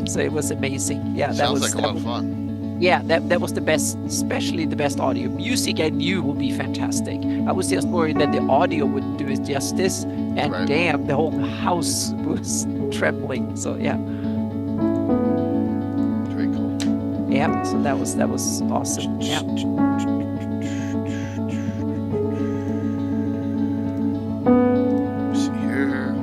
So it was amazing. Yeah, Sounds like a lot of fun. yeah, that was the best, especially the best audio. Music I knew would be fantastic. I was just worried that the audio wouldn't do it justice, and Right. damn, the whole house was trembling. So yeah, Very cool. yeah. So that was awesome. Yeah. See here.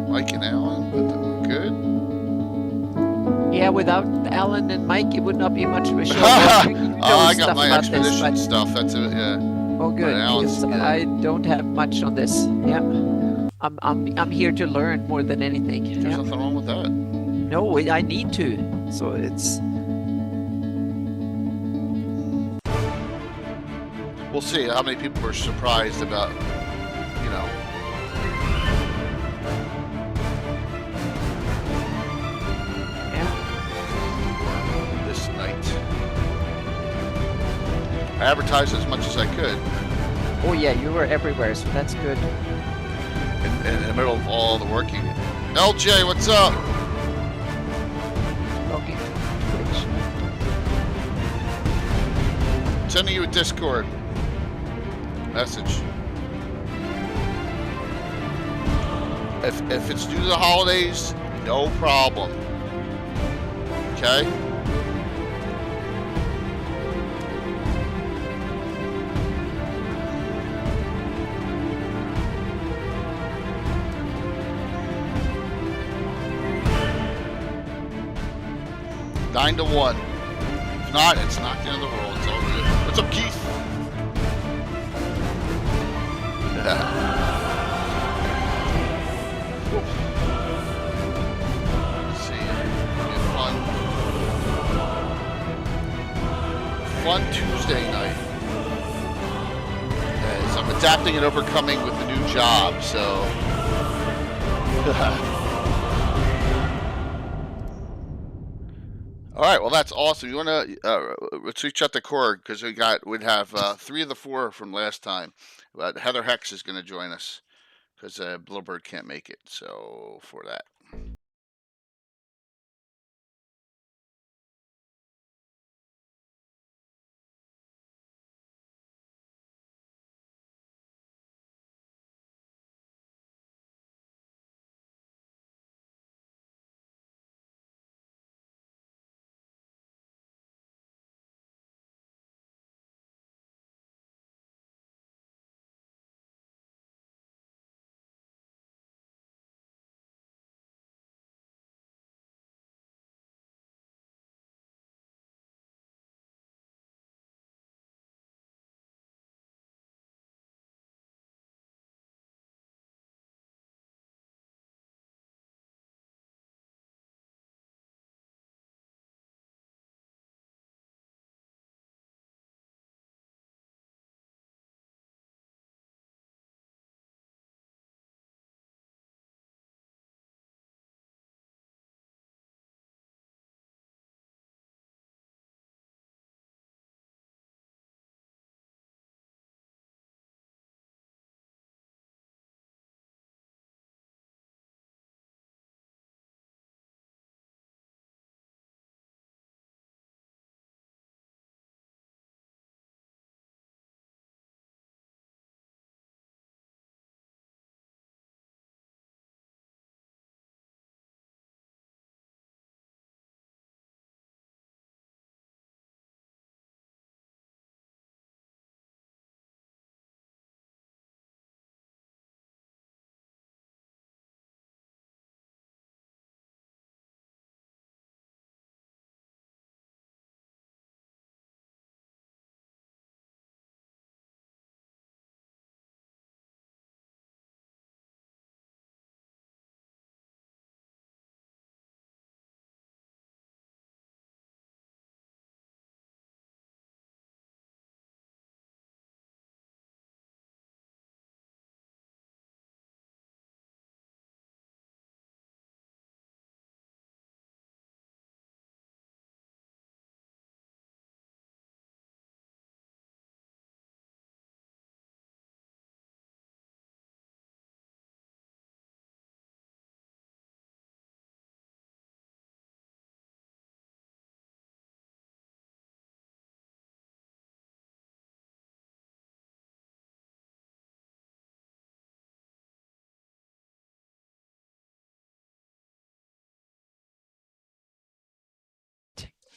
Mike and Alan, but we're good. Yeah, without Alan and Mike, it would not be much of a show. Well, you know I got stuff my about this, expedition but stuff. That's it. Yeah. oh, But good, Alan's, because yeah. I don't have much on this. Yeah, I'm here to learn more than anything. There's Yeah. nothing wrong with that. No, I need to. So it's We'll see how many people were surprised about, you know. yeah. This night. I advertised as much as I could Oh yeah, you were everywhere, so that's good. in the middle of all the working. LJ, what's up? Logging to Twitch. Sending you a Discord message. If it's due to the holidays, no problem. Okay? Nine to 1. If not, it's not the end of the world. It's all good. What's up, Keith? Let's see. Get fun Tuesday night. As I'm adapting and overcoming with the new job, so. All right, well that's awesome. You want to let's reach out to Cord because we'd have 3 of the 4 from last time. But Heather Hex is going to join us because Little Bird can't make it. So for that.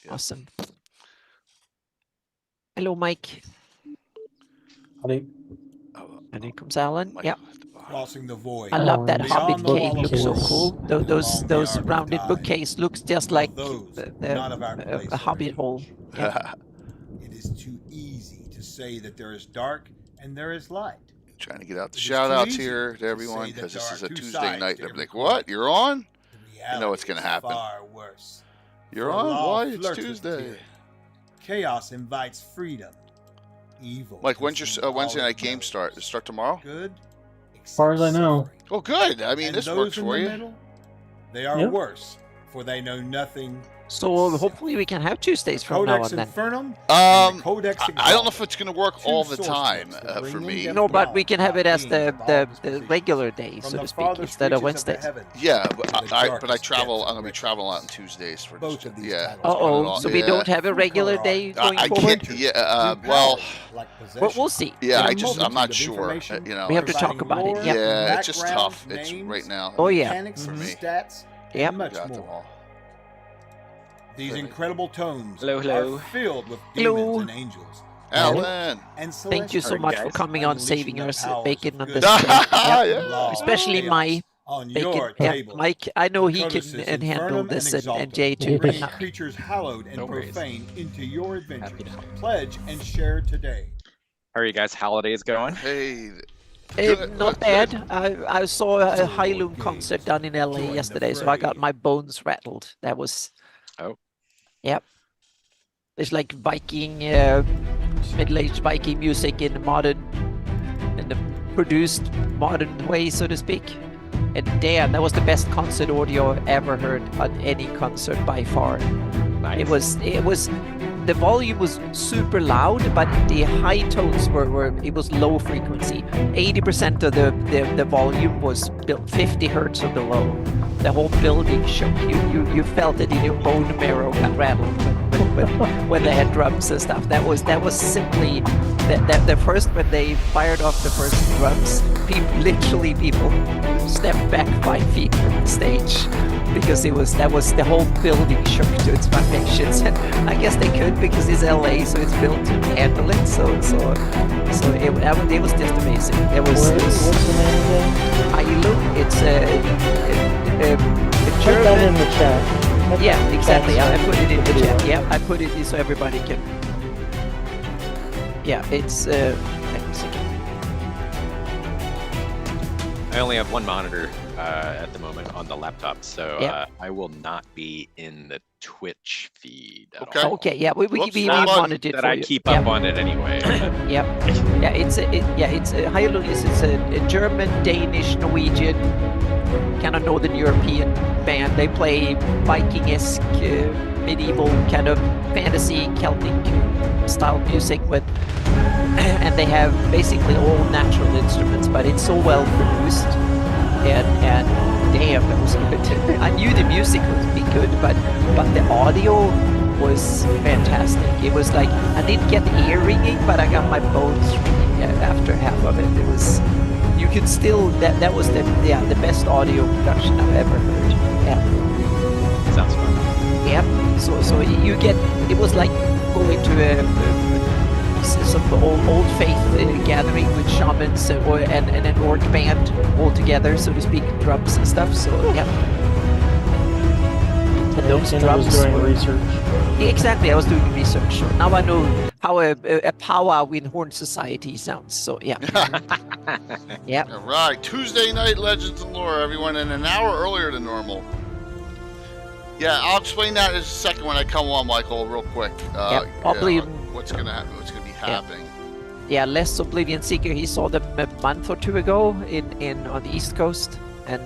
Yep. Awesome. Hello, Mike. Howdy. And here comes Alan. Mike, Yep. Crossing the void. I love that Orange Hobbit Beyond the cave. wall of Looks so worlds, cool. Those along the arc of rounded time, bookcase looks just dwell like those the not of our place a or Hobbit age. hole. Yep. It is too easy to say that there is dark and there is light. trying to get out the It is shout too outs easy here to to everyone say that because there this are is a two Tuesday sides night. to They're every like, coin. what? You're on? The You know what's reality gonna is happen. Far worse. You're For on? law Why? It's flirts with Tuesday. tyranny. Chaos invites freedom. Evil. Mike, when's consumes your Wednesday all night it game knows. start? Does it start tomorrow? Good. As far as I know. suffering. Oh, good. I mean, And this those works in for the you. middle, they are Yep. worse, for they know nothing. So hopefully we can have Tuesdays from now Codex on then. Infernum. and the Codex I don't know if Exalted. it's going to work Two all the source time books that bring for in me. depth No, but we knowledge can have it about as beings of all the dispositions, regular day, from so the to speak, farthest instead of reaches the Wednesdays. heavens Yeah, to but the I darkest travel. depths I'm of going to be wretched. traveling out on Tuesdays for Both of these yeah. titles Uh-oh, so we Yeah. don't have a regular Full day color going I forward? can't. Yeah. Well. But we'll see. Yeah. A I'm not multitude of sure. information You know. We have to talk providing about it, lore, yep. Yeah. It's just background, tough. It's names, right now. Oh, yeah. mechanics, For me. stats, Yep. and much Got them more. all. These incredible tomes Hello, hello. are filled with Hello. demons and angels. Alan. And Thank you so Alright, much for guys. coming on, Unleashing saving the us, powers bacon of on good. this day. Yep. Yeah. Law, Especially chaos my on bacon. your Yeah, table. Mike, I know he Codices can handle Infernum this, and and Jay Exaltum, too, but bringing not me. creatures hallowed and No worries. profane into your Happy adventures. to help. Pledge and share today. How are you guys' holidays going? Hey. Not bad. I saw a High-Loom concert down in LA Join the yesterday, so I got fray. my bones rattled. That was. Oh. Yep. It's like Viking, middle-aged Viking music in the produced modern way, so to speak. And damn, that was the best concert audio I've ever heard on any concert by far. Nice. It was the volume was super loud, but the high tones were it was low frequency. 80% of the volume was 50 hertz or below. The whole building shook. You felt it in your bone marrow got rattled when they had drums and stuff. That was simply the first when they fired off the first drums. People stepped back 5 feet from the stage because that was the whole building shook to its foundations. And I guess they could because it's LA, so it's built to handle it. So it was just amazing. It was. What's the name again? High-Loom. It's a Put that in German. the chat. Yeah, exactly. I That's put it in the video. chat. Yeah, I put it so everybody can. Yeah, it's. Hang on a second. I only have one monitor at the moment on the laptop, so Yeah. I will not be in the Twitch feed at Okay. all. Okay, yeah, we Whoops, we wrong button. wanted it That for I you. keep Yeah. up on it anyway. Yep. Yeah, it's a High-Loom is a German, Danish, Norwegian, kind of Northern European band. They play Viking-esque, medieval kind of fantasy Celtic style music with, and they have basically all natural instruments, but it's so well produced, and damn, that was good. I knew the music would be good, but the audio was fantastic. It was like I didn't get ear ringing, but I got my bones ringing after half of it. It was you could still that was the best audio production I've ever heard. Yeah. Sounds fun. Yep. So you get it was like going to some old faith gathering with shamans and an orc band all together, so to speak, drums and stuff. So yeah. And those And I was drums doing were- research. Exactly, I was doing research. So now I know how a powwow in Horn Society sounds. So yeah. Yeah. All right, Tuesday night Legends and Lore, everyone, and an hour earlier than normal. Yeah, I'll explain that in a second when I come on, Michael, real quick. Oblivion. What's gonna happen? What's gonna be happening? Yeah, Les Oblivion Seeker. He saw them a month or two ago in on the East Coast, and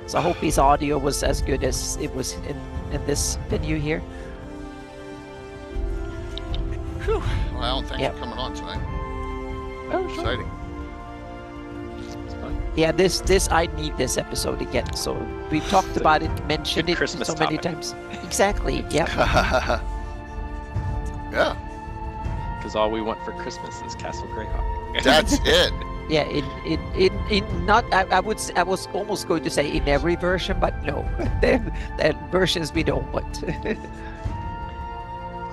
so I hope his audio was as good as it was in this venue here. Whew. Well, Alan, thanks Yep. for coming on tonight. Oh, sure. Exciting. It's fun. Yeah, this I need this episode again. So we've talked about it, mentioned good it Christmas so many topic. times. Exactly. Yeah. Yeah, Because all we want for Christmas is Castle Greyhawk. that's it. Yeah. In not I was almost going to say in every version, but no, the versions we don't want.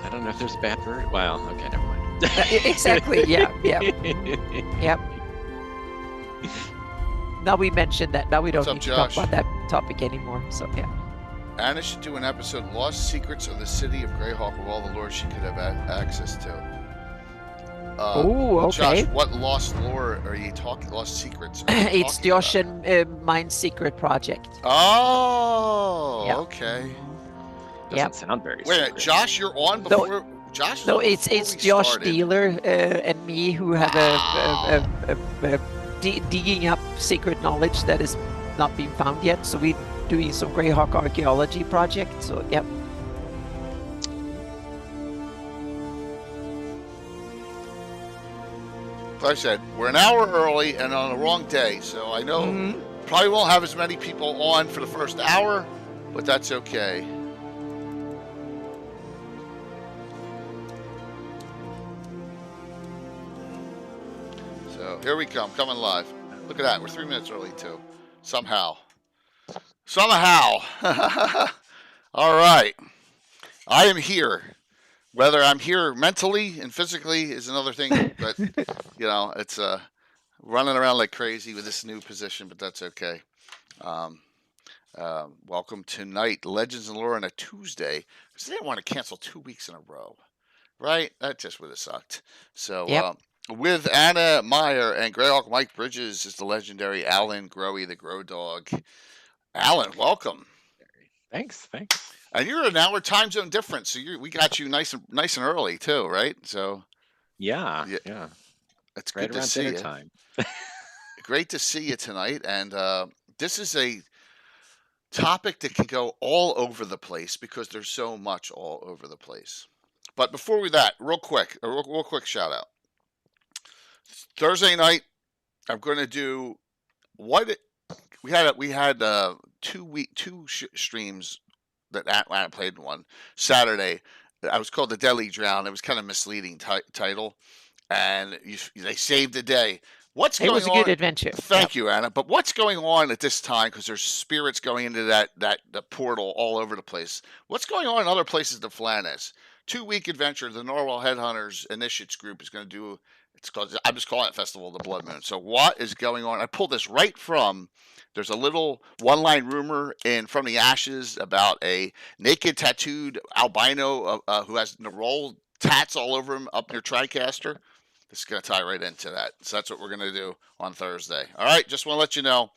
I don't know if there's a bad bird. Well, okay, never mind. Exactly. Yeah. Yep. Now we mentioned that. Now we don't What's up, need to talk Josh? about that topic anymore. So yeah. Anna should do an episode, Lost Secrets of the City of Greyhawk, of all the lore she could have access to. Oh, okay. Josh, what lost lore are you talking? Lost secrets? Are you It's talking Josh about? and mine's secret project. Oh, Yeah. okay. Doesn't Yep. sound very Wait a minute, secret. Josh, you're on before. Josh. No, was on it's before we Josh started. Dealer and me who have digging up secret knowledge that is not being found yet. So we're doing some Greyhawk archaeology project. So yep. Like I said, we're an hour early and on the wrong day, so I know Mhm. probably won't have as many people on for the first hour, but that's okay. So here we come, coming live. Look at that, we're 3 minutes early too. Somehow. All right. I am here. Whether I'm here mentally and physically is another thing, but you know, it's running around like crazy with this new position, but that's okay. Welcome tonight, Legends and Lore on a Tuesday, because they didn't want to cancel 2 weeks in a row, right? That just would have sucked. So, Yep. with Anna Meyer and Greyhawk Mike Bridges is the legendary Alan Growy, the Grow Dog. Alan, welcome. Thanks. And you're an hour time zone difference, so we got you nice and early too, right? So Yeah. it's Right good to around see dinner you. time. Great to see you tonight, and this is a topic that can go all over the place because there's so much all over the place. But before that, real quick shout out. Thursday night, I'm going to do we had 2 streams that Atlanta played in one Saturday. I was called the Deadly Drown. It was kind of misleading title, and they saved the day. What's It going was a on? good adventure. Thank you, Anna. But what's going on at this time? Because there's spirits going into the portal all over the place. What's going on in other places than Flannis? 2-week adventure. The Norwell Headhunters Initiates group is going to do. It's called. I'm just calling it Festival of the Blood Moon. So what is going on? I pulled this right from. There's a little one-line rumor from the ashes about a naked, tattooed albino who has roll tats all over him up near TriCaster. This is going to tie right into that. So that's what we're going to do on Thursday. All right, just want to let you know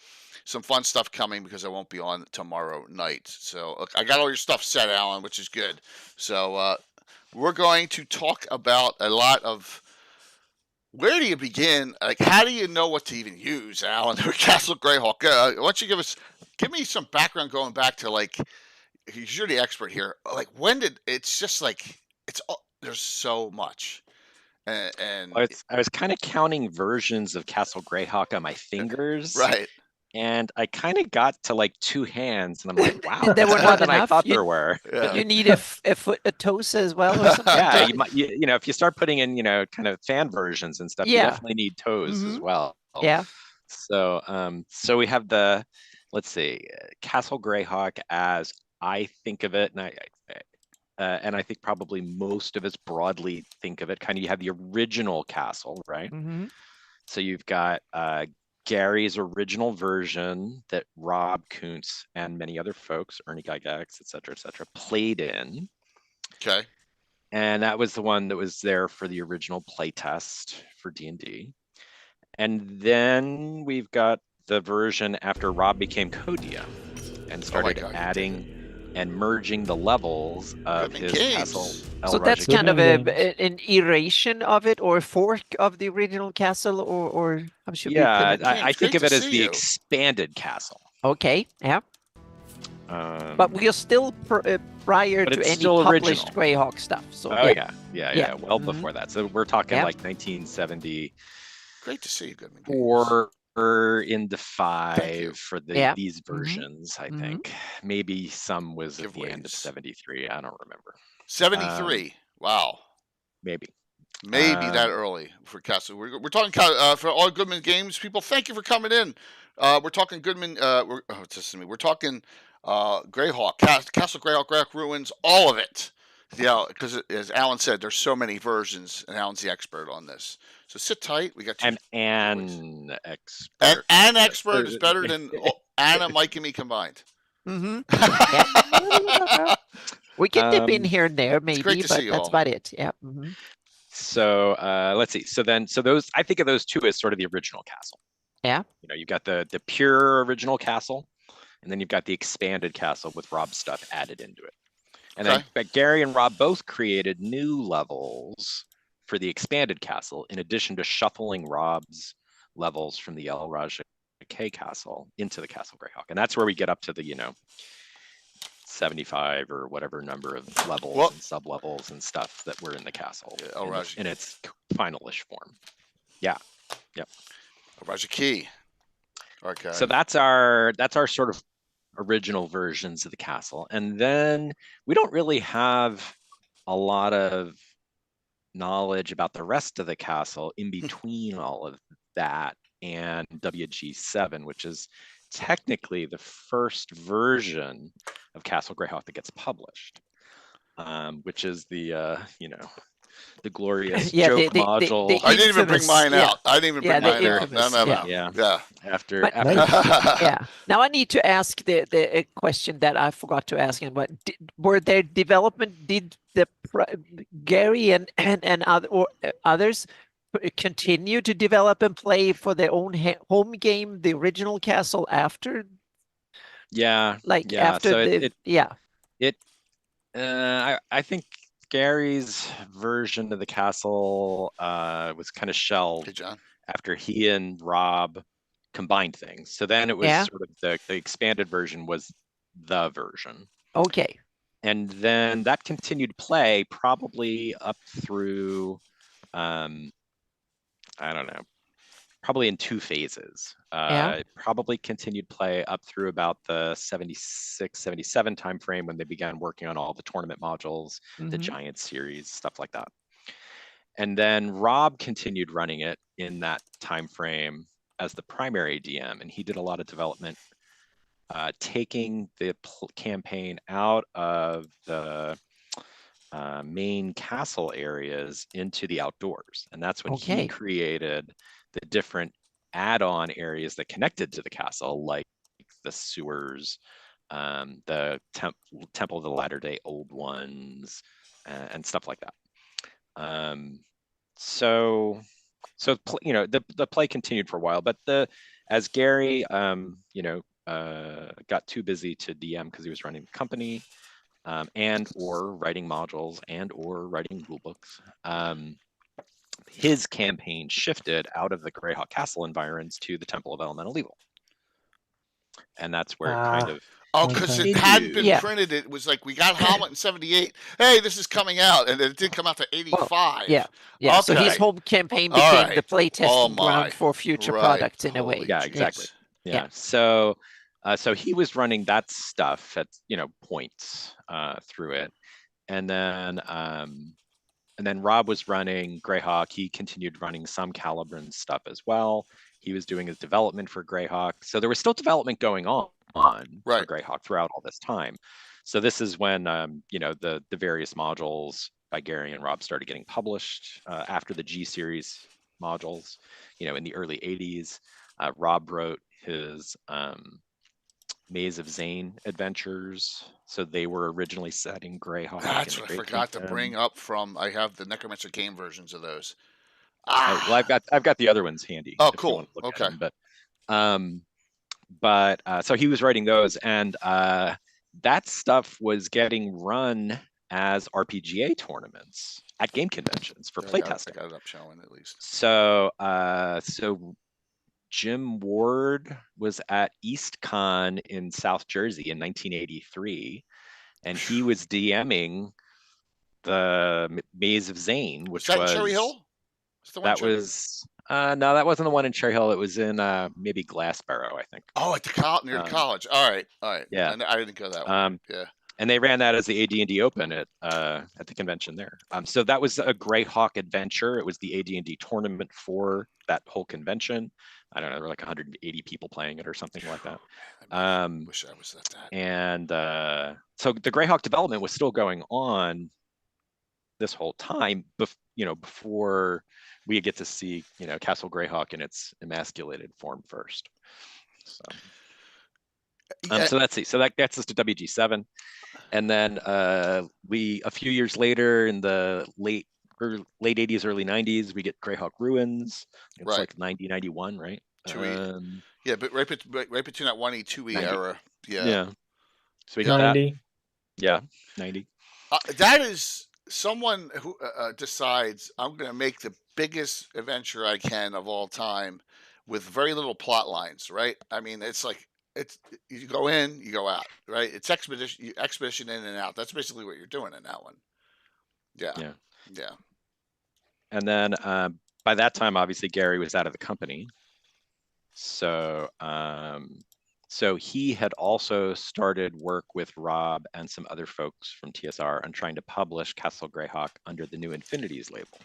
some fun stuff coming because I won't be on tomorrow night. So look, I got all your stuff set, Alan, which is good. So we're going to talk about a lot of. Where do you begin? Like, how do you know what to even use, Alan, or Castle Greyhawk? Why don't you give me some background going back to like, you're the expert here. Like, when did it's just like there's so much, and I was kind of counting versions of Castle Greyhawk on my fingers. right. And I kind of got to like 2 hands, and I'm like, wow, There were that's more not than I enough? thought there were. Yeah. You need a foot, a toes as well, or something. Yeah, you know, if you start putting in, kind of fan versions and stuff, you Yeah. definitely need toes as Mhm. well. Yeah. So, so we have let's see, Castle Greyhawk as I think of it, and I think probably most of us broadly think of it. Kind of, you have the original castle, right? Mm-hmm. So you've got Gary's original version that Rob Kuntz and many other folks, Ernie Gygax, et cetera, played in. Okay. And that was the one that was there for the original playtest for D&D. And then we've got the version after Rob became co-DM and started God, adding and merging the levels of Goodman his Games. castle. So that's El kind of Goodman an iteration of it, or a fork of the original castle, or how should we Yeah, put it? I James, think great of it to as see the you. expanded castle. Okay, yeah. Um, But we are still prior But to it's any still published original. Greyhawk stuff. So Oh yeah. yeah, well Mhm. before that. So we're talking Yeah. like 1974 Great to see you, Goodman Games. into 5 for Yeah. these versions. I Mhm. think maybe some was at the end of Giveaways. 73. I don't remember. 73. Wow. Maybe. Maybe that early for Castle. We're talking for all Goodman Games people. Thank you for coming in. We're talking Goodman. We're talking Greyhawk, Castle Greyhawk, Greyhawk Ruins, all of it. Yeah, because as Alan said, there's so many versions, and Alan's the expert on this. So sit tight. We got two. And expert. And expert is better than Anna, Mike, and me combined. Mm-hmm. Yeah. We can dip in here and there, great maybe, to but see you that's all. about it. Yeah. Mm-hmm. So let's see. So those, I think of those two as sort of the original castle. Yeah. You know, you've got the pure original castle, and then you've got the expanded castle with Rob's stuff added into it. And then but Gary and Rob both created new levels for the expanded castle, in addition to shuffling Rob's levels from the El Raja K castle into the Castle Greyhawk. And that's where we get up to the, 75 or whatever number of levels and sub levels and stuff that were in the castle in its finalish form. Yeah. Yep. El Raja Key. Okay. So that's our sort of original versions of the castle. And then we don't really have a lot of knowledge about the rest of the castle in between all of that and WG7, which is technically the first version of Castle Greyhawk that gets published, which is the the glorious joke module. I didn't even bring mine out. I didn't even bring mine out. No. Yeah. After yeah. Now I need to ask the question that I forgot to ask him. But were there development? Did Gary and others continue to develop and play for their own home game, the original castle, after? After I think Gary's version of the castle was kind of shelved after he and Rob combined things. So then it was sort of the expanded version was the version. Okay. And then that continued play probably up through, I don't know, probably in two phases. It probably continued play up through about the 76, 77 timeframe when they began working on all the tournament modules, the Giant series, stuff like that. And then Rob continued running it in that timeframe as the primary DM, and he did a lot of development, taking the campaign out of the main castle areas into the outdoors. And that's when he created the different add-on areas that connected to the castle, like the sewers, the Temple of the Latter-day Old Ones, and stuff like that. So the play continued for a while, but as Gary got too busy to DM because he was running the company, and or writing modules and or writing rule books, his campaign shifted out of the Greyhawk Castle environs to the Temple of Elemental Evil. And that's where it kind of because it hadn't been printed. It was like, we got Hamlet in 78. Hey, this is coming out. And it didn't come out to 85. Well, yeah. Okay. So his whole campaign became the playtesting ground for future products in a way. Yeah, exactly. Yeah. So he was running that stuff at points through it. And then Rob was running Greyhawk. He continued running some Calibran stuff as well. He was doing his development for Greyhawk. So there was still development going on for Greyhawk throughout all this time. So this is when the various modules by Gary and Rob started getting published after the G series modules, in the early 80s. Rob wrote his Maze of Zane adventures. So they were originally set in Greyhawk. That's what I forgot to bring up from. I have the Necromancer game versions of those. Well, I've got the other ones handy. Oh, cool. Okay. But so he was writing those, and that stuff was getting run as RPGA tournaments at game conventions for playtesting. I got it up showing at least. So Jim Ward was at EastCon in South Jersey in 1983, and he was DMing the Maze of Zane, which was Cherry Hill. No, that wasn't the one in Cherry Hill. It was in maybe Glassboro, I think. Oh, at the near the college. All right. Yeah, I didn't go that one. Yeah. And they ran that as the AD&D Open at the convention there. So that was a Greyhawk adventure. It was the AD&D tournament for that whole convention. I don't know, there were like 180 people playing it or something like that. I wish I was at that. And so the Greyhawk development was still going on this whole time, before we get to see, Castle Greyhawk in its emasculated form first. So, Yeah, so let's see. So that gets us to WG7. And then a few years later in the late 80s, early 90s, we get Greyhawk Ruins. It's Right. like 90, 91, right? 2E. Yeah, but right between that 1E, 2E 90. era. Yeah. Yeah. So we got that. 90. Yeah, 90. That is someone who decides I'm going to make the biggest adventure I can of all time with very little plot lines, right? I mean, it's like you go in, you go out, right? It's expedition in and out. That's basically what you're doing in that one. Yeah. Yeah. Yeah. And then by that time, obviously Gary was out of the company. So so he had also started work with Rob and some other folks from TSR on trying to publish Castle Greyhawk under the new Infinities label.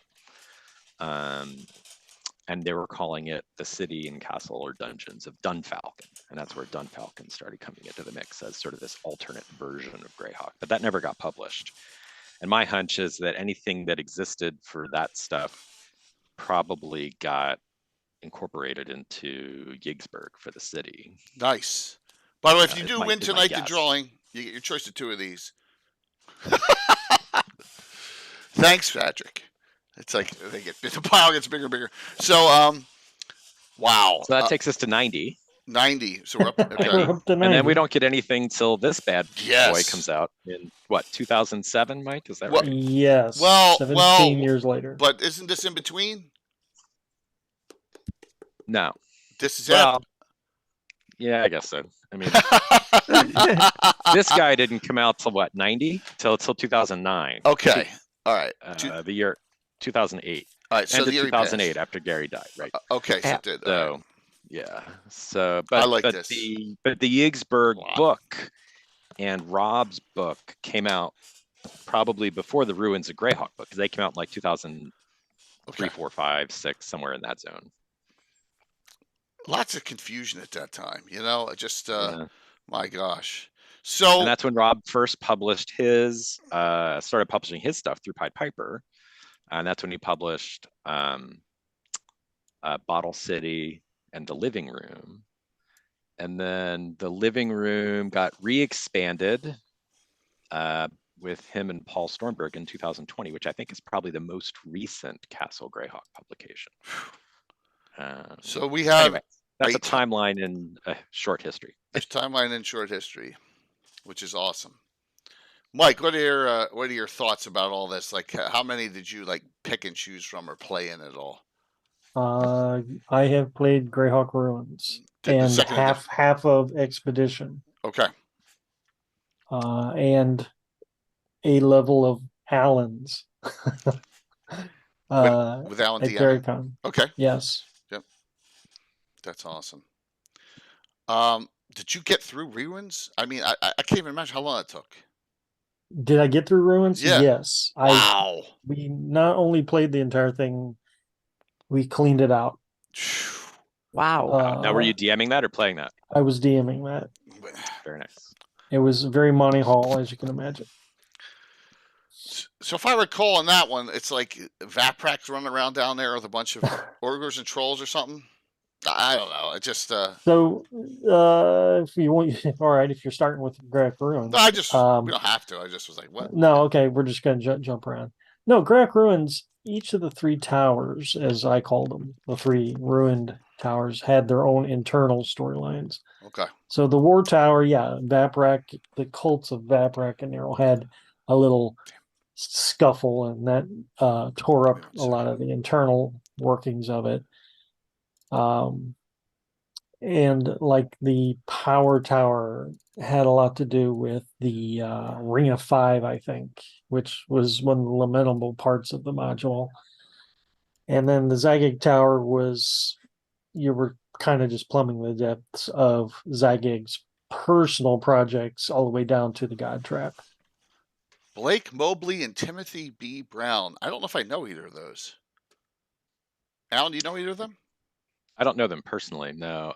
And they were calling it the City and Castle or Dungeons of Dunfalcon. And that's where Dunfalcon started coming into the mix as sort of this alternate version of Greyhawk, but that never got published. And my hunch is that anything that existed for that stuff probably got incorporated into Yigsburg for the city. Nice. By the way, if you is do my- win is my tonight, the guess. drawing, you get your choice of 2 of these. Thanks, Patrick. It's like the pile gets bigger and bigger. So, wow. So that takes us to 90. 90. So we're up. Okay. We're up to 90. And then we don't get anything till this bad boy Yes. comes out in what, 2007, Mike? Is that Well- right? Yes. Well, 17 years later. But isn't this in between? No. This is Well, yeah, I guess so. I mean, it. this guy didn't come out till what, 90? Till 2009. Okay. All right. The year 2008. All right. So End the of year 2008 passed. after Gary died, right? Okay. So Yeah. it did. All So right. yeah. So but like but this. the Yigsburg Wow. book and Rob's book came out probably before the Ruins of Greyhawk book, because they came out in like 2003, Okay. 4, 5, 6, somewhere in that zone. Lots of confusion at that time. Just Yeah. my gosh. So And that's when Rob first published his, started publishing his stuff through Pied Piper. And that's when he published Bottle City and The Living Room. And then The Living Room got re-expanded with him and Paul Stormberg in 2020, which I think is probably the most recent Castle Greyhawk publication. so we have Anyway, that's a 8 timeline in a short history. this timeline in short history, which is awesome. Mike, what are your thoughts about all this? Like, how many did you like pick and choose from or play in at all? I have played Greyhawk Ruins The and second half of Expedition, Okay. and a level of Allen's. With Alan at DeAnna? Garricon. Okay, Yes. that's awesome. Did you get through Ruins? I mean, I can't even imagine how long it took. Did I get through Ruins? Yeah. Yes. Wow. We not only played the entire thing, we cleaned it out. Wow. Now, were you DMing that or playing that? I was DMing that. Very nice. It was very Monty Hall, as you can imagine. So if I recall on that one, it's like Vaprak's running around down there with a bunch of ogres and trolls or something. I don't know. It just So, if you want, all right, if you're starting with Greyhawk Ruins, we don't have to. I just was like, what? no, okay, we're just going to jump around. No, Greyhawk Ruins, each of the 3 towers, as I called them, the 3 ruined towers, had their own internal storylines. Okay. So the War Tower, yeah, Vaprak, the cults of Vaprak and Nero had a little scuffle, and that tore up a lot of the internal workings of it. And like the Power Tower had a lot to do with the Ring of 5, I think, which was one of the lamentable parts of the module. And then the Zygig Tower was, you were kind of just plumbing the depths of Zygig's personal projects all the way down to the God Trap. Blake Mobley and Timothy B. Brown. I don't know if I know either of those. Alan, do you know either of them? I don't know them personally, no.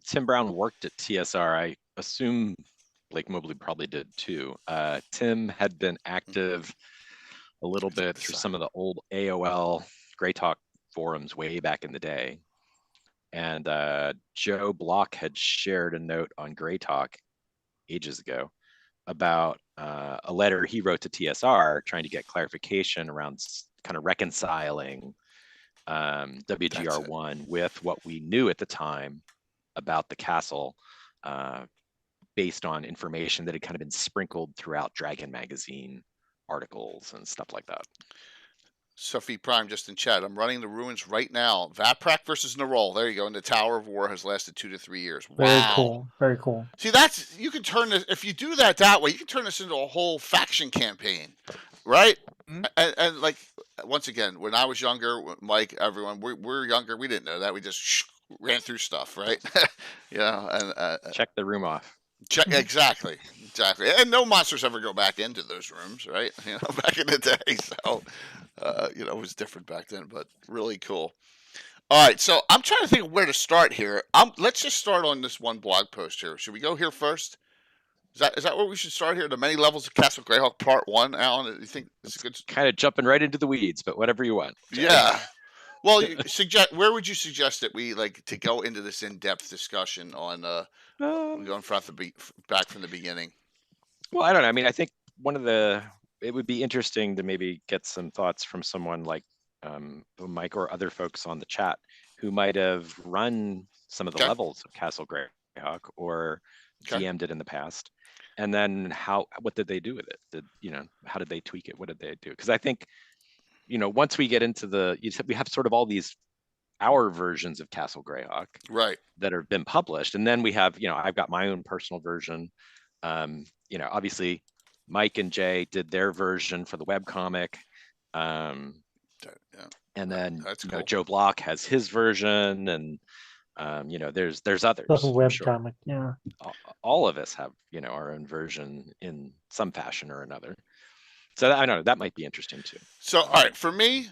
Tim Brown worked at TSR. I assume Blake Mobley probably did too. Tim had been active a little bit through some of the old AOL Greyhawk forums way back in the day. And Joe Block had shared a note on Greyhawk ages ago about a letter he wrote to TSR trying to get clarification around kind of reconciling WGR1 with what we knew at the time about the castle, based on information that had kind of been sprinkled throughout Dragon magazine articles and stuff like that. Sophie Prime just in chat. I'm running the ruins right now. Vaprak versus Nerol. There you go. And the Tower of War has lasted 2 to 3 years. Wow. Very cool. Very cool. See, you can turn this, if you do that way, you can turn this into a whole faction campaign, right? Mhm. And like, once again, when I was younger, Mike, everyone, we're younger. We didn't know that. We just ran through stuff, right? And Check the room off. exactly. And no monsters ever go back into those rooms, right? Back in the day. So, it was different back then, but really cool. All right, so I'm trying to think of where to start here. Let's just start on this one blog post here. Should we go here first? Is that where we should start here? The many levels of Castle Greyhawk Part 1, Alan? You think this is good? Kind of jumping right into the weeds, but whatever you want. Yeah. Well, where would you suggest that we to go into this in-depth discussion on going back from the beginning? Well, I don't know. I mean, I think it would be interesting to maybe get some thoughts from someone like Mike or other folks on the chat who might have run some of the levels of Castle Greyhawk or GM'd it in the past. And then what did they do with it? How did they tweak it? What did they do? Because I think, once we get into we have sort of all these our versions of Castle Greyhawk, right, that have been published. And then we have, I've got my own personal version. Obviously Mike and Jay did their version for the webcomic. And then cool. Joe Block has his version, and there's others. The webcomic, yeah. All of us have our own version in some fashion or another. So I don't know, that might be interesting too. So all right, for me,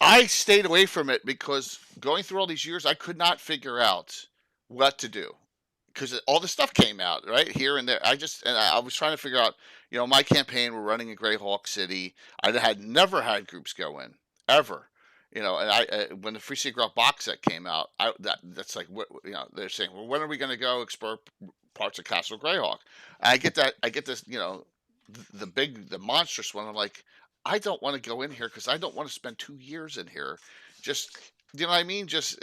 I stayed away from it because going through all these years, I could not figure out what to do because all the stuff came out right here and there. I was trying to figure out, my campaign. We're running in Greyhawk City. I had never had groups go in ever. And when the Free Secret Rock box set came out, that's like what they're saying. Well, when are we going to go explore parts of Castle Greyhawk? And I get this, the monstrous one. I'm like, I don't want to go in here because I don't want to spend 2 years in here. Just, you know what I mean? Just,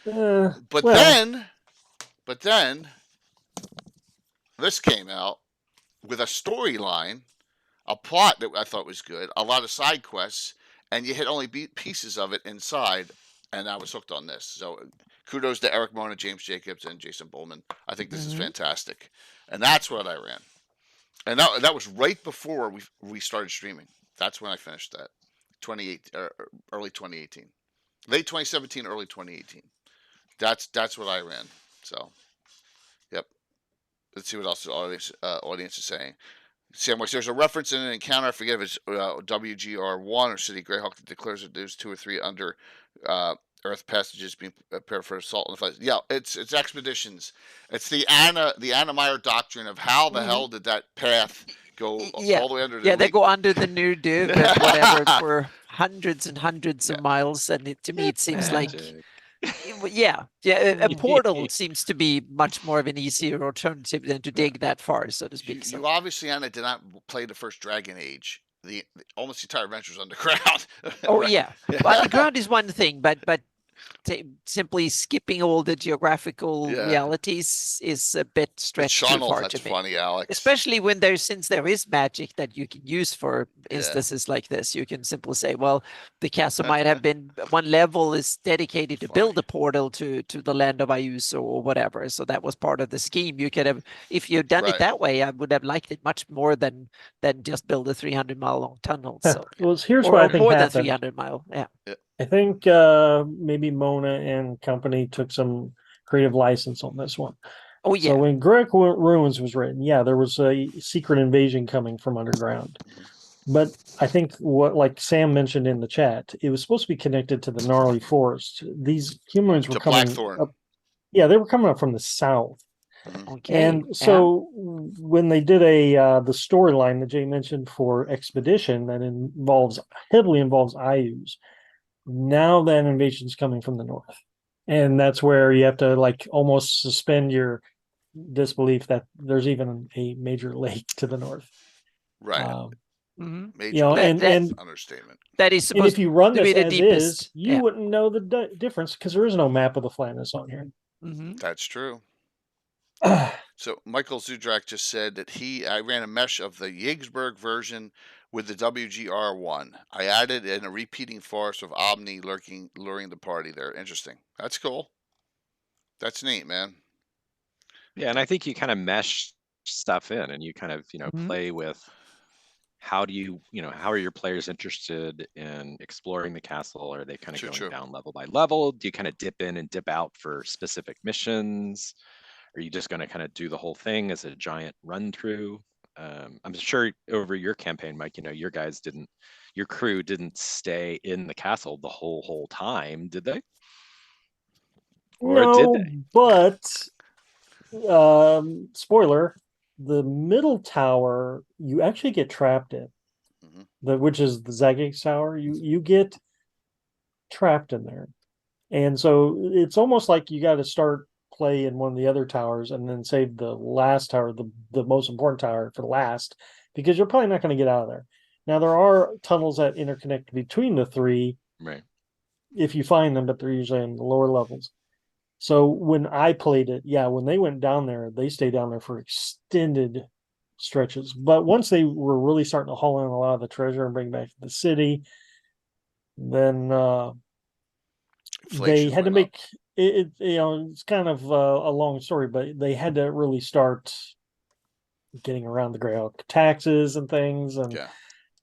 but then this came out with a storyline, a plot that I thought was good, a lot of side quests, and you hit only pieces of it inside, and I was hooked on this. So kudos to Eric Mona, James Jacobs, and Jason Bowman. I think this is fantastic. And that's what I ran. And that was right before we started streaming. That's when I finished that. Early 2018. Late 2017, early 2018. That's what I ran. So, yep. Let's see what else the audience is saying. Samwise, there's a reference in an encounter, I forget if it's WGR1 or City Greyhawk, that declares that there's 2 or 3 under Earth passages being prepared for assault on the flight. Yeah, it's expeditions. It's the Anna Meyer doctrine of how the hell did that path go all the way under the they go under the Nurdu and whatever for hundreds and hundreds of miles, and to me it seems like a portal seems to be much more of an easier alternative than to dig that far, so to speak. You obviously, Anna, did not play the first Dragon Age. The almost entire adventure is underground. Oh yeah, well, underground is one thing, but simply skipping all the geographical realities is a bit stretched too far to me. Funny, Alex. Especially when since there is magic that you can use for instances like this. You can simply say, well, the castle might have been one level is dedicated to build a portal to the land of Ayus or whatever. So that was part of the scheme. You could have, if you'd done it that way, I would have liked it much more than just build a 300-mile long tunnel. So here's what I think more happened. than 300-mile. Yeah. I think maybe Mona and company took some creative license on this one. Oh yeah. So when Greyhawk Ruins was written, there was a secret invasion coming from underground. But I think like Sam mentioned in the chat, it was supposed to be connected to the gnarly forest. These humans were coming up. Yeah, they were coming up from the south. Okay. And so when they did the storyline that Jay mentioned for Expedition that heavily involves Ayus, now that invasion's coming from the north. And that's where you have to like almost suspend your disbelief that there's even a major lake to the north. Right. Major You know, lake and understatement. that is and supposed if you run to be this the as deepest. is, you wouldn't know the difference because there is no map of the flatness on here. That's true. So Michael Zudrak just said that I ran a mesh of the Yiggsburg version with the WGR1. I added in a repeating forest of Omni luring the party there. Interesting. That's cool. That's neat, man. Yeah, and I think you kind of mesh stuff in, and you kind of play with how are your players interested in exploring the castle? Are they kind of going down level by level? Do you kind of dip in and dip out for specific missions? Are you just going to kind of do the whole thing as a giant run through? I'm sure over your campaign, Mike, your crew didn't stay in the castle the whole time, did they? Or did they? But spoiler, the middle tower you actually get trapped in, which is the Zagix tower. You get trapped in there, and so it's almost like you got to start play in one of the other towers and then save the last tower, the most important tower for last, because you're probably not going to get out of there. Now there are tunnels that interconnect between the three, right? If you find them, but they're usually in the lower levels. So when I played it, when they went down there, they stayed down there for extended stretches. But once they were really starting to haul in a lot of the treasure and bring back to the city, then they had to make it. It's kind of a long story, but they had to really start getting around the Greyhawk taxes and things. And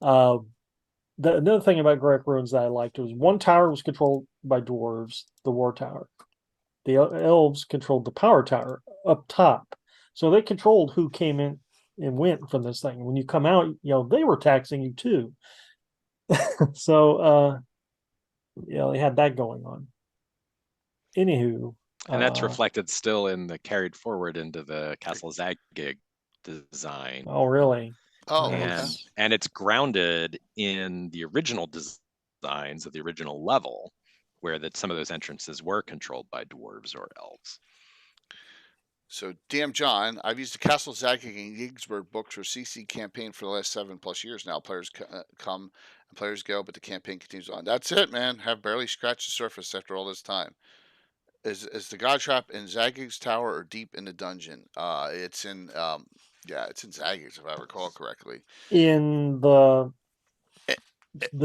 another thing about Greyhawk Ruins that I liked was one tower was controlled by dwarves, the War Tower. The elves controlled the power tower up top. So they controlled who came in and went from this thing. When you come out, they were taxing you too. So, they had that going on. Anywho. And that's reflected still in carried forward into the Castle Zagig design. Oh, really? Oh, and it's grounded in the original designs of the original level, where some of those entrances were controlled by dwarves or elves. So, damn John, I've used the Castle Zagig and Yiggsburg books for CC campaign for the last 7+ years now. Players come and players go, but the campaign continues on. That's it, man. Have barely scratched the surface after all this time. Is the God Trap in Zagig's tower or deep in the dungeon? It's in it's in Zagig's, if I recall correctly. In the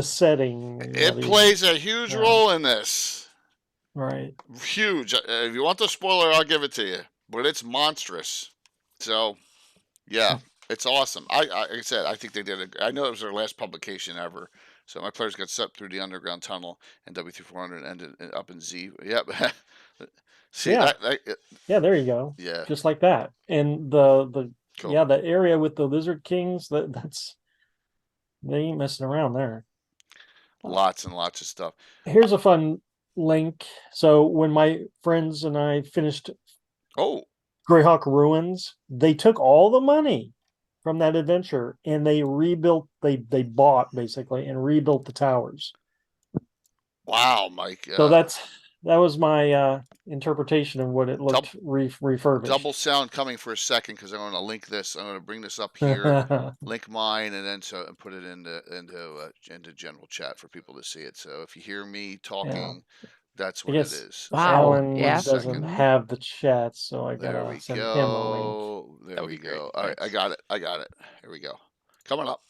setting, it plays a huge role in this. Right. Huge. If you want the spoiler, I'll give it to you. But it's monstrous. So, yeah, it's awesome. Like I said, I think they did I know it was their last publication ever. So my players got sucked through the underground tunnel and W3400 ended up in Z. Yep. See, yeah, there you go. Yeah. Just like that. And the cool. The area with the Lizard Kings, that's they ain't messing around there. Lots and lots of stuff. Here's a fun link. So when my friends and I finished Greyhawk Ruins, they took all the money from that adventure and they rebuilt, they bought basically and rebuilt the towers. Wow, Mike. So that was my interpretation of what it looked refurbished. Double sound coming for a second because I'm going to link this. I'm going to bring this up here, link mine, and then put it into general chat for people to see it. So if you hear me talking, that's what it is. Wow. Alan doesn't have the chat, so I gotta send him a link. There we go. All right, I got it. Here we go. Coming up.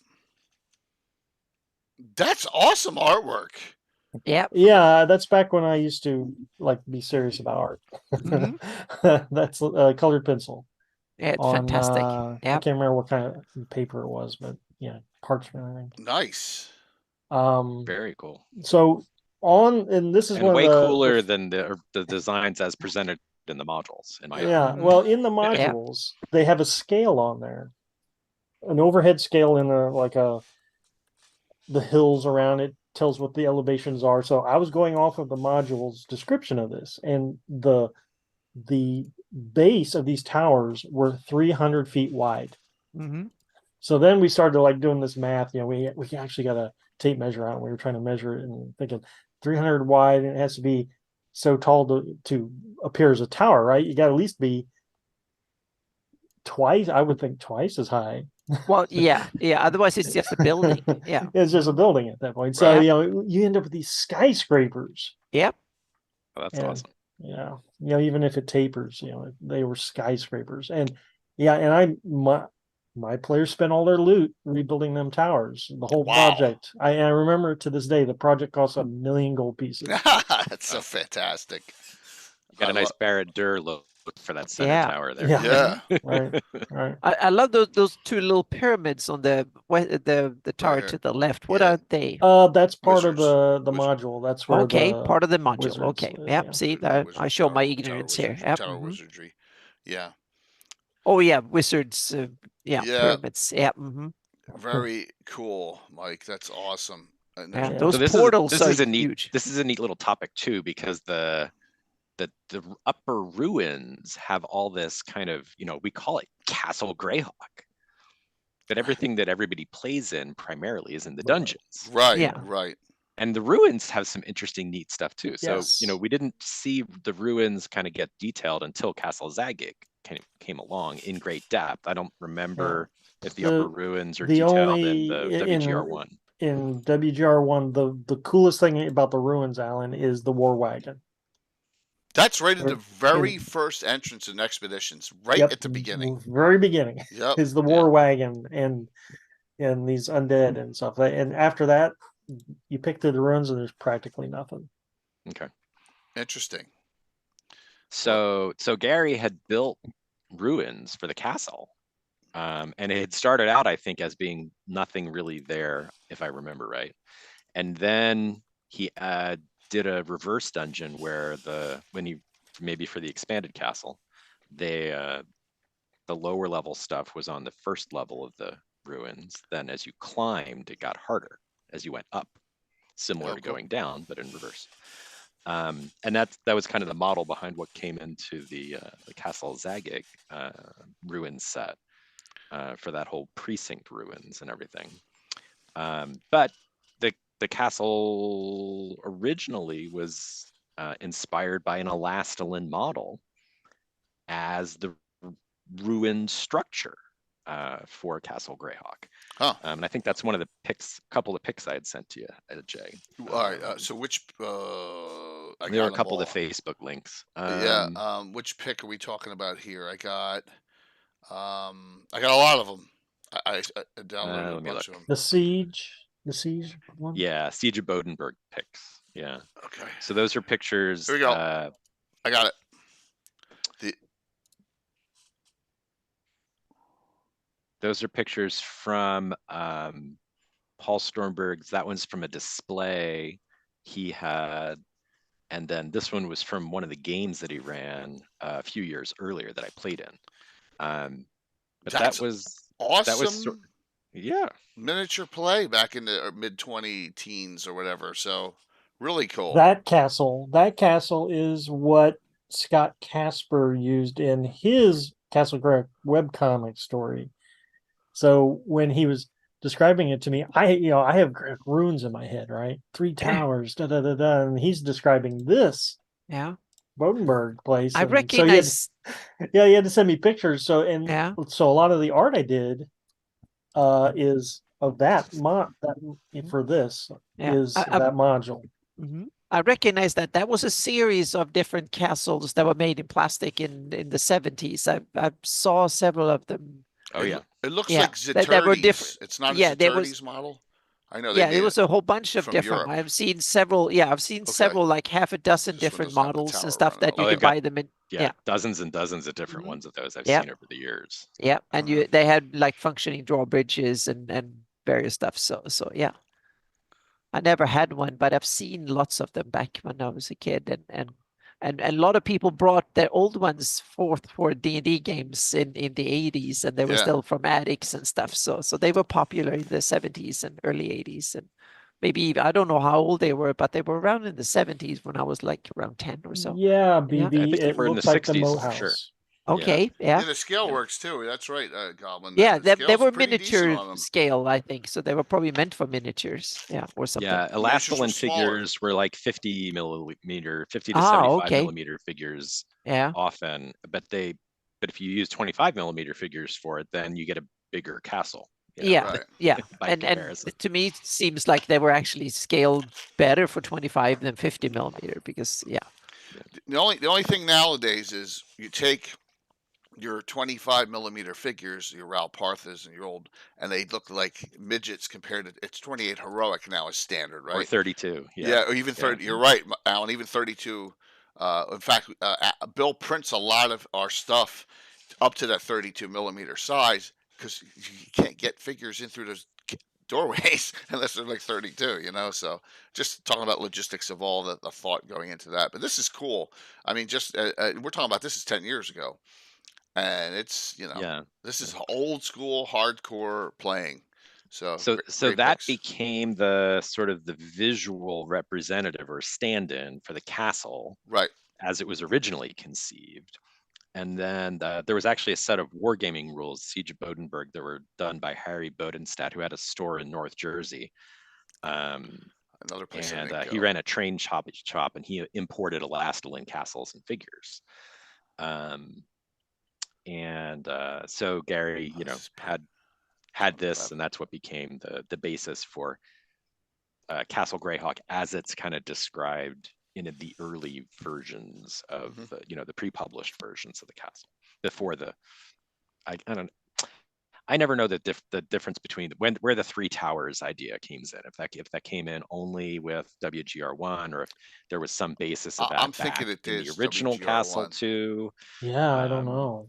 That's awesome artwork. Yep. Yeah, that's back when I used to be serious about art. That's colored pencil. Yeah, it's fantastic. I can't remember what kind of paper it was, but parchment, I think. Nice. Very cool. So and this is one way of the, cooler than the designs as presented in the modules. In my opinion. Well, in the modules they have a scale on there, an overhead scale in the hills around it. Tells what the elevations are. So I was going off of the module's description of this, and the the base of these towers were 300 feet wide. Mm-hmm. So then we started like doing this math. We actually got a tape measure out. We were trying to measure it and thinking 300 wide, and it has to be so tall to appear as a tower, right? You got to at least be twice. I would think twice as high. Well, yeah. Otherwise, it's just a building. Yeah. It's just a building at that point. So Right. you end up with these skyscrapers. Yep. Oh, that's Yeah. awesome. Yeah, even if it tapers, they were skyscrapers, and and my players spent all their loot rebuilding them towers. The whole Wow. project. I remember to this day the project cost 1 million gold pieces. That's so fantastic. You got a I nice lo- Barrett Dur look for that center Yeah. tower there. Yeah. Yeah. Right. I love those two little pyramids on the tower here. to the left. What Yeah. are they? That's part of Wizards. the Wizard. module. That's where Okay, the part of the module. wizards, Okay. yeah. Yep. See, The I show my tower ignorance here. wizardry, Yep. tower Mhm. wizardry. Yeah. Oh yeah, wizards. Yeah. Pyramids. Yeah. Mm-hmm. Very cool, Mike. That's awesome. And Yeah. there's- Those So this portals is are this is a neat huge. this is a neat little topic too, because the upper ruins have all this kind of, we call it Castle Greyhawk, but everything that everybody plays in primarily is in the dungeons. Right. Yeah. Right. And the ruins have some interesting, neat stuff too. So, Yes. we didn't see the ruins kind of get detailed until Castle Zagig came along in great depth. I don't remember if the upper ruins are the detailed only- in the in- WGR1. In WGR1, the coolest thing about the ruins, Alan, is the war wagon. That's right at the Or- very in- first entrance in Expeditions, right Yep, at the beginning. very beginning, Yep. is the war wagon and these undead and stuff. And after that, you pick through the ruins and there's practically nothing. Okay. Interesting. So Gary had built ruins for the castle. And it had started out, I think, as being nothing really there, if I remember right. And then he did a reverse dungeon where maybe for the expanded castle, the lower level stuff was on the first level of the ruins. Then as you climbed, it got harder as you went up, similar to cool. going down, but in reverse. And that was kind of the model behind what came into the Castle Zagig ruin set for that whole precinct ruins and everything. But the castle originally was inspired by an Elastolan model as the ruined structure for Castle Greyhawk. Huh. And I think that's one of the couple of pics I had sent to you, Jay. All right. So which? I There are got a couple them of the Facebook links. Yeah. Which pick are we talking about here? I got a lot of them. I downloaded a let me bunch look. of them. The siege one. Yeah, Siege of Bodenberg pics. Yeah. Okay. So those are pictures. Here we go. I got it. Those are pictures from Paul Stormberg's. That one's from a display he had. And then this one was from one of the games that he ran a few years earlier that I played in. But That's that was awesome. yeah. Miniature play back in the mid 20-teens or whatever. So really cool. That castle is what Scott Casper used in his Castle Greyhawk webcomic story. So when he was describing it to me, I have runes in my head, right? 3 towers, and he's describing this Yeah. Bodenberg place. I and recognize. So he had to send me pictures. So Yeah. so a lot of the art I did is of that for this Yeah. is that module. Mhm. I recognize that was a series of different castles that were made in plastic in the 70s. I saw several of them. Oh yeah. It looks Yeah, like that were Ziturdes. different. It's not a Yeah, there was- Ziturdes model. I know. Yeah, there was a whole bunch of from different. Europe. I've seen several. Yeah, I've seen Okay. several, like half a dozen This one different doesn't have the models tower and stuff running that you all can over. buy them in. Yeah, Yeah. dozens and dozens of different Mhm. ones of those I've Yep. seen over the years. Yeah, and they had like functioning drawbridges and various stuff. So yeah, I never had one, but I've seen lots of them back when I was a kid, and a lot of people brought their old ones forth for D&D games in the 80s, and they were Yeah. still from attics and stuff. So they were popular in the 70s and early 80s, and maybe I don't know how old they were, but they were around in the 70s when I was like around 10 or so. Yeah, Yeah. BB. I think they It were in looked the like the 60s moat for sure. house. Okay, yeah. Yeah, the scale Yeah. works too. That's right, Goblin. Yeah, The they scale's were pretty decent miniature on them. scale, I think. So they were probably meant for miniatures, yeah, or something. Yeah, miniatures were Elastilin smaller. figures were like 50 millimeter, 50 to Ah, 75 okay. millimeter figures Yeah. often, but if you use 25 millimeter figures for it, then you get a bigger castle. you know, Yeah, Right. yeah. by And comparison. to me, it seems like they were actually scaled better for 25 than 50 millimeter because, yeah. The only thing nowadays is you take your 25 millimeter figures, your Ral Parthas and your old, and they look like midgets compared to it's 28 heroic now is standard, Or right? 32. Yeah, or even Yeah. 30. You're right, Alan. Even 32. In fact, Bill prints a lot of our stuff up to that 32 millimeter size because you can't get figures in through those doorways unless they're like 32. So just talking about logistics of all the thought going into that. But this is cool. I mean, just we're talking about this is 10 years ago, and it's Yeah. this is old school hardcore playing. So So great that picks. became the sort of the visual representative or stand-in for the castle Right. as it was originally conceived. And then there was actually a set of wargaming rules, Siege of Bodenberg, that were done by Harry Bodenstadt, who had a store in North Jersey. Another place I And didn't he go. ran a train shop, and he imported Elastilin castles and figures. So Gary, This is had this, and that's what became the basis for Castle Greyhawk as it's kind of described in the early versions of the pre-published versions of the castle before I never know the difference between where the three towers idea came in. If that came in only with WGR1, or if there was some basis of that I'm thinking it in the is original castle WGR1. too. Yeah, I don't know.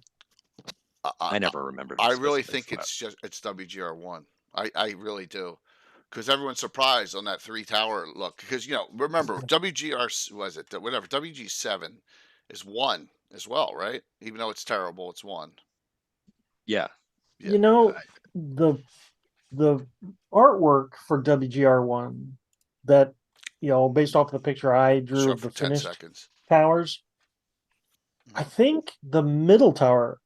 I never remember. I really think it's WGR1. I really do, because everyone's surprised on that three tower look. Because remember WGR was it whatever WG7 is one as well, right? Even though it's terrible, it's one. Yeah. You know, the artwork for WGR1 that based off the picture I drew Show of for the 10 finished seconds. towers, I think the middle tower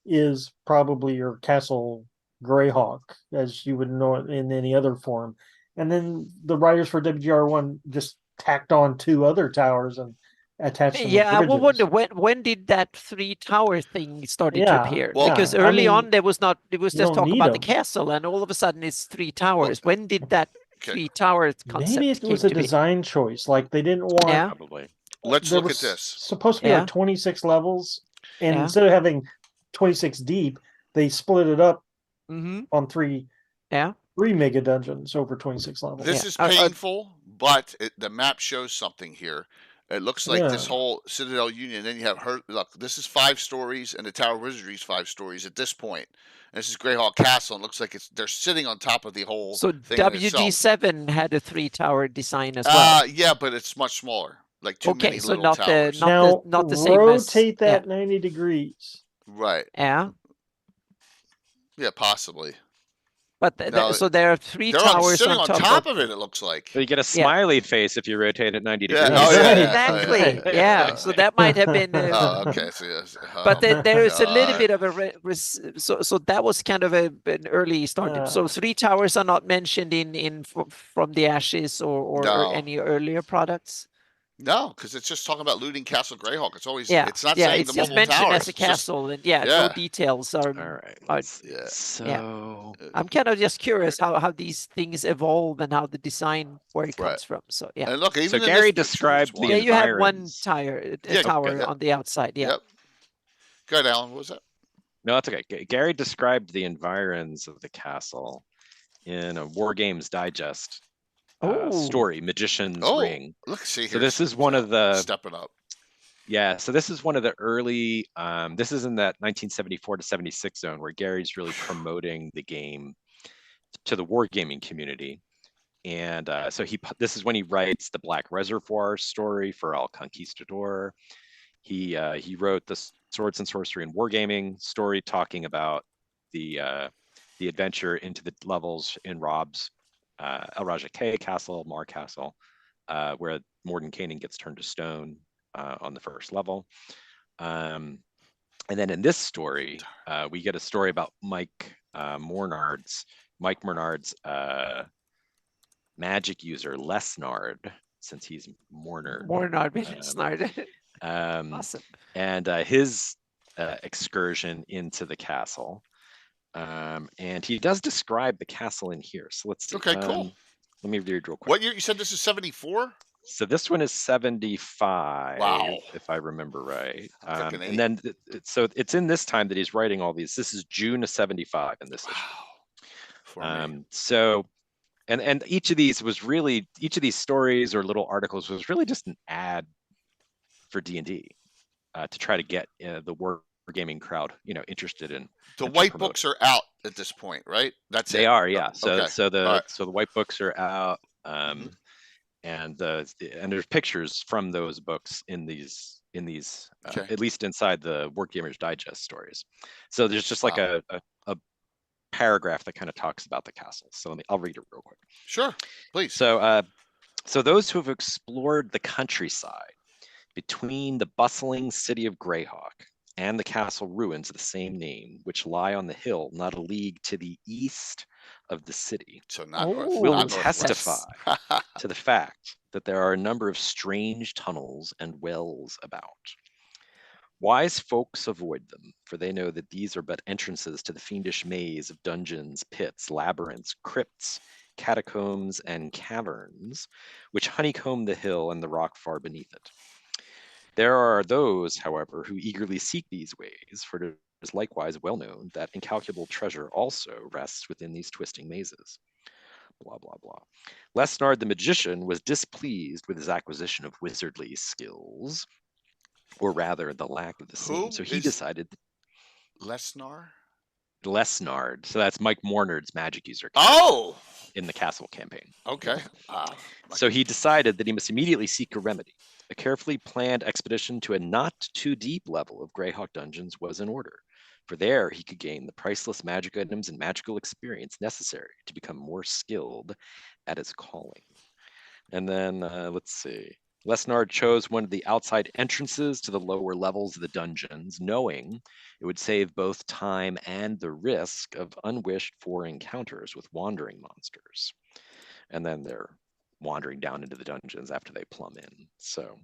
is probably your Castle Greyhawk, as you would know it in any other form. And then the writers for WGR1 just tacked on two other towers and attached them with Yeah, I will bridges. wonder when did that three tower thing started to Yeah, appear? Well, Because I early mean, on there was not. It was you just don't talk need about the 'em. castle, and all of a sudden it's three towers. When did that Okay. three tower concept Maybe it came was a to be? design choice. Like they didn't want. Yeah. Probably. Let's There look was at this. supposed to be Yeah. like 26 levels, and Yeah. instead of having 26 deep, they split it up Mm-hmm. on three Yeah. mega dungeons over 26 levels. This Yeah. is painful, but the map shows something here. It looks like this Yeah. whole Citadel Union. Then you have her. Look, this is 5 stories, and the Tower Wizardry is 5 stories at this point. And this is Greyhawk Castle. And it looks like they're sitting on top of the whole So thing in itself. WG7 had a three tower design as well. Yeah, but it's much smaller. Like too Okay, many so little not towers. Now not the same as rotate that 90 degrees. Right. Yeah. Yeah, possibly. But No, so there are three They're towers sitting on on top of it. It looks like. So you get a smiley face if you rotate it 90 Yeah, degrees. oh, yeah, yeah, Exactly. Yeah. So that might have been. Oh, okay. So yes. But there is a little God. bit of a so that was kind of an early start. So three towers are not mentioned in from the Ashes or No. any earlier products. No, because it's just talking about looting Castle Greyhawk. It's always Yeah, it's not yeah, saying it's the just multiple mentioned towers. as a It's just- castle, and no yeah. details are. All right. Yeah. So I'm kind of just curious how these things evolve and how the design where it comes from. So yeah. And look, even So in Gary this picture, described it's the one. Yeah, you have one environs. tower yeah. on the outside. Yeah. Yep. Good, Alan. What was that? No, that's okay. Gary described the environs of the castle in a War Games Digest story, Magician's Ring. Look, see here. So this is one of the stepping up. Yeah, so this is one of the early. This is in that 1974 to 76 zone where Gary's really promoting the game to the wargaming community, and so this is when he writes the Black Reservoir story for El Conquistador. He wrote the Swords and Sorcery and Wargaming story, talking about the adventure into the levels in Rob's El Raja K Castle, Mar Castle, where Mordenkainen gets turned to stone on the first level. And then in this story, we get a story about Mike Mornard's magic user Lesnard, since he's Mornard. Mornard Snard. Awesome. Awesome. And his excursion into the castle. And he does describe the castle in here. So let's see. Okay, cool. Let me read real quick. What year? You said this is 74? So this one is 75, Wow. if I remember right. Fucking And then, so it's in this time that he's writing all these. This is June of 75 in this issue. For me. So, and each of these stories or little articles was really just an ad for D&D to try to get the wargaming crowd, interested in. The white books are out at this point, right? They are, yeah. So Okay. so the All right. so the white books are out, and there's pictures from those books in these Okay. at least inside the Wargamers Digest stories. So there's just like Wow. a paragraph that kind of talks about the castle. So I'll read it real quick. Sure, please. So those who have explored the countryside between the bustling city of Greyhawk and the castle ruins of the same name, which lie on the hill not a league to the east of the city, So not Oh. north. will not testify northwest. to the fact that there are a number of strange tunnels and wells about. Wise folks avoid them, for they know that these are but entrances to the fiendish maze of dungeons, pits, labyrinths, crypts, catacombs, and caverns, which honeycomb the hill and the rock far beneath it. There are those, however, who eagerly seek these ways, for it is likewise well known that incalculable treasure also rests within these twisting mazes. Blah, blah, blah. Lesnard the magician was displeased with his acquisition of wizardly skills, or rather the lack of the same. Who So he is- decided Lesnar? Lesnard. So that's Mike Mornard's magic user Oh, in the castle campaign. okay. So he decided that he must immediately seek a remedy. A carefully planned expedition to a not too deep level of Greyhawk dungeons was in order, for there he could gain the priceless magic items and magical experience necessary to become more skilled at his calling. And then let's see. Lesnard chose one of the outside entrances to the lower levels of the dungeons, knowing it would save both time and the risk of unwished for encounters with wandering monsters. And then they're wandering down into the dungeons after they plumb in. So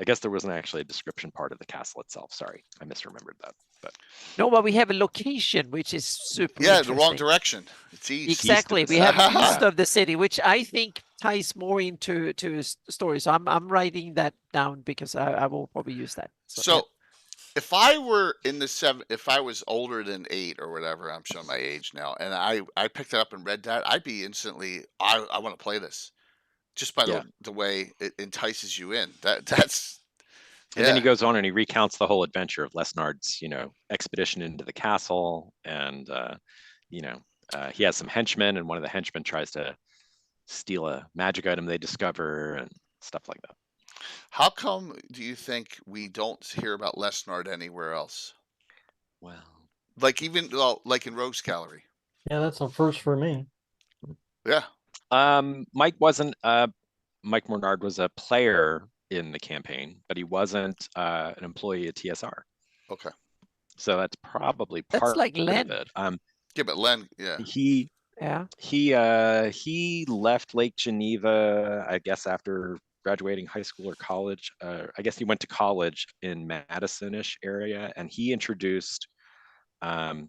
I guess there wasn't actually a description part of the castle itself. Sorry, I misremembered that. But No, but we have a location which is super Yeah, the wrong interesting. direction. It's east. Exactly. of We the have city. east of the city, which I think ties more into story. So I'm writing that down because I will probably use that. So if I were in the if I was older than 8 or whatever, I'm showing my age now, and I picked it up and read that, I'd be instantly, I want to play this, just by Yeah. the way it entices you in. That's And then he yeah. goes on and he recounts the whole adventure of Lesnard's, expedition into the castle. And, he has some henchmen, and one of the henchmen tries to steal a magic item they discover and stuff like that. How come do you think we don't hear about Lesnard anywhere else? Well, Like even like in Rogues Gallery. Yeah, that's a first for me. Yeah. Mike Mornard was a player in the campaign, but he wasn't an employee at TSR. Okay. So that's probably That's part like of Len. it. Yeah, but Len, yeah. yeah. He left Lake Geneva, I guess, after graduating high school or college. I guess he went to college in Madison-ish area, and he introduced the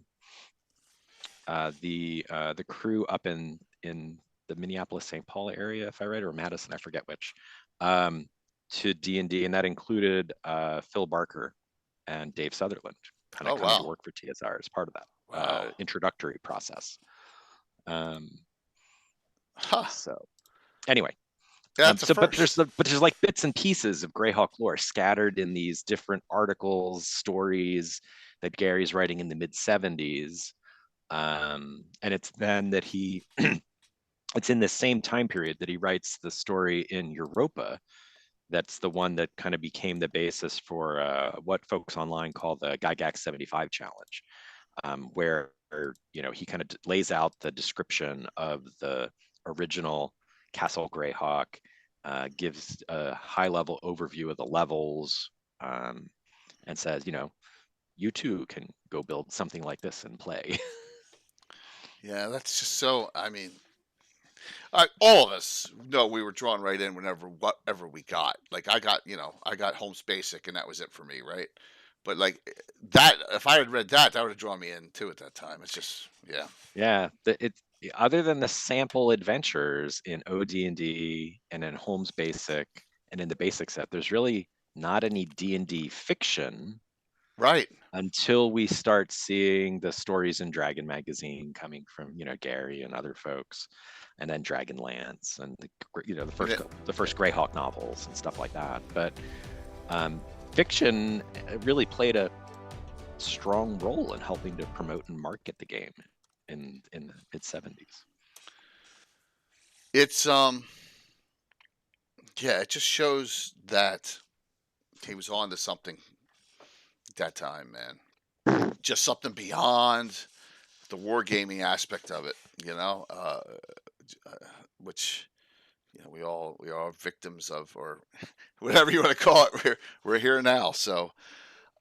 crew up in the Minneapolis-St. Paul area, if I read, or Madison, I forget which, to D&D, and that included Phil Barker and Dave Sutherland kind of coming to wow. work for TSR as part of that Wow. introductory process. Huh. So anyway, That's a but first. there's like bits and pieces of Greyhawk lore scattered in these different articles, stories that Gary's writing in the mid 70s. And it's then that it's in the same time period that he writes the story in Europa. That's the one that kind of became the basis for what folks online call the Gygax 75 challenge, where he kind of lays out the description of the original Castle Greyhawk, gives a high-level overview of the levels, and says, you too can go build something like this and play. Yeah, that's just so. I mean, all of us know we were drawn right in whenever whatever we got. Like I got Holmes Basic, and that was it for me, right? But like that, if I had read that, that would have drawn me in too at that time. It's just, yeah. Yeah, other than the sample adventures in OD&D and in Holmes Basic and in the basic set, there's really not any D&D fiction Right. until we start seeing the stories in Dragon Magazine coming from, Gary and other folks, and then Dragonlance and the first Greyhawk novels and stuff like that. But fiction really played a strong role in helping to promote and market the game in the mid 70s. It's yeah, it just shows that he was on to something at that time, man. Just something beyond the wargaming aspect of it, which we all are victims of, or whatever you want to call it. We're here now. So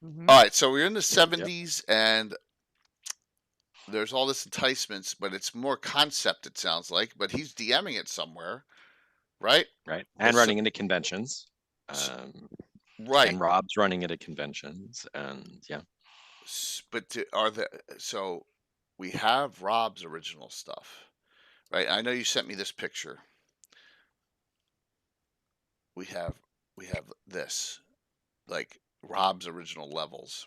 all right, so we're in the 70s, and there's all this enticements, but it's more concept, it sounds like. But he's DMing it somewhere, right? Right, and running into conventions. Right. And Rob's running into conventions, and yeah. But so we have Rob's original stuff, right? I know you sent me this picture. We have this, like Rob's original levels.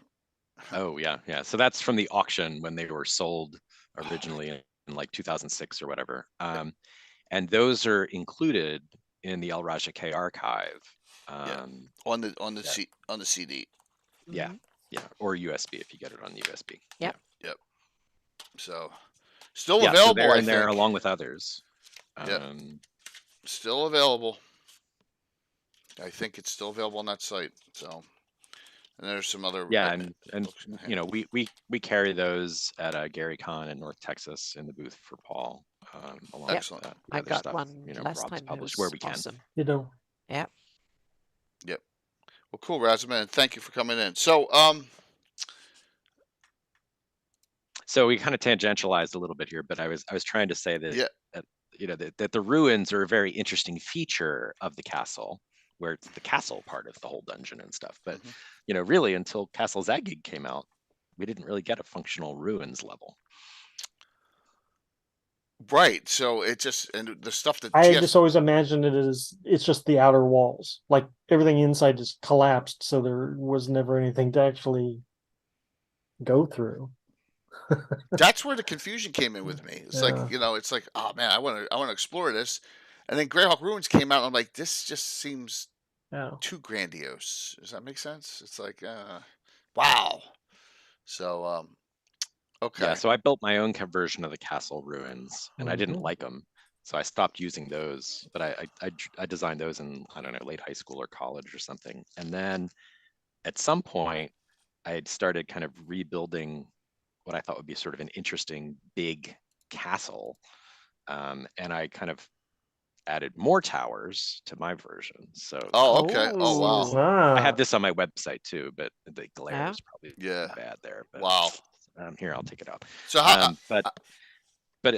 Oh yeah. So that's from the auction when they were sold originally in like 2006 or whatever. And those are included in the El Raja K archive. On the CD. Yeah, or USB if you get it on USB. Yep. So still available. So they're in there along with others. Still available. I think it's still available on that site. So, and there's some other. And we carry those at GaryCon in North Texas in the booth for Paul. Along Excellent. with I got stuff, one last Rob's time. published where we awesome. can. Yeah. Yep. Well, cool, Razaman. Thank you for coming in. So, So we kind of tangentialized a little bit here, but I was trying to say that, that the ruins are a very interesting feature of the castle, where it's the castle part of the whole dungeon and stuff. But really, until Castle Zagig came out, we didn't really get a functional ruins level. Right. So it just, and the stuff that I just always imagined it as it's just the outer walls, like everything inside just collapsed, so there was never anything to actually go through. That's where the confusion came in with me. It's like, it's like, oh man, I want to explore this, and then Greyhawk Ruins came out, and I'm like, this just seems too grandiose. Does that make sense? It's like, wow. So, okay. Yeah, so I built my own version of the castle ruins, and I didn't like them, so I stopped using those. But I designed those in, I don't know, late high school or college or something. And then at some point, I had started kind of rebuilding what I thought would be sort of an interesting big castle, and I kind of added more towers to my version. So okay. Oh wow. I have this on my website too, but the glare is probably bad there. But, wow. Here, I'll take it out. So how? But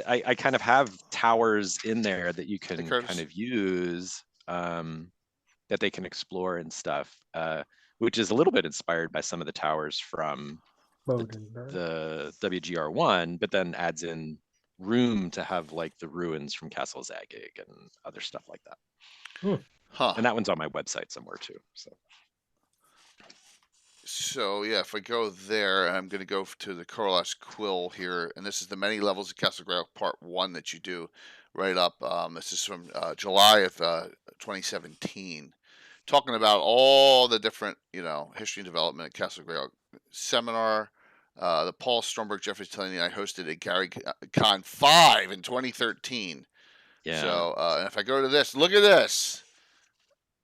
I kind of have towers in there that you can kind of use, that they can explore and stuff, which is a little bit inspired by some of the towers from the WGR1, but then adds in room to have like the ruins from Castle Zagig and other stuff like that. And that one's on my website somewhere too. So yeah, if I go there, I'm going to go to the Corlash Quill here, and this is the many levels of Castle Greyhawk Part 1 that you do right up. This is from July of 2017, talking about all the different, history and development at Castle Greyhawk seminar. The Paul Stromberg, Jeffrey's telling me I hosted a Gary Con 5 in 2013. Yeah. So and if I go to this, look at this,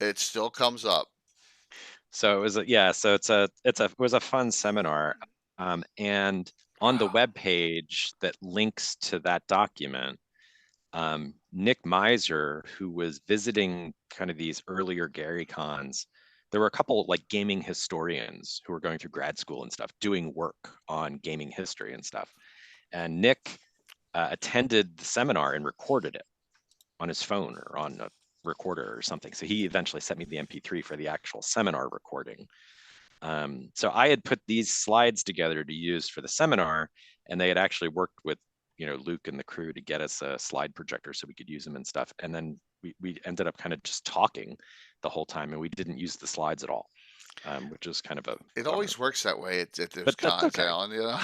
it still comes up. So it was it was a fun seminar, and on the web page that links to that document, Nick Miser, who was visiting kind of these earlier Gary cons, there were a couple like gaming historians who were going through grad school and stuff, doing work on gaming history and stuff. And Nick attended the seminar and recorded it on his phone or on a recorder or something. So he eventually sent me the MP3 for the actual seminar recording. So I had put these slides together to use for the seminar, and they had actually worked with, you know, Luke and the crew to get us a slide projector so we could use them and stuff. And then we ended up kind of just talking the whole time, and we didn't use the slides at all, which is kind of a It bummer. always works that way at those But that's cons, okay. Alan. You know.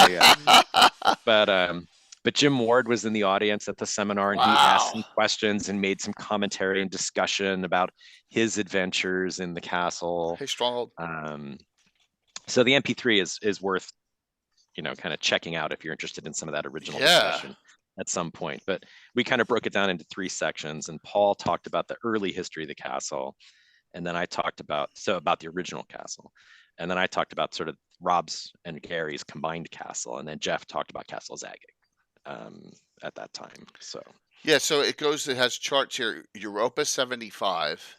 Yeah. But Jim Ward was in the audience at the seminar, and he asked some Wow. questions and made some commentary and discussion about his adventures in the castle. Hey, Stronghold. So the MP3 is worth, you know, kind of checking out if you're interested in some of that original Yeah. discussion at some point. But we kind of broke it down into 3 sections, and Paul talked about the early history of the castle, and then I talked about the original castle, and then I talked about sort of Rob's and Gary's combined castle, and then Jeff talked about Castle Zagging at that time. So Yeah, so it has charts here. Europa 75,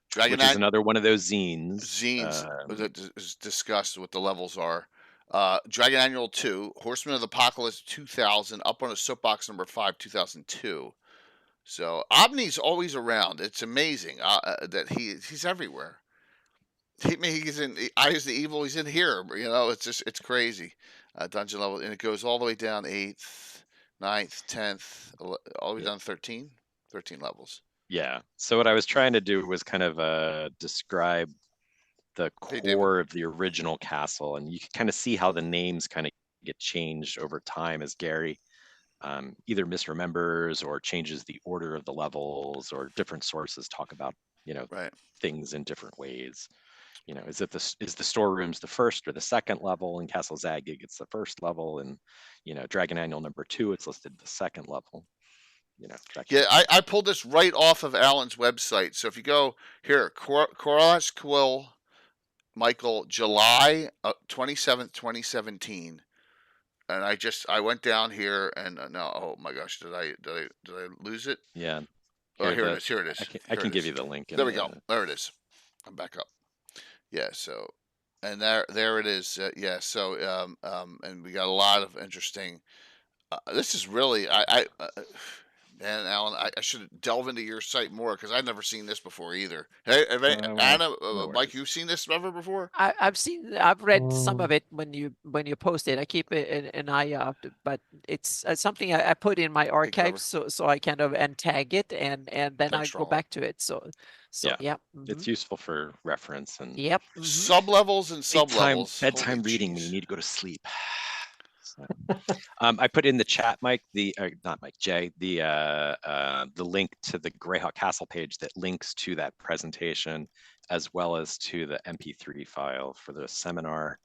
Dragon which is another one of those zines. that is discussed what the levels are. Dragon Annual 2, Horsemen of the Apocalypse 2000, Up on a Soapbox number 5, 2002. So Omni's always around. It's amazing that he's everywhere. He's in Eyes of the Evil. He's in here. You know, it's crazy. Dungeon level, and it goes all the way down 8th, 9th, 10th, all the way down to 13 levels. Yeah. So what I was trying to do was kind of describe the core of the original castle, and you can kind of see how the names kind of get changed over time as Gary either misremembers or changes the order of the levels, or different sources talk about, you know, things in different ways. You know, is the storerooms the first or the second level? In Castle Zagging, it's the first level, and, you know, Dragon Annual number 2, it's listed the second level. You know, yeah, I pulled this right off of Alan's website. So if you go here, Korash Quill, Michael, July 27th, 2017, and I went down here and no, oh my gosh, did I lose it? Yeah. Here it is. Here it is. I can give you the link. There we go. There it is. I'm back up. Yeah. So, and there it is. Yeah. So, and we got a lot of interesting. This is really man, Alan, I should delve into your site more because I've never seen this before either. Hey, Anna, Mike, you've seen this ever before? I've read some of it when you post it. I keep an eye out, but it's something I put in my archives, so I kind of untag it and then I go back to it. So yeah. It's useful for reference and sub-levels and sub-levels. Bedtime reading when you need to go to sleep. I put in the chat, Mike, not Mike, Jay, the link to the Greyhawk Castle page that links to that presentation, as well as to the MP3 file for the seminar.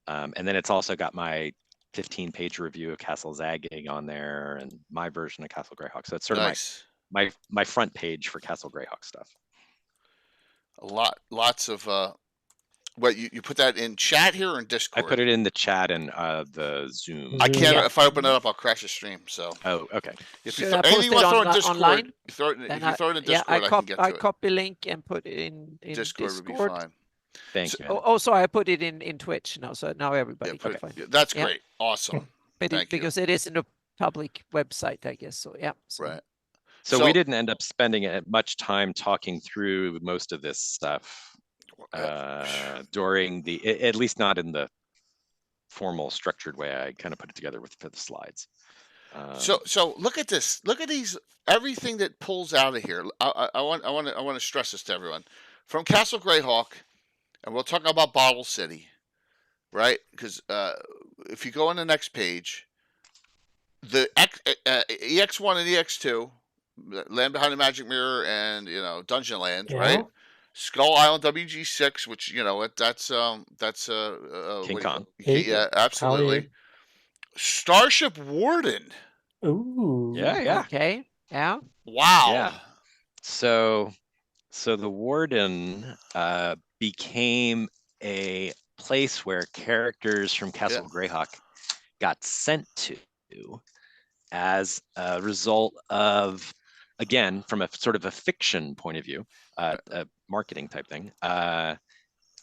And then it's also got my 15-page review of Castle Zagging on there, and my version of Castle Greyhawk. So it's sort of my front page for Castle Greyhawk stuff. Lots of what you put that in chat here or in Discord? I put it in the chat and the Zoom. I can't. If I open it up, I'll crash the stream. So. Oh, okay. If you anything you want to throw in Discord, online? If you throw it in Discord, I can get to I it. copy link and put it in Discord. Would be fine. Thank you. Also, I put it in Twitch now, so now everybody can find it. That's great. Awesome. Because it is in a public website, I guess. So yeah. Right. So we didn't end up spending much time talking through most of this stuff during at least not in the formal structured way I kind of put it together for the slides. So look at this. Look at these. Everything that pulls out of here. I want to stress this to everyone. From Castle Greyhawk, and we'll talk about Bottle City, right? Because if you go on the next page, the EX1 and EX2, Land Behind the Magic Mirror, and Dungeon Land, right? Skull Island WG6, which that's King Kong. Yeah, absolutely. Starship Warden. Ooh. Yeah. Okay. Yeah. Wow. Yeah. So the Warden became a place where characters from Castle Greyhawk got sent to as a result of, again, from a sort of a fiction point of view, a marketing type thing, of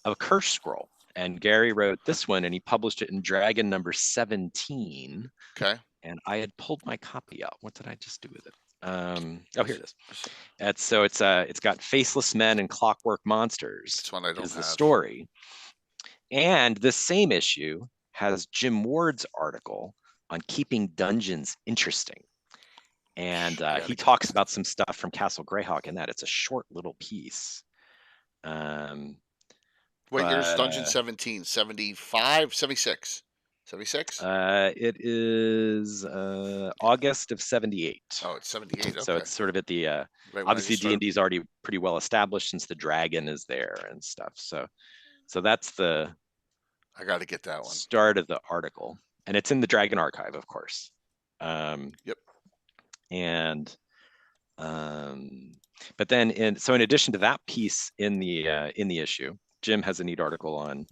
a curse scroll. And Gary wrote this one, and he published it in Dragon number 17. Okay. And I had pulled my copy out. What did I just do with it? Oh, here it is. It's got faceless men and clockwork monsters. That's one I don't is the have. story. And this same issue has Jim Ward's article on keeping dungeons interesting. And he talks about some stuff from Castle Greyhawk in that. It's a short little piece. Wait, here's Dungeon 17, 75, 76. 76? It is August of 78. Oh, it's 78. Okay. So it's sort of at the Right when I obviously just started- D&D is already pretty well established since the dragon is there and stuff. So that's the I got to get that one. start of the article, and it's in the Dragon Archive, of course. Yep. And but then in addition to that piece in the issue, Jim has a neat article on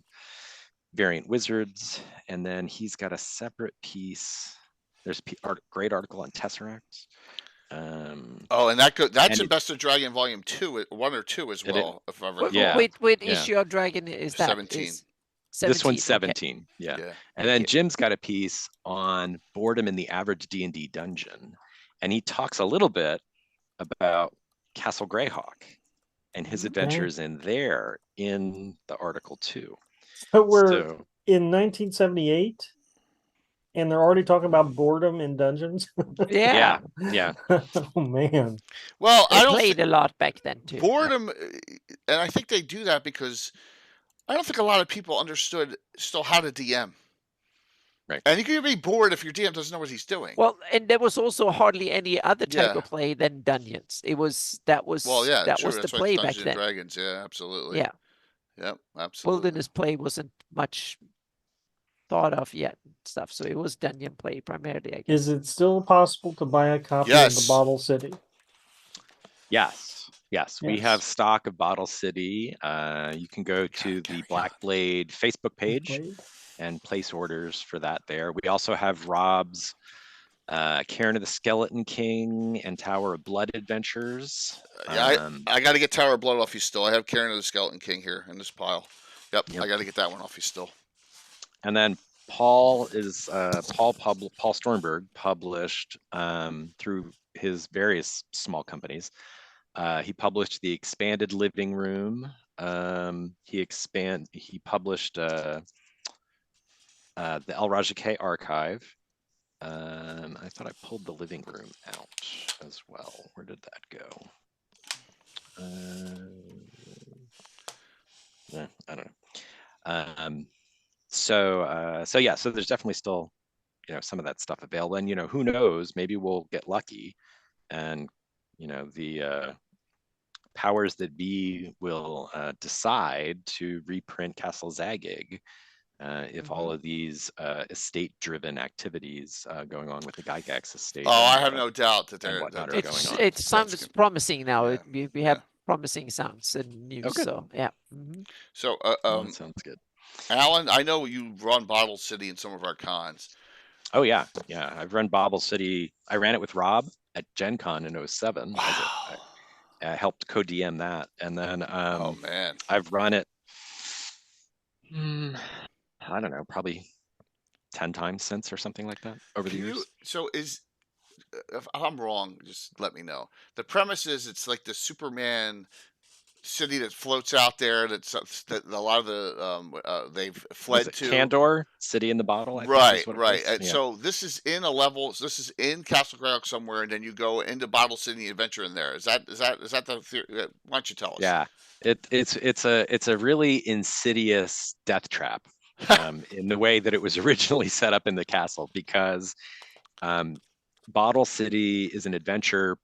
variant wizards, and then he's got a separate piece. There's a great article on Tesseracts. Oh, and that's and in Best of Dragon Volume 2, 1 or 2 as well. If I remember. Yeah. What yeah. issue of Dragon is that? 17. Is This one's 17, 17. Yeah. Yeah. And Thank then you. Jim's got a piece on boredom in the average D&D dungeon. And he talks a little bit about Castle Greyhawk and his Okay. adventures in there in the article too. So we're So, in 1978, and they're already talking about boredom in dungeons. Yeah, yeah. Oh man. Well, they I don't played a lot back then too. boredom, and I think they do that because I don't think a lot of people understood still how to DM. Right. And you can be bored if your DM doesn't know what he's doing. Well, and there was also hardly any other type Yeah. of play than Dungeons. That was yeah, that true. was the That's why play it's back Dungeons then. and Dragons. Yeah, absolutely. Yeah, Yep, absolutely. Wilderness play wasn't much thought of yet and stuff. So it was dungeon play primarily, I guess. Is it still possible to buy a copy of Yes. the Bottle City? Yes. We Yes. have stock of Bottle City. You can go to the Black Blade Facebook page Blade? and place orders for that there. We also have Rob's Cairn of the Skeleton King and Tower of Blood adventures. Yeah, I got to get Tower of Blood off you still. I have Cairn of the Skeleton King here in this pile. Yep. Yep. I got to get that one off you still. And then Paul Stormberg published through his various small companies. He published the Expanded Living Room. He published the El Rajake Archive. I thought I pulled the living room out as well. Where did that go? I don't know. So yeah, so there's definitely still, some of that stuff available. And, who knows, maybe we'll get lucky and, the powers that be will decide to reprint Castle Zagig if all of these estate-driven activities going on with the Gygax estate. Oh, I have no doubt that they're whatnot that are they're going on. It That's sounds good. promising now. Yeah. We have promising sounds and news. Oh, good. So yeah. Mhm. So, That sounds good. Alan, I know you run Bottle City in some of our cons. Oh yeah. I've run Bobble City. I ran it with Rob at Gen Con in 07. I helped co-DM that. And then Oh man. I've run it, I don't know, probably 10 times since or something like that over the years. So if I'm wrong, just let me know. The premise is it's like the Superman city that floats out there. That a lot of the they've fled Was it to. Candor, City in the Bottle. I think Right, is what it right. was. And Yeah. so this is in a level. So this is in Castle Greyhawk somewhere, and then you go into Bottle City Adventure in there. Is that the theory? Why don't you tell us? Yeah, it's a really insidious death trap in the way that it was originally set up in the castle, because Bottle City is an adventure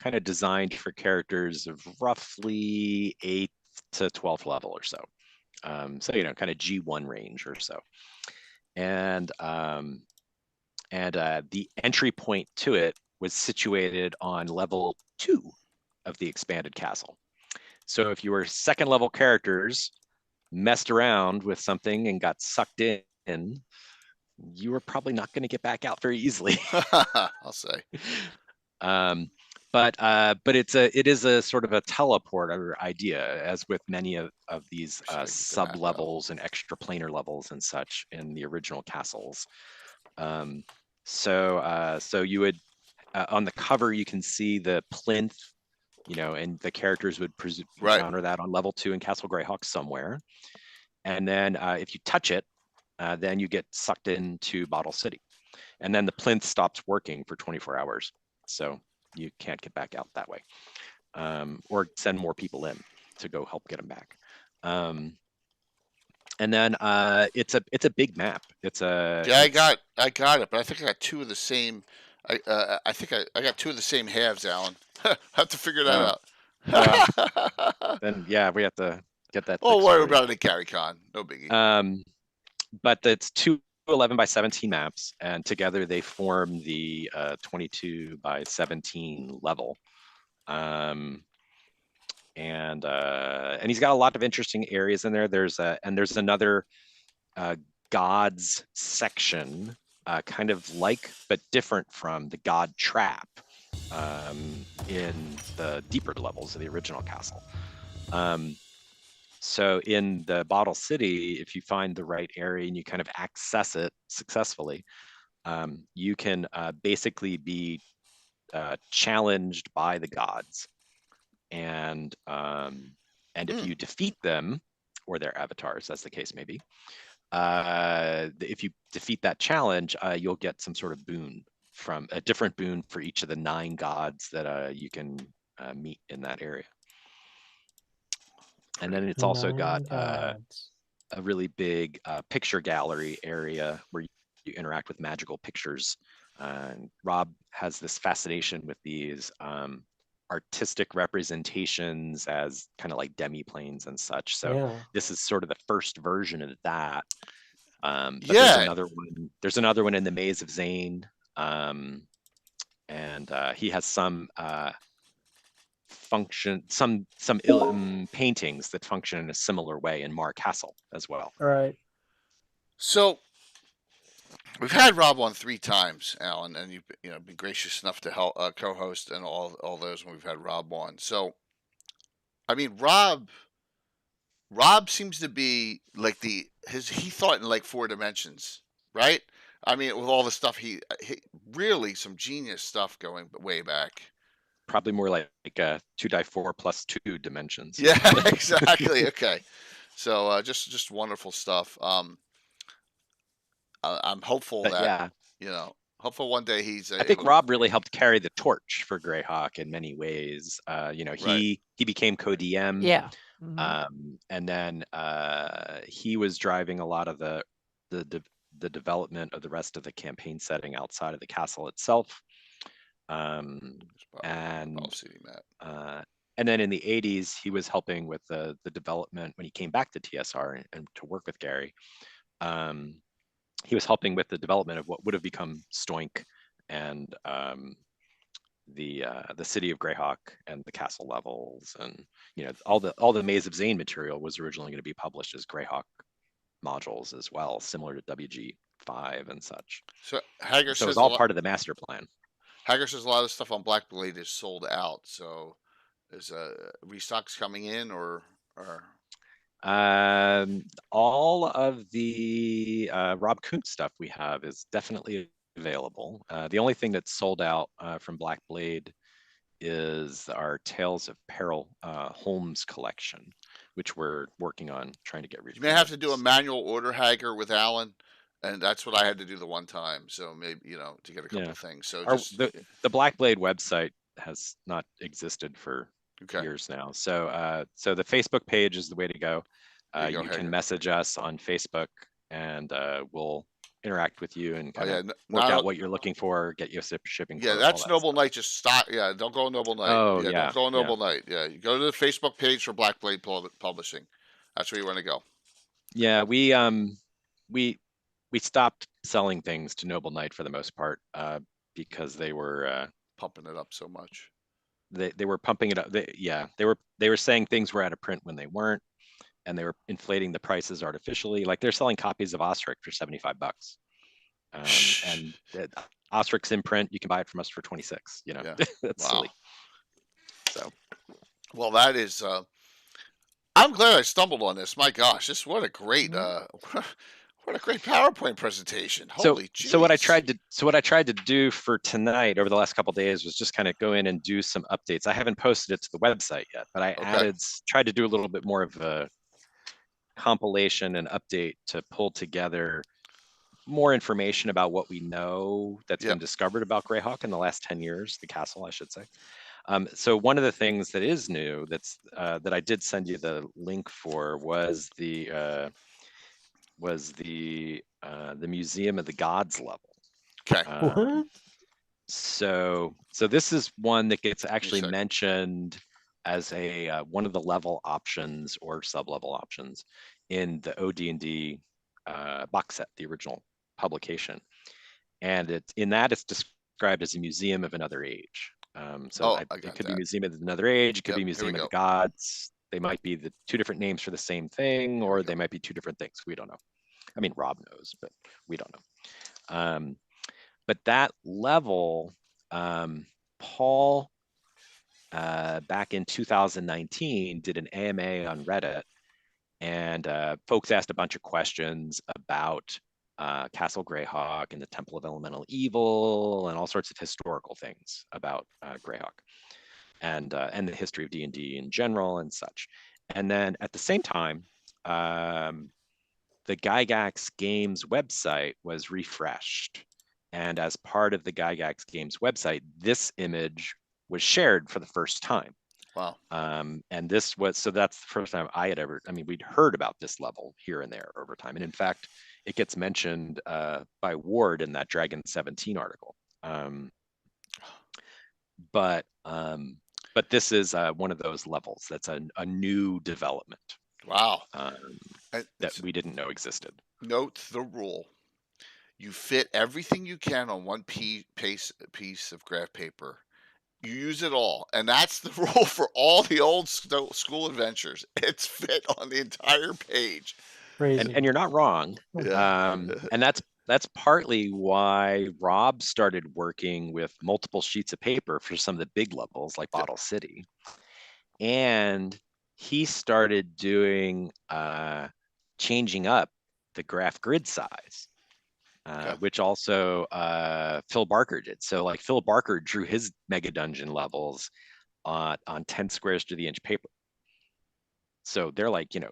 kind of designed for characters of roughly 8th to 12th level or so. So kind of G1 range or so, and the entry point to it was situated on level 2 of the expanded castle. So if you were 2nd level characters, messed around with something and got sucked in, you are probably not going to get back out very easily. I'll say. But it is a sort of a teleporter idea, as with many of these Should I get the sub map out? levels and extra planar levels and such in the original castles. So you would on the cover you can see the plinth, you know, and the characters would Right. encounter that on level 2 in Castle Greyhawk somewhere. And then if you touch it, then you get sucked into Bottle City, and then the plinth stops working for 24 hours. So you can't get back out that way, or send more people in to go help get them back. And then it's a big map. Yeah, I got it, but I think I got two of the same. I think I got two of the same halves, Alan. Have to figure that out. Then yeah, we have to get that. Oh, fixed worry for you. about it at GaryCon. No biggie. But it's 2 11 by 17 maps, and together they form the 22 by 17 level. And he's got a lot of interesting areas in there. There's another gods section, kind of like but different from the god trap in the deeper levels of the original castle. So in the Bottle City, if you find the right area and you kind of access it successfully, you can basically be challenged by the gods, and if you defeat them, or their avatars, as the case may be, if you defeat that challenge, you'll get some sort of boon, from a different boon for each of the 9 gods that you can meet in that area. And then it's also got a really big picture gallery area where you interact with magical pictures. Rob has this fascination with these artistic representations as kind of like demi-planes and such. So this is sort of the first version of that. But there's another one in the Maze of Zane. And he has some paintings that function in a similar way in Mar Castle as well. All right. So we've had Rob on 3 times, Alan, and you've been gracious enough to help co-host and all those when we've had Rob on. So, I mean, Rob seems to be like he thought in like 4 dimensions, right? I mean, with all the stuff he really some genius stuff going way back. Probably more like 2x4 plus 2 dimensions. Yeah, exactly. Okay, so just wonderful stuff. I'm hopeful that hopeful one day he's. I think Rob really helped carry the torch for Greyhawk in many ways. He became co-DM. Yeah. And then he was driving a lot of the development of the rest of the campaign setting outside of the castle itself. And then in the 80s, he was helping with the development when he came back to TSR and to work with Gary. He was helping with the development of what would have become Stoink and the city of Greyhawk and the castle levels, and all the Maze of Zane material was originally going to be published as Greyhawk modules as well, similar to WG5 and such. So Hager says it was all part of the master plan. Hager says a lot of stuff on Black Blade is sold out. So is restocks coming in or? All of the Rob Kuntz stuff we have is definitely available. The only thing that's sold out from Black Blade is our Tales of Peril Holmes collection, which we're working on trying to get rid of. You may have to do a manual order, Hager, with Alan, and that's what I had to do the one time. So maybe to get a couple of things. So the Black Blade website has not existed for years now. So the Facebook page is the way to go. You can message us on Facebook, and we'll interact with you and kind of work out what you're looking for, get you a shipping. Yeah, that's Noble Knight. Just stop. Yeah, don't go on Noble Knight. Oh, don't go on Noble Knight. Yeah, you go to the Facebook page for Black Blade Publishing. That's where you want to go. Yeah, we stopped selling things to Noble Knight for the most part because they were pumping it up so much. They were pumping it up. They were saying things were out of print when they weren't, and they were inflating the prices artificially. Like they're selling copies of Osric for $75. And Ostrix imprint, you can buy it from us for 26. You know, Yeah. that's Wow. silly. So, Well, that is. I'm glad I stumbled on this. My gosh, what a great what a great PowerPoint presentation. Holy jeez. so what I tried to do for tonight over the last couple of days was just kind of go in and do some updates. I haven't posted it to the website yet, but I tried to do a little bit more of a compilation and update to pull together more information about what we know that's been discovered about Greyhawk in the last 10 years, the castle, I should say. So one of the things that is new that's that I did send you the link for was the Museum of the Gods level. Okay. What? So this is one that gets actually mentioned as a one of the level options or sub-level options in the OD&D box set, the original publication, and it's described as a museum of another age. It could be Museum of Another Age, it could be Museum of the Gods. They might be the two different names for the same thing, or they might be two different things. We don't know. I mean, Rob knows, but we don't know. But that level, Paul, back in 2019, did an AMA on Reddit, and folks asked a bunch of questions about Castle Greyhawk and the Temple of Elemental Evil and all sorts of historical things about Greyhawk and the history of D&D in general and such. And then at the same time, the Gygax Games website was refreshed. And as part of the Gygax Games website, this image was shared for the first time. Wow. And this was, so that's the first time I had ever, I mean, we'd heard about this level here and there over time. And in fact, it gets mentioned by Ward in that Dragon 17 article. But this is one of those levels that's a new development. Wow. That we didn't know existed. Note the rule. You fit everything you can on one piece of graph paper. You use it all, and that's the rule for all the old school adventures. It's fit on the entire page. Crazy. And you're not wrong. Yeah. And that's partly why Rob started working with multiple sheets of paper for some of the big levels like Bottle City. And he started doing changing up the graph grid size. Which also Phil Barker did. So like Phil Barker drew his mega dungeon levels on 10 squares to the inch paper. So they're like, you know,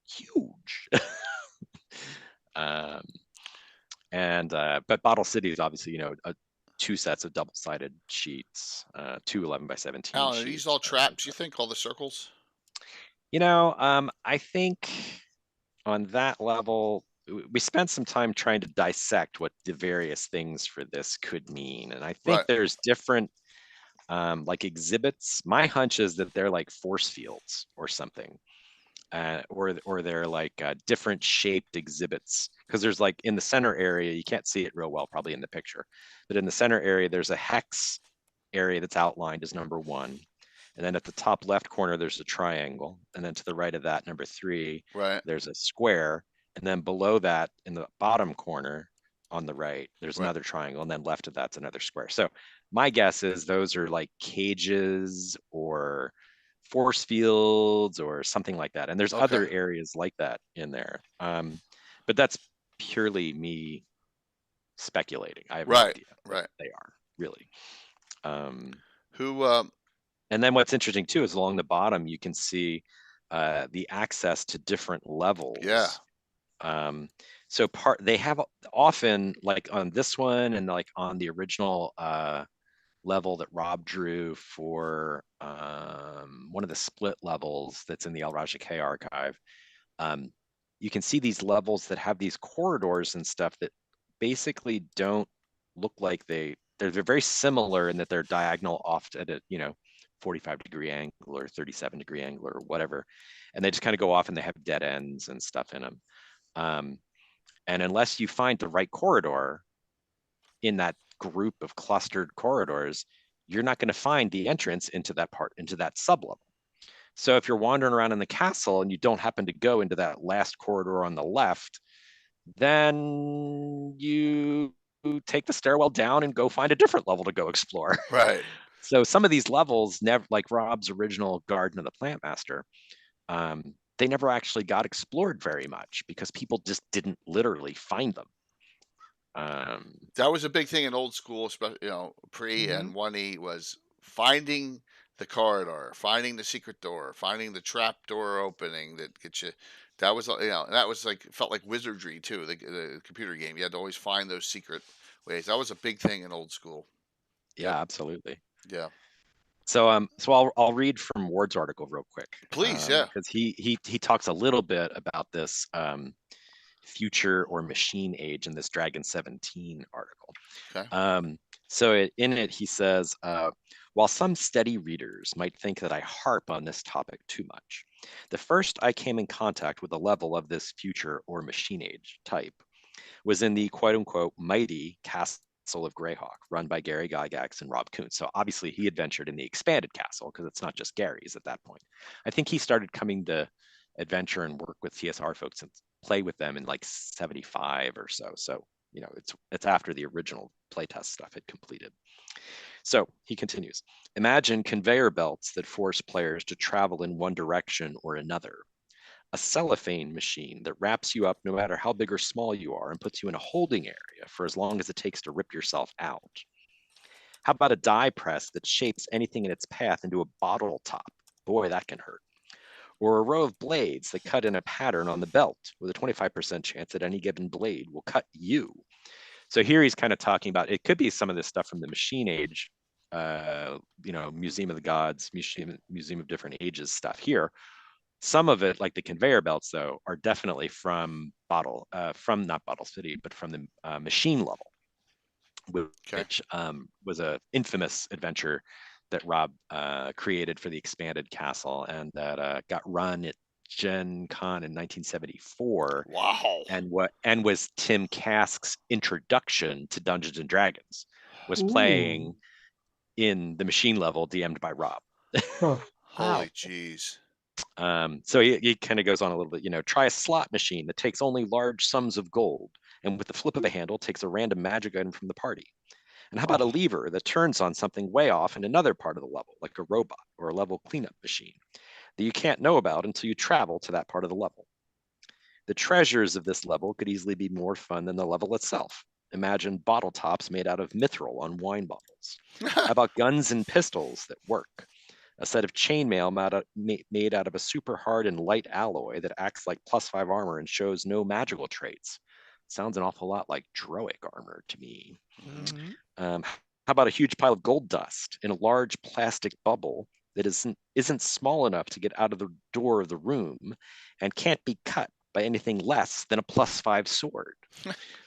huge. But Bottle City is obviously, you know, two sets of double-sided sheets, two 11 by 17 Alan, sheets. are these all traps, you think, all the circles? You know, I think on that level, we spent some time trying to dissect what the various things for this could mean. And I think there's different like exhibits. My hunch is that they're like force fields or something. Or they're like different shaped exhibits. Because there's like in the center area, you can't see it real well probably in the picture. But in the center area, there's a hex area that's outlined as number 1. And then at the top left corner, there's a triangle. And then to the right of that, number 3, there's a square. And then below that, in the bottom corner on the right, there's another triangle. And then left of that's another square. So my guess is those are like cages or force fields or something like that. And there's other areas like that in there. But that's purely me speculating. I have no idea what they are, really. And then what's interesting too is along the bottom, you can see the access to different levels. Yeah. So they have often like on this one and like on the original level that Rob drew for one of the split levels that's in the El Raja K archive. You can see these levels that have these corridors and stuff that basically don't look like they're very similar in that they're diagonal off at a 45-degree angle or 37-degree angle or whatever, and they just kind of go off and they have dead ends and stuff in them. And unless you find the right corridor in that group of clustered corridors, you're not going to find the entrance into that sublevel. So if you're wandering around in the castle and you don't happen to go into that last corridor on the left, then you take the stairwell down and go find a different level to go explore. Right. So some of these levels never, like Rob's original Garden of the Plant Master, they never actually got explored very much because people just didn't literally find them. That was a big thing in old school, especially pre and 1E, was finding the corridor, finding the secret door, finding the trap door opening that gets you. That was and that was like, felt like wizardry too. The computer game, you had to always find those secret ways. That was a big thing in old school. Yeah, absolutely. Yeah. So I'll read from Ward's article real quick. Please, yeah. Because he talks a little bit about this future or machine age in this Dragon 17 article. Okay. So in it he says, while some steady readers might think that I harp on this topic too much, the first I came in contact with a level of this future or machine age type was in the quote unquote mighty Castle of Greyhawk, run by Gary Gygax and Rob Kuntz. So obviously he adventured in the expanded castle because it's not just Gary's at that point. I think he started coming to adventure and work with TSR folks and play with them in like 75 or so. So, it's after the original playtest stuff had completed. So he continues, imagine conveyor belts that force players to travel in one direction or another. A cellophane machine that wraps you up no matter how big or small you are and puts you in a holding area for as long as it takes to rip yourself out. How about a die press that shapes anything in its path into a bottle top? Boy, that can hurt. Or a row of blades that cut in a pattern on the belt with a 25% chance that any given blade will cut you. So here he's kind of talking about, it could be some of this stuff from the machine age, Museum of the Gods, Museum of Different Ages stuff here. Some of it, like the conveyor belts, though, are definitely from not Bottle City, but from the machine level, which was an infamous adventure that Rob created for the expanded castle, and that got run at Gen Con in 1974. Wow. And was Tim Kask's introduction to Dungeons and Dragons, was playing in the machine level, DM'd by Rob. Holy jeez. So he kind of goes on a little bit, try a slot machine that takes only large sums of gold and with the flip of a handle takes a random magic item from the party. And how about a lever that turns on something way off in another part of the level, like a robot or a level cleanup machine that you can't know about until you travel to that part of the level. The treasures of this level could easily be more fun than the level itself. Imagine bottle tops made out of mithril on wine bottles. How about guns and pistols that work? A set of chainmail made out of a super hard and light alloy that acts like +5 armor and shows no magical traits. Sounds an awful lot like Droic armor to me. How about a huge pile of gold dust in a large plastic bubble that isn't small enough to get out of the door of the room and can't be cut by anything less than a +5 sword?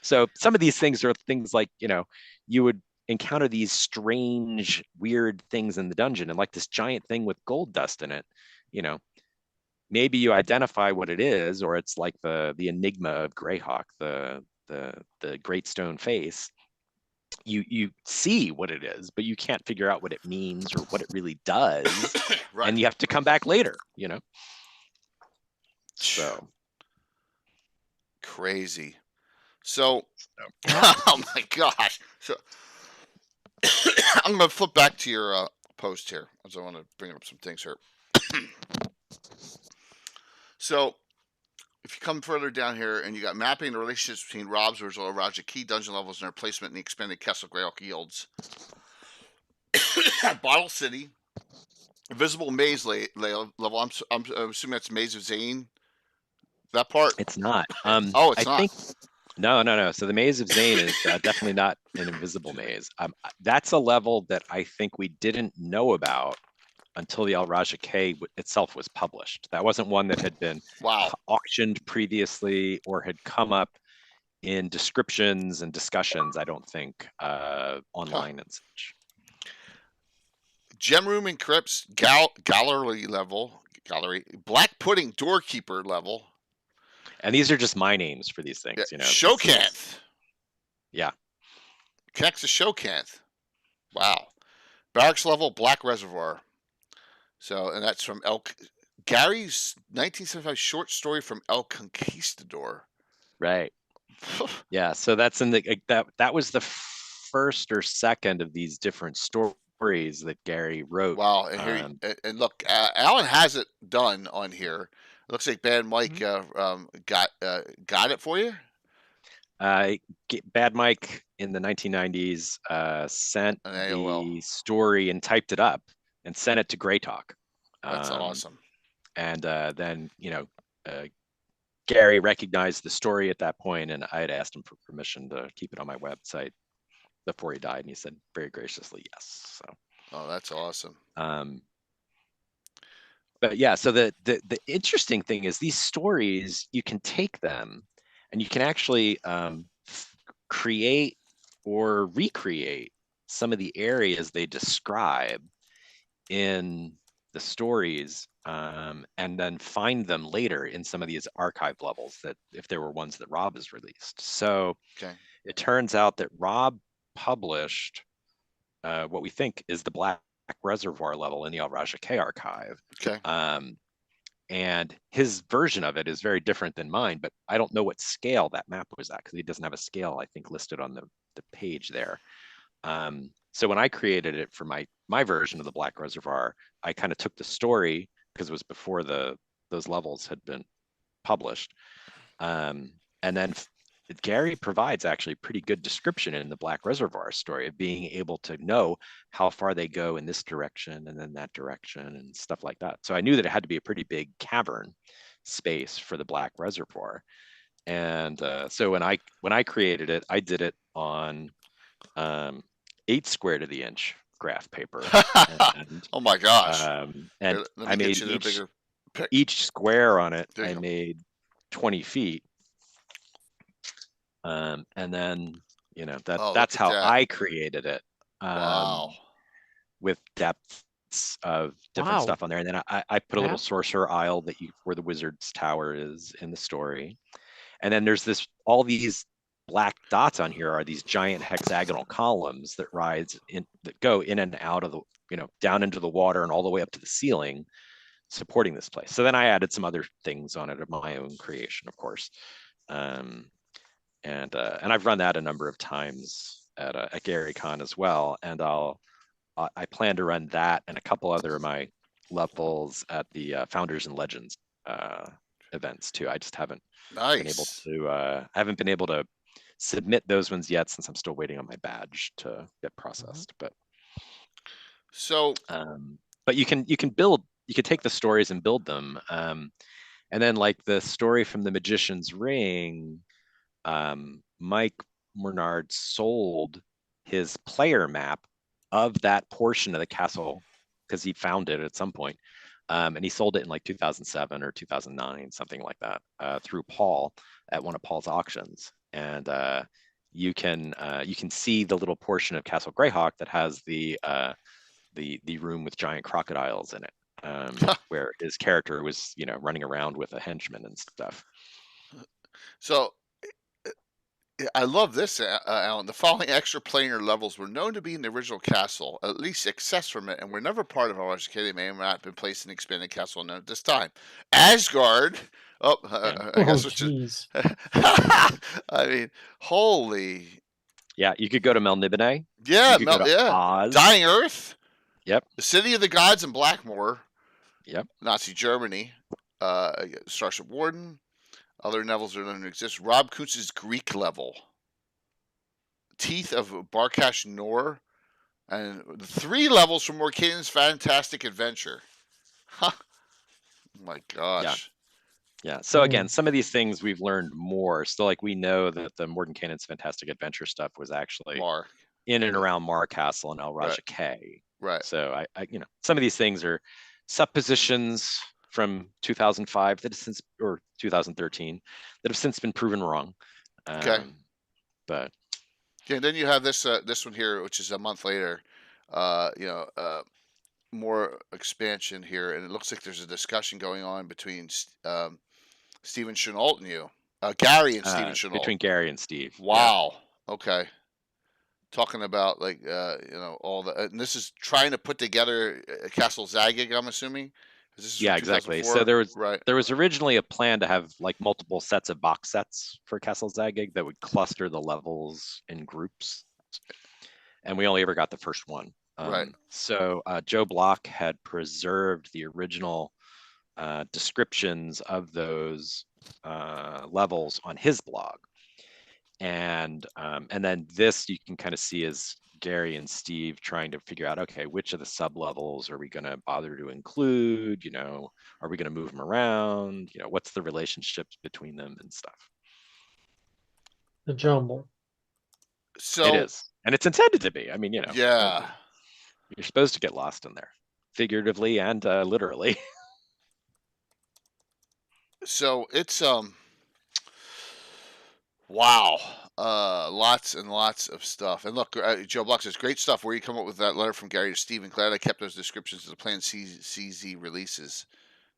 So some of these things are things like, you would encounter these strange, weird things in the dungeon, and like this giant thing with gold dust in it, maybe you identify what it is, or it's like the enigma of Greyhawk, the great stone face. You see what it is, but you can't figure out what it means or what it really does. Right. And you have to come back later, So crazy. So oh my gosh. So I'm gonna flip back to your post here, as I want to bring up some things here. So if you come further down here, and you got mapping the relationships between Rob's original Raja key dungeon levels and their placement in the expanded Castle Greyhawk yields. Bottle City, Invisible Maze level. I'm assuming that's Maze of Zane. That part? It's not. Oh, it's not. No. So the Maze of Zane is definitely not an invisible maze. That's a level that I think we didn't know about until the El Raja K itself was published. That wasn't one that had been auctioned previously or had come up in descriptions and discussions, I don't think, online and such. Gem Room and Crypts, Gallery level, Black Pudding Doorkeeper level. And these are just my names for these things, Shokanth. Yeah. Connects to Shokanth. Wow. Barracks level, Black Reservoir. So, and that's from Gary's 1975 short story from El Conquistador. Right. Yeah, so that's in the that was the first or second of these different stories that Gary wrote. Wow, and here, and look, Alan has it done on here. It looks like Bad Mike got it for you. Bad Mike in the 1990s sent An AOL. the story and typed it up and sent it to Greyhawk. That's awesome. And then, you know, Gary recognized the story at that point, and I had asked him for permission to keep it on my website before he died, and he said very graciously yes. So. Oh, that's awesome. But yeah, so the interesting thing is these stories, you can take them and you can actually create or recreate some of the areas they describe in the stories, and then find them later in some of these archive levels, that if there were ones that Rob has released. So it turns out that Rob published what we think is the Black Reservoir level in the El Raja K archive. And his version of it is very different than mine, but I don't know what scale that map was at, because he doesn't have a scale, I think, listed on the page there. So when I created it for my version of the Black Reservoir, I kind of took the story, because it was before those levels had been published. And then Gary provides actually a pretty good description in the Black Reservoir story of being able to know how far they go in this direction and then that direction and stuff like that. So I knew that it had to be a pretty big cavern space for the Black Reservoir. And so when I created it, I did it on 8 square to the inch graph paper. And, oh my gosh! And I made each square on it. I made 20 feet. And then, you know, that's how I created it. Wow. With depths of different stuff on there. And then I put a little sorcerer isle where the wizard's tower is in the story. And then there's all these black dots on here are these giant hexagonal columns that that go in and out of the, you know, down into the water and all the way up to the ceiling, supporting this place. So then I added some other things on it of my own creation, of course. And I've run that a number of times at GaryCon as well. And I plan to run that and a couple other of my levels at the Founders and Legends events too. I just haven't been able to. I haven't been able to submit those ones yet, since I'm still waiting on my badge to get processed. But but you can build. You can take the stories and build them. And then, like the story from the Magician's Ring. Mike Bernard sold his player map of that portion of the castle, because he found it at some point, and he sold it in like 2007 or 2009, something like that, through Paul at one of Paul's auctions. And you can see the little portion of Castle Greyhawk that has the room with giant crocodiles in it, where his character was, you know, running around with a henchman and stuff. So I love this, Alan. The following extra planar levels were known to be in the original castle, at least access from it, and were never part of our They may have not been placed in the expanded castle known at this time. Asgard. I guess which is. I mean, holy. Yeah, you could go to Melnibone. Yeah, Oz. Dying Earth. Yep. The City of the Gods in Blackmoor. Yep. Nazi Germany. Starship Warden. Other levels are known to exist. Rob Kuntz's Greek level. Teeth of Barkash Nor. And 3 levels from Mordenkainen's Fantastic Adventure. Huh. Oh my gosh. Yeah. So again, some of these things we've learned more. So like we know that the Mordenkainen's Fantastic Adventure stuff was actually in and around Mar Castle and El Raja K. Right. So I you know, some of these things are suppositions from 2005 or 2013 that have since been proven wrong. But yeah, then you have this one here, which is a month later. More expansion here, and it looks like there's a discussion going on between Stephen Chenault and you, Gary and Stephen Chenault. Between Gary and Steve. Wow. Yeah. Okay. Talking about all the, and this is trying to put together Castle Zagig, I'm assuming. This is Yeah, from exactly. 2004? So Right. there was originally a plan to have like multiple sets of box sets for Castle Zagig that would cluster the levels in groups, and we only ever got the first one. Right. So Joe Block had preserved the original descriptions of those levels on his blog, and then this you can kind of see as Gary and Steve trying to figure out, okay, which of the sub levels are we going to bother to include? You know, are we going to move them around? You know, what's the relationships between them and stuff? The jumble. So It is, and it's intended to be. I mean, you know, yeah. you're supposed to get lost in there, figuratively and literally. So it's wow, lots and lots of stuff. And look, Joe Block says great stuff. Where you come up with that letter from Gary to Stephen? Glad I kept those descriptions of the planned CZ releases.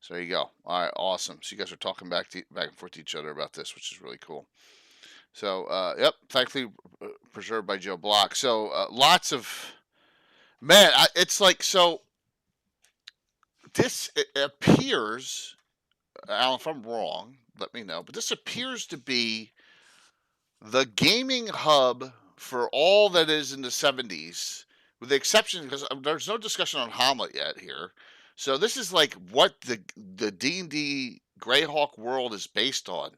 So there you go. All right, awesome. So you guys are talking back and forth to each other about this, which is really cool. So yep, thankfully preserved by Joe Block. So lots of man. It's like so. This it appears, Alan, if I'm wrong, let me know. But this appears to be the gaming hub for all that is in the 70s, with the exception because there's no discussion on Hamlet yet here. So this is like what the D&D Greyhawk world is based around,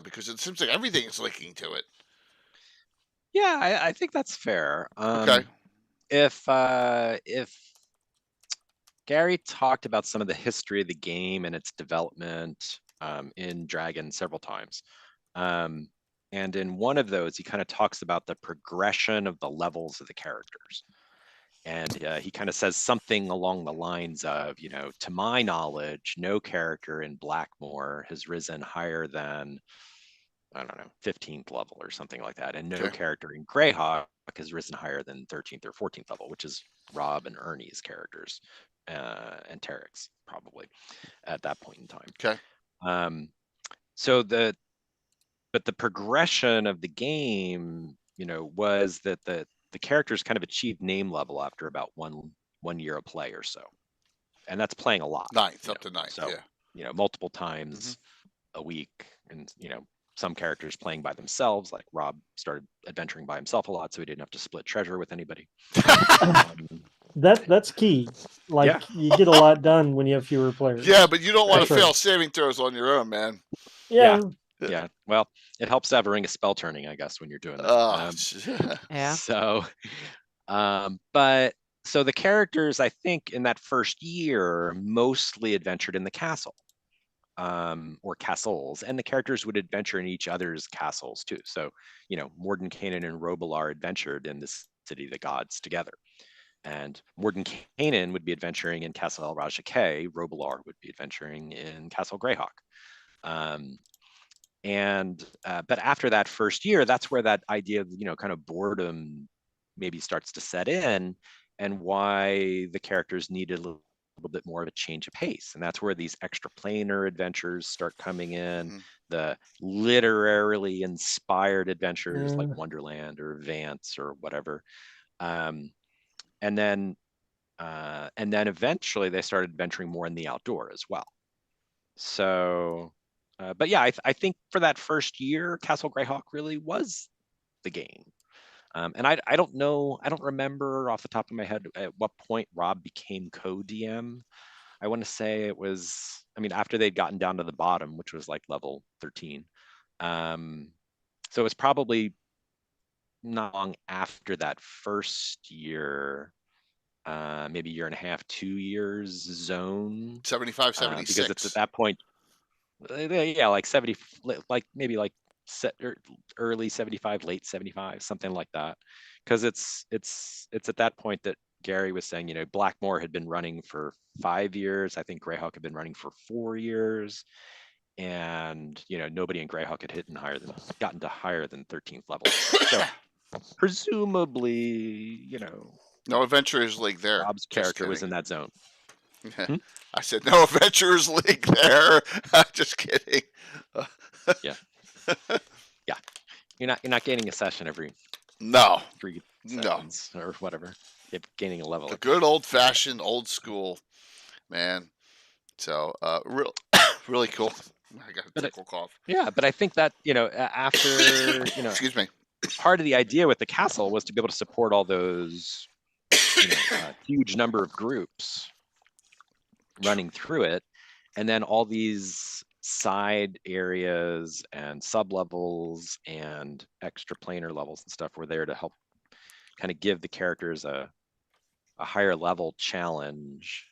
because it seems like everything is linking to it. Yeah, I think that's fair. Okay. If Gary talked about some of the history of the game and its development in Dragon several times. And in one of those, he kind of talks about the progression of the levels of the characters. And he kind of says something along the lines of, you know, to my knowledge, no character in Blackmore has risen higher than, I don't know, 15th level or something like that. And no Okay. character in Greyhawk has risen higher than 13th or 14th level, which is Rob and Ernie's characters, and Tarek's probably at that point in time. Okay. So the progression of the game, you know, was that the characters kind of achieved name level after about one year of play or so, and that's playing a lot. Ninth, up to ninth. So, yeah. you know, multiple times a week, and you know, some characters playing by themselves, like Rob started adventuring by himself a lot, so he didn't have to split treasure with anybody. That's key. Like Yeah. you get a lot done when you have fewer players. Yeah, but you don't want to That's right. fail saving throws on your own, man. Yeah. Yeah. Well, it helps to have a ring of spell turning, I guess, when you're doing that. Yeah. So, but so the characters, I think, in that first year mostly adventured in the castle, or castles, and the characters would adventure in each other's castles too. So, you know, Mordenkainen and Robilar adventured in the City of the Gods together. And Mordenkainen would be adventuring in Castle El Rajake. Robilar would be adventuring in Castle Greyhawk. But after that first year, that's where that idea of, you know, kind of boredom maybe starts to set in, and why the characters needed a little bit more of a change of pace. And that's where these extra planar adventures start coming in, the literarily inspired adventures like Wonderland or Vance or whatever. And then eventually they started adventuring more in the outdoor as well. So, but yeah, I think for that first year, Castle Greyhawk really was the game. And I don't know, I don't remember off the top of my head at what point Rob became co-DM. I want to say it was, I mean, after they'd gotten down to the bottom, which was like level 13. So it was probably not long after that first year, maybe year and a half, 2 years zone. 75, 76. Because it's at that point, yeah, like 70, like maybe like early 75, late 75, something like that. Because it's at that point that Gary was saying, you know, Blackmore had been running for 5 years. I think Greyhawk had been running for 4 years. And, you know, nobody in Greyhawk had gotten to higher than 13th level. So presumably, you know, no Adventurers League there. Rob's character was in that zone. I said no Adventurers League there. Just kidding. Yeah. Yeah. You're not gaining a session every no. No, zones or whatever. Gaining a level. the good old fashioned old school, man. So real really cool. I got a But tickle cough. Yeah, but I think that, after, Excuse me. part of the idea with the castle was to be able to support all those, huge number of groups running through it. And then all these side areas and sub levels and extra planar levels and stuff were there to help kind of give the characters a higher level challenge,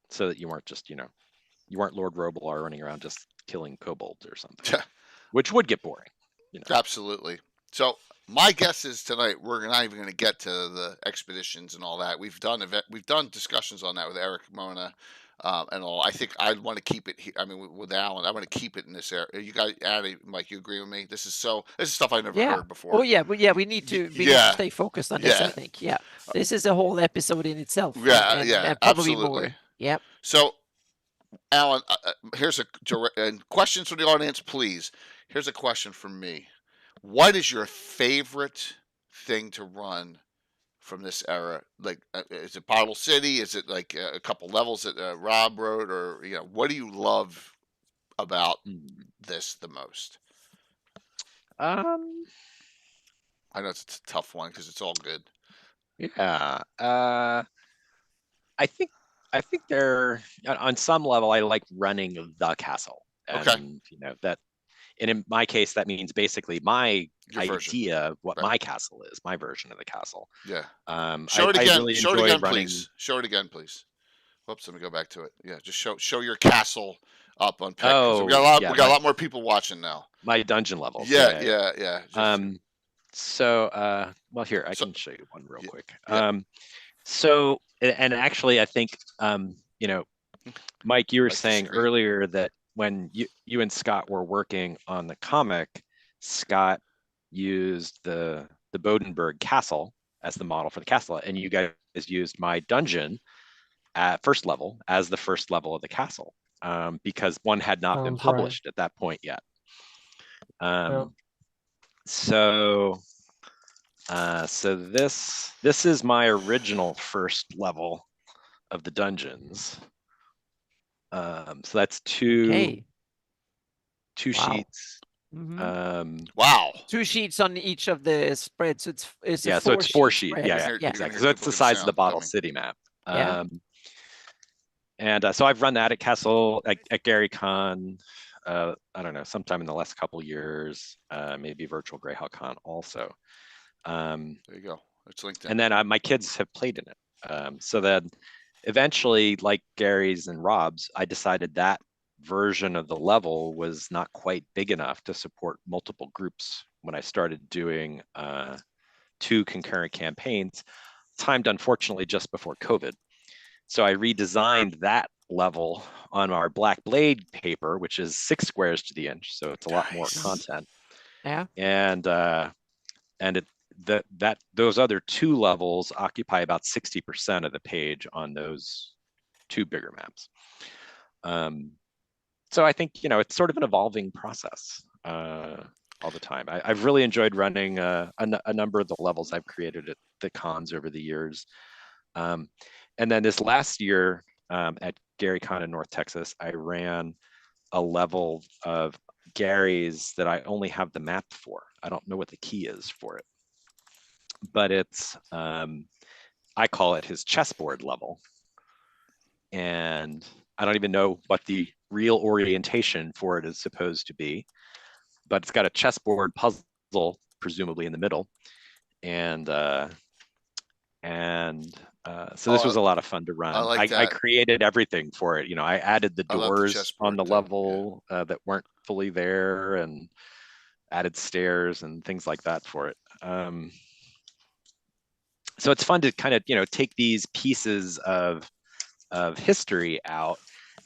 so that you weren't just, you weren't Lord Robolar running around just killing kobolds or something, which would get boring. Absolutely. So my guess is tonight we're not even going to get to the expeditions and all that. We've done discussions on that with Eric Mona, and all. I think I want to keep it here. I mean, with Alan, I want to keep it in this area. You guys, Addy, Mike, you agree with me? This is stuff I've never heard before. Oh yeah, we need to stay focused on this. I think. Yeah, this is a whole episode in itself. Yeah, and probably absolutely. more. Yep. So, Alan, here's and questions from the audience, please. Here's a question from me. What is your favorite thing to run from this era? Like, is it Bottle City? Is it like a couple levels that Rob wrote, or what do you love about this the most? I know it's a tough one because it's all good. Yeah. I think they're on some level. I like running the castle, and that. And in my case, that means basically my idea of what my castle is, my version of the castle. Yeah. Show it again. Really show it again, please. Show it again, please. Whoops, let me go back to it. Yeah, just show your castle up on. Oh, we got a lot more people watching now. My dungeon levels. Yeah. So, well, here I can show you one real quick. So, and actually, I think, Mike, you were saying earlier that when you and Scott were working on the comic, Scott used the Bodenberg castle as the model for the castle, and you guys used my dungeon at first level as the first level of the castle, because one had not been published at that point yet. So this is my original first level of the dungeons. So that's two sheets. Wow. 2 sheets on each of the spreads. So it's so it's 4 sheets. Yeah, exactly. So it's the size of the Bottle City map. And so I've run that at Castle at Gary Con. I don't know, sometime in the last couple years, maybe virtual Greyhawk Con also. There you go. It's linked in. And then my kids have played in it. So then eventually, like Gary's and Rob's, I decided that version of the level was not quite big enough to support multiple groups when I started doing 2 concurrent campaigns, timed unfortunately just before COVID. So I redesigned that level on our Black Blade paper, which is 6 squares to the inch, so it's a lot more content. Yeah. And those other 2 levels occupy about 60% of the page on those 2 bigger maps. So I think it's sort of an evolving process all the time. I've really enjoyed running a number of the levels I've created at the cons over the years. And then this last year at Gary Con in North Texas, I ran a level of Gary's that I only have the map for. I don't know what the key is for it, but it's I call it his chessboard level, and I don't even know what the real orientation for it is supposed to be, but it's got a chessboard puzzle presumably in the middle, and so this was a lot of fun to run. I created everything for it. I added the doors on the level that weren't fully there, and added stairs and things like that for it. So it's fun to kind of take these pieces of history out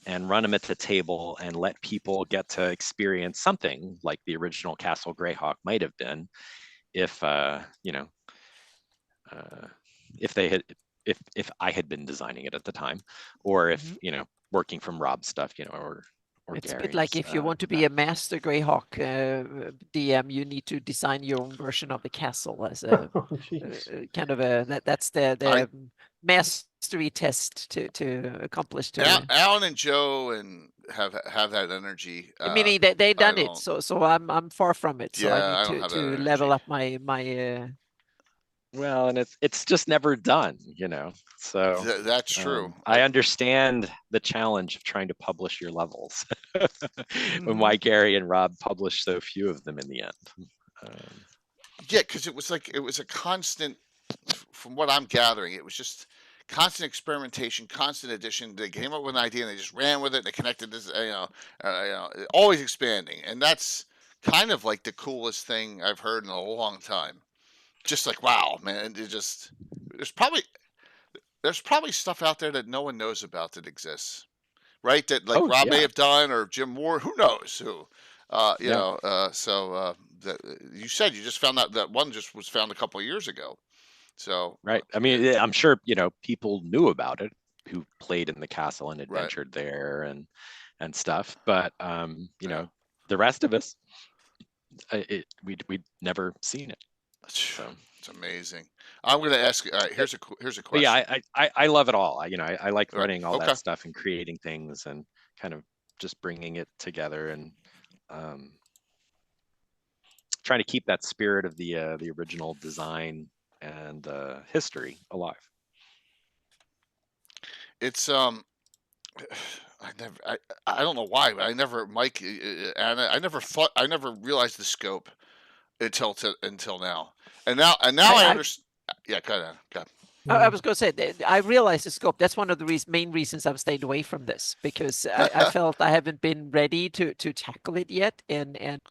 and run them at the table and let people get to experience something like the original Castle Greyhawk might have been if if I had been designing it at the time, or if working from Rob's stuff, or or It's a bit Gary's. like if you want to be a master Greyhawk DM, you need to design your own version of the castle as a Oh, jeez. kind of a that's the mastery test to accomplish to. Alan and Joe and have that energy. Meaning that they I done it, don't. so I'm far from it. So I Yeah, need I don't have that to level energy. up my. Well, and it's just never done, you know. So That's true. I understand the challenge of trying to publish your levels, and Mhm. why Gary and Rob published so few of them in the end. Yeah, because it was a constant. From what I'm gathering, it was just constant experimentation, constant addition. They came up with an idea and they just ran with it. And they connected this, always expanding, and that's kind of like the coolest thing I've heard in a long time. Just like, wow, man! It just there's probably stuff out there that no one knows about that exists, right? That like Oh Rob may yeah, have done or Jim Moore, who knows who. yeah, You said you just found out that one just was found a couple of years ago. So right. I mean, I'm sure, you know, people knew about it who played in the castle and right. adventured there and stuff, but you know, the rest of us, we'd never seen it. So It's amazing. I'm going to ask. All right, here's a but question. yeah, I love it all. You know, I like Right. running all Okay. that stuff and creating things and kind of just bringing it together and trying to keep that spirit of the original design and history alive. It's I don't know why, but I never Mike and I never realized the scope until now. And now I understand. Yeah, go ahead. I was going to say, I realized the scope. That's one of the main reasons I've stayed away from this, because I felt I haven't been ready to tackle it yet, and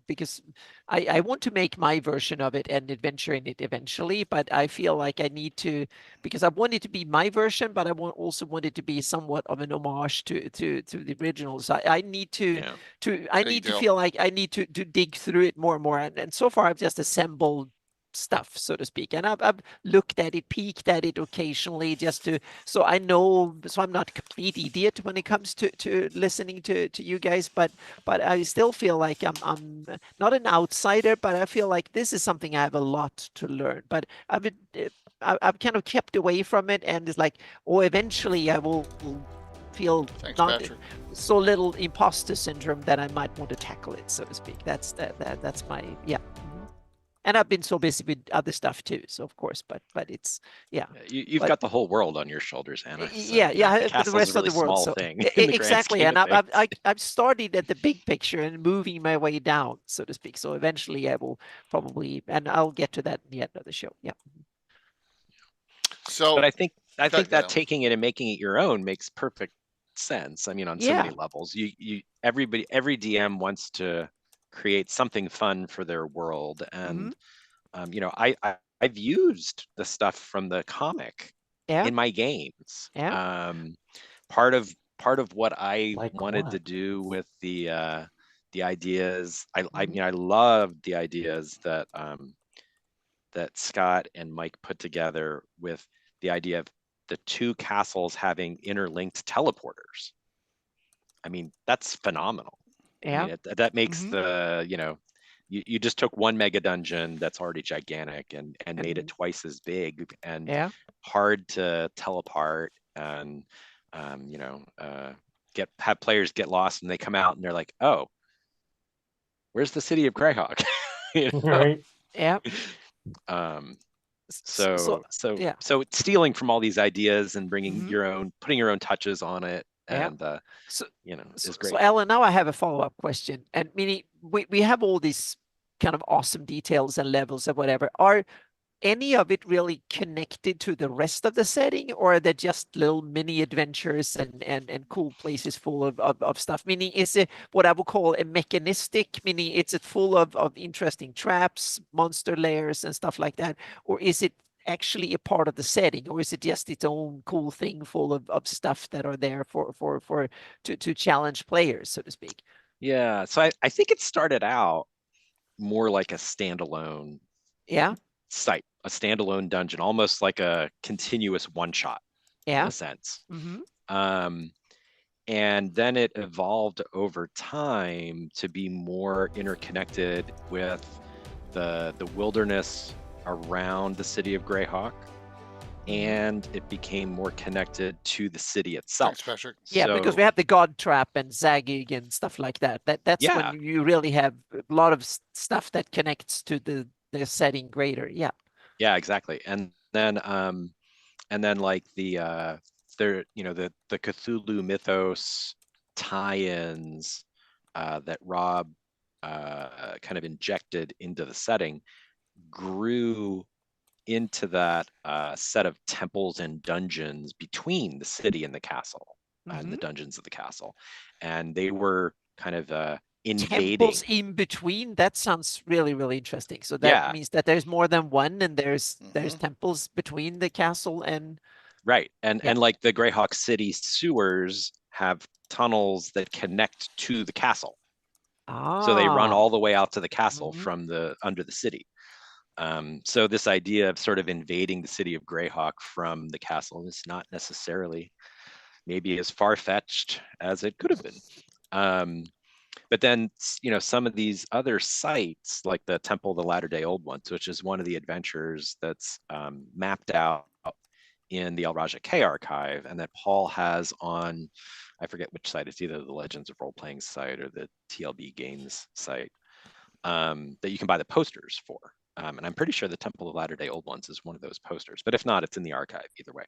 because I want to make my version of it and adventure in it eventually, but I feel like I need to, because I want it to be my version, but I also want it to be somewhat of an homage to the originals. I need to feel like I need to dig through it more and more, and so far I've just assembled stuff, so to speak, and I've looked at it, peeked at it occasionally, just so I know, so I'm not a complete idiot when it comes to listening to you guys, but I still feel like I'm not an outsider, but I feel like this is something I have a lot to learn, but I've kind of kept away from it, and it's like, eventually I will feel Patrick. So little imposter syndrome that I might want to tackle it, so to speak. That's my And I've been so busy with other stuff too, so of course, but it's You've got the whole world on your shoulders, Anna. So, the rest of the world. Small so thing exactly, and I've started at the big picture and moving my way down, so to speak. So eventually, I will probably, and I'll get to that in the end of the show. Yeah. So, but I think that taking it and making it your own makes perfect sense. I mean, on so many levels, every DM wants to create something fun for their world, and you know, I've used the stuff from the comic in my games. Part of what I wanted to do with the ideas, I mean, I loved the ideas that that Scott and Mike put together with the idea of the two castles having interlinked teleporters. I mean, that's phenomenal. I mean, that makes the, you know, you just took one mega dungeon that's already gigantic and made it twice as big and hard to tell apart, and you know, have players get lost and they come out and they're like, oh, where's the city of Greyhawk? You know? Right. Yeah. So stealing from all these ideas and bringing your own, putting your own touches on it, and you know, is great. So Alan, now I have a follow-up question, and meaning we have all these kind of awesome details and levels and whatever. Are any of it really connected to the rest of the setting, or are they just little mini adventures and cool places full of stuff? Meaning, is it what I would call a mechanistic, meaning it's full of interesting traps, monster layers and stuff like that? Or is it actually a part of the setting, or is it just its own cool thing full of stuff that are there to challenge players, so to speak? Yeah, so I think it started out more like a standalone site, a standalone dungeon, almost like a continuous one-shot in a sense. And then it evolved over time to be more interconnected with the wilderness around the city of Greyhawk, and it became more connected to the city itself. Thanks, Patrick. Yeah, because So- we have the God Trap and Zagging and stuff like that. That's Yeah. when you really have a lot of stuff that connects to the setting greater. Yeah. Yeah, exactly. And then like the the Cthulhu mythos tie-ins that Rob kind of injected into the setting grew into that set of temples and dungeons between the city and the castle, and the dungeons of the castle, and they were kind of invading. Temples in between. That sounds really, really interesting. So that means that there's more than one, and there's temples between the castle and right. And like the Greyhawk City sewers have tunnels that connect to the castle. So they run all the way out to the castle from under the city. So this idea of sort of invading the city of Greyhawk from the castle is not necessarily maybe as far-fetched as it could have been. But then, some of these other sites, like the Temple of the Latter-day Old Ones, which is one of the adventures that's mapped out in the El Raja K archive, and that Paul has on, I forget which site, it's either the Legends of Role-Playing site or the TLB Games site, that you can buy the posters for. And I'm pretty sure the Temple of Latter-day Old Ones is one of those posters, but if not, it's in the archive either way.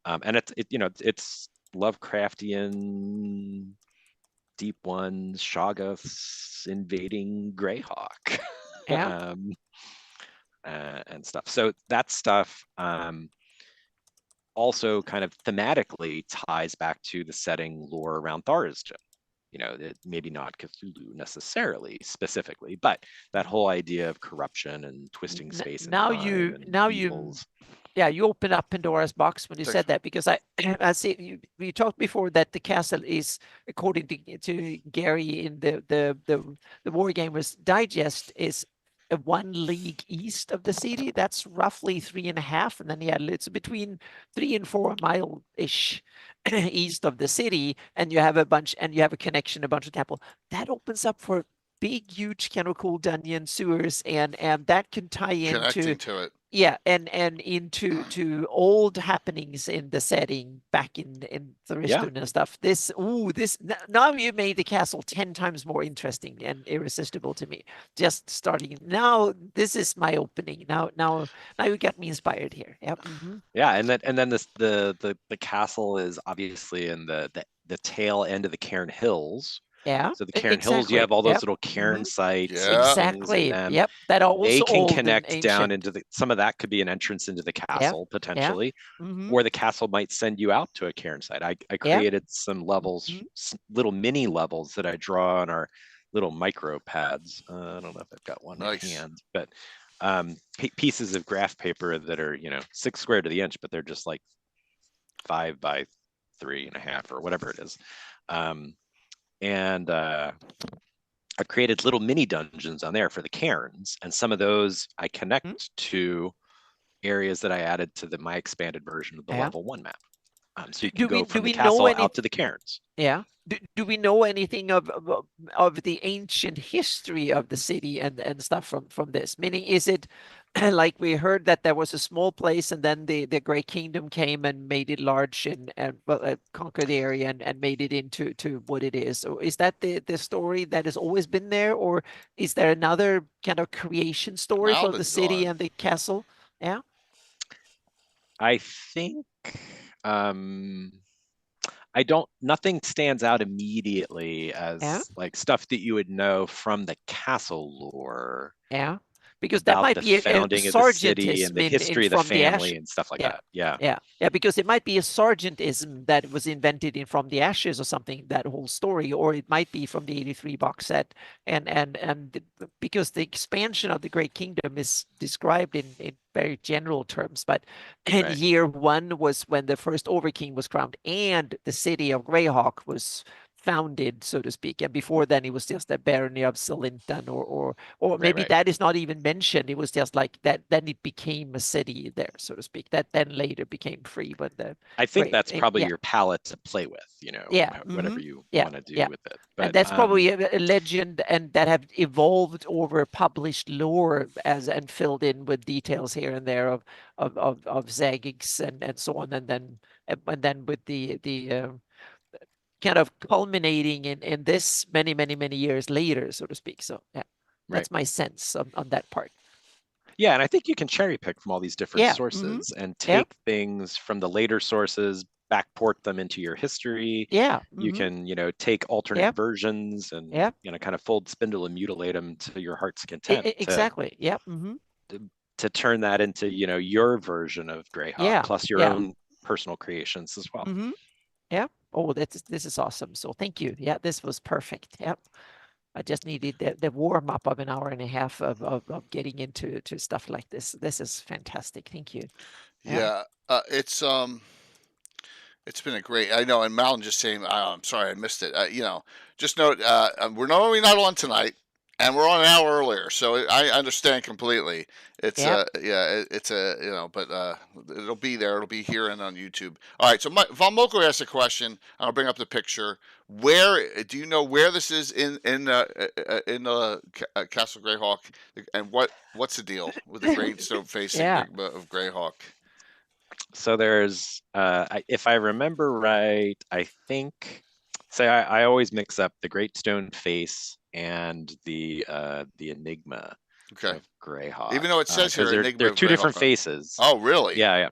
And it's Lovecraftian, Deep Ones, Shoggoths invading Greyhawk, and stuff. So that stuff also kind of thematically ties back to the setting lore around Tharizdun. Maybe not Cthulhu necessarily specifically, but that whole idea of corruption and twisting space and time and you open up Pandora's box when you said that, because I see you talked before that the castle is, according to Gary in the Wargamers Digest, is 1 league east of the city. That's roughly 3.5, and then it's between 3 and 4 mile-ish east of the city, and you have a connection, a bunch of temple that opens up for big, huge, kind of cool dungeon sewers, and that can tie into to it. Yeah, and into old happenings in the setting back in Tharizdun and stuff. Now you made the castle 10 times more interesting and irresistible to me. Just starting now, this is my opening. Now you got me inspired here. Yep. Yeah, and then the castle is obviously in the tail end of the Cairn Hills. Yeah. So the Cairn Hills, you have all those little Cairn sites. Yeah. Exactly. Yep. That also they can old connect down into some of that could be an entrance into the castle potentially, or the castle might send you out to a Cairn site. I created some levels, little mini levels that I draw on our little micro pads. I don't know if I've got one in hand, but pieces of graph paper that are 6 square to the inch, but they're just like 5 by 3.5 or whatever it is. And I've created little mini dungeons on there for the cairns, and some of those I connect to areas that I added to my expanded version of the level 1 map. So you can go from the castle out to the cairns. Yeah. Do we know anything of the ancient history of the city and stuff from this? Meaning, is it like we heard that there was a small place and then the Great Kingdom came and made it large and conquered the area and made it into what it is? So is that the story that has always been there, or is there another kind of creation story for the city and the castle? Yeah. I think nothing stands out immediately as like stuff that you would know from the castle lore. Yeah. Because that might be a sergeantism and the history of the family and stuff like that. Yeah, because it might be a sergeantism that was invented from the ashes or something, that whole story, or it might be from the 83 box set, and because the expansion of the Great Kingdom is described in very general terms, but year 1 was when the first Overking was crowned and the city of Greyhawk was founded, so to speak. And before then, it was just the barony of Salintan, or Right, maybe right. that is not even mentioned. It was just like that. Then it became a city there, so to speak. That then later became free. But I think great, that's probably yeah, your palette to play with, yeah, whatever you yeah, want to do yeah. with it. And But that's probably a legend, and that have evolved over published lore and filled in with details here and there of Zagigs and so on, and then with the kind of culminating in this many years later, so to speak. So yeah, that's my sense on that part. yeah, and I think you can cherry pick from all these different Yeah, sources and yeah, take things from the later sources, backport them into your history. yeah, You can, take alternate yeah, versions and, yeah, kind of fold, spindle, and mutilate them to your heart's content exactly. Yeah, to turn that into, your version of Greyhawk, yeah, plus your yeah, own personal creations as well. yeah. Oh, this is awesome. So thank you. Yeah, this was perfect. Yep. I just needed the warm up of an hour and a half of getting into stuff like this. This is fantastic. Thank you. Yeah, it's been a great. I know, and Malin just saying, I'm sorry I missed it. Just note, we're normally not on tonight, and we're on an hour earlier, so I understand completely. It's Yep. it's but it'll be there. It'll be here and on YouTube. All right. So Von Moko asked a question. I'll bring up the picture. Where do you know where this is in Castle Greyhawk, and what's the deal with the gravestone facing Yeah. of Greyhawk? So there's, if I remember right, I think, say I always mix up the Great Stone Face and the Enigma Okay. of Greyhawk. Even though it says here because Enigma they're of two different Greyhawk. faces. Oh, really? Yeah.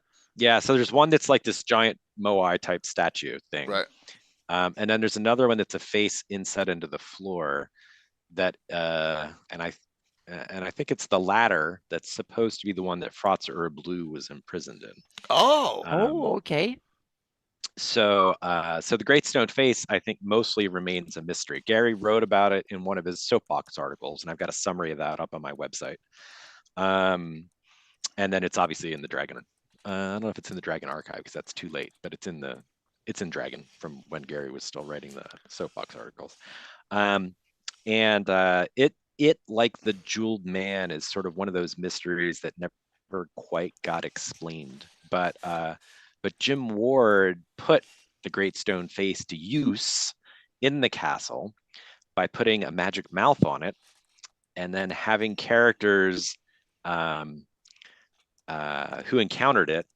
So there's one that's like this giant Moai type statue thing. Right. And then there's another one that's a face inset into the floor that, and I think it's the latter that's supposed to be the one that Frotz Blue was imprisoned in. Oh. Okay. So the Great Stone Face, I think, mostly remains a mystery. Gary wrote about it in one of his soapbox articles, and I've got a summary of that up on my website. And then it's obviously in the Dragon. I don't know if it's in the Dragon archive because that's too late, but it's in Dragon from when Gary was still writing the soapbox articles. It like the Jeweled Man is sort of one of those mysteries that never quite got explained, but Jim Ward put the Great Stone Face to use in the castle by putting a magic mouth on it and then having characters who encountered it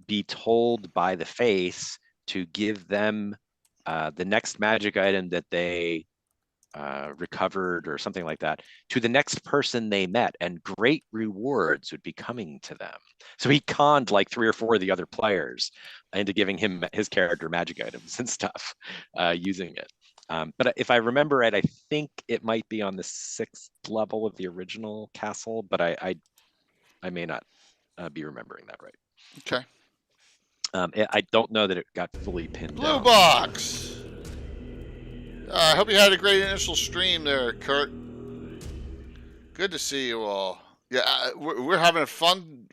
be told by the face to give them the next magic item that they recovered or something like that to the next person they met, and great rewards would be coming to them. So he conned like 3 or 4 of the other players into giving his character magic items and stuff using it. But if I remember right, I think it might be on the 6th level of the original castle, but I may not be remembering that right. Okay. I don't know that it got fully pinned Blue down. Box. I hope you had a great initial stream there, Kurt. Good to see you all. Yeah, we're having a fun.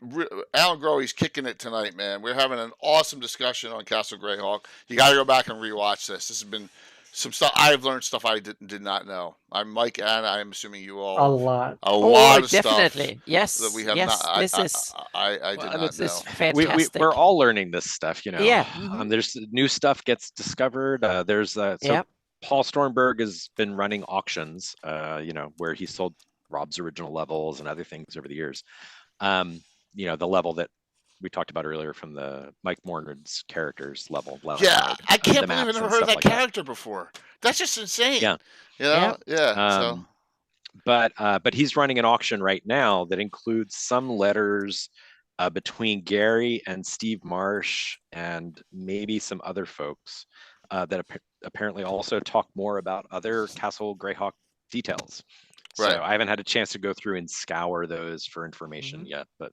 Alan Growe's kicking it tonight, man. We're having an awesome discussion on Castle Greyhawk. You got to go back and rewatch this. This has been some stuff. I've learned stuff I did not know. I'm Mike, and I'm assuming you all. A lot. A lot of definitely. stuff. Yes. That we have yes. not. This is. I did not This know. is fantastic. We're all learning this stuff, Yeah. There's new stuff gets discovered. Paul Stormberg has been running auctions, where he sold Rob's original levels and other things over the years. The level that we talked about earlier from the Mike Mornard's characters level. Yeah, I can't believe I've maps never and heard of stuff that like character before. That's just insane. Yeah. Yeah. But he's running an auction right now that includes some letters between Gary and Steve Marsh and maybe some other folks that apparently also talk more about other Castle Greyhawk details. Right. So I haven't had a chance to go through and scour those for information yet, but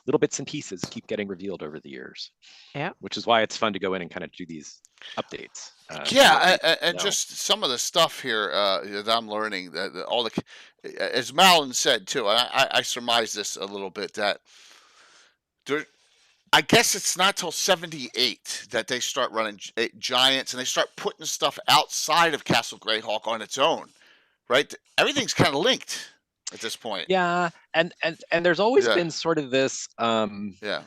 little bits and pieces keep getting revealed over the years. Yeah. Which is why it's fun to go in and kind of do these updates. Just some of the stuff here that I'm learning, that all the, as Malin said too, and I surmise this a little bit, that I guess it's not till 78 that they start running giants and they start putting stuff outside of Castle Greyhawk on its own, right? Everything's kind of linked at this point. Yeah, and there's always Yeah. been sort of this Yeah.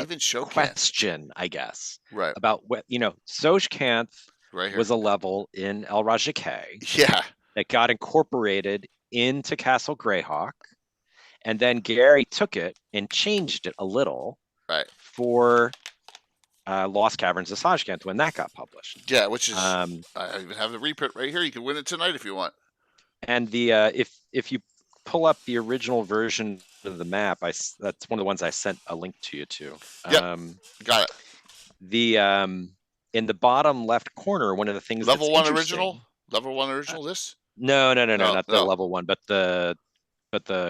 Even Showcase. question, I guess, Right. about what, you know, Sojkanth Right here. was a level in El Rajake Yeah. that got incorporated into Castle Greyhawk, and then Gary took it and changed it a little, Right. for Lost Caverns of Sojkanth when that got published. Yeah, which is I even have the reprint right here. You can win it tonight if you want. And the if you pull up the original version of the map, that's one of the ones I sent a link to you to. Yep. Got it. The in the bottom left corner, one of the things Level that's one interesting- original. Level one original. This. No, not the no. level one, but the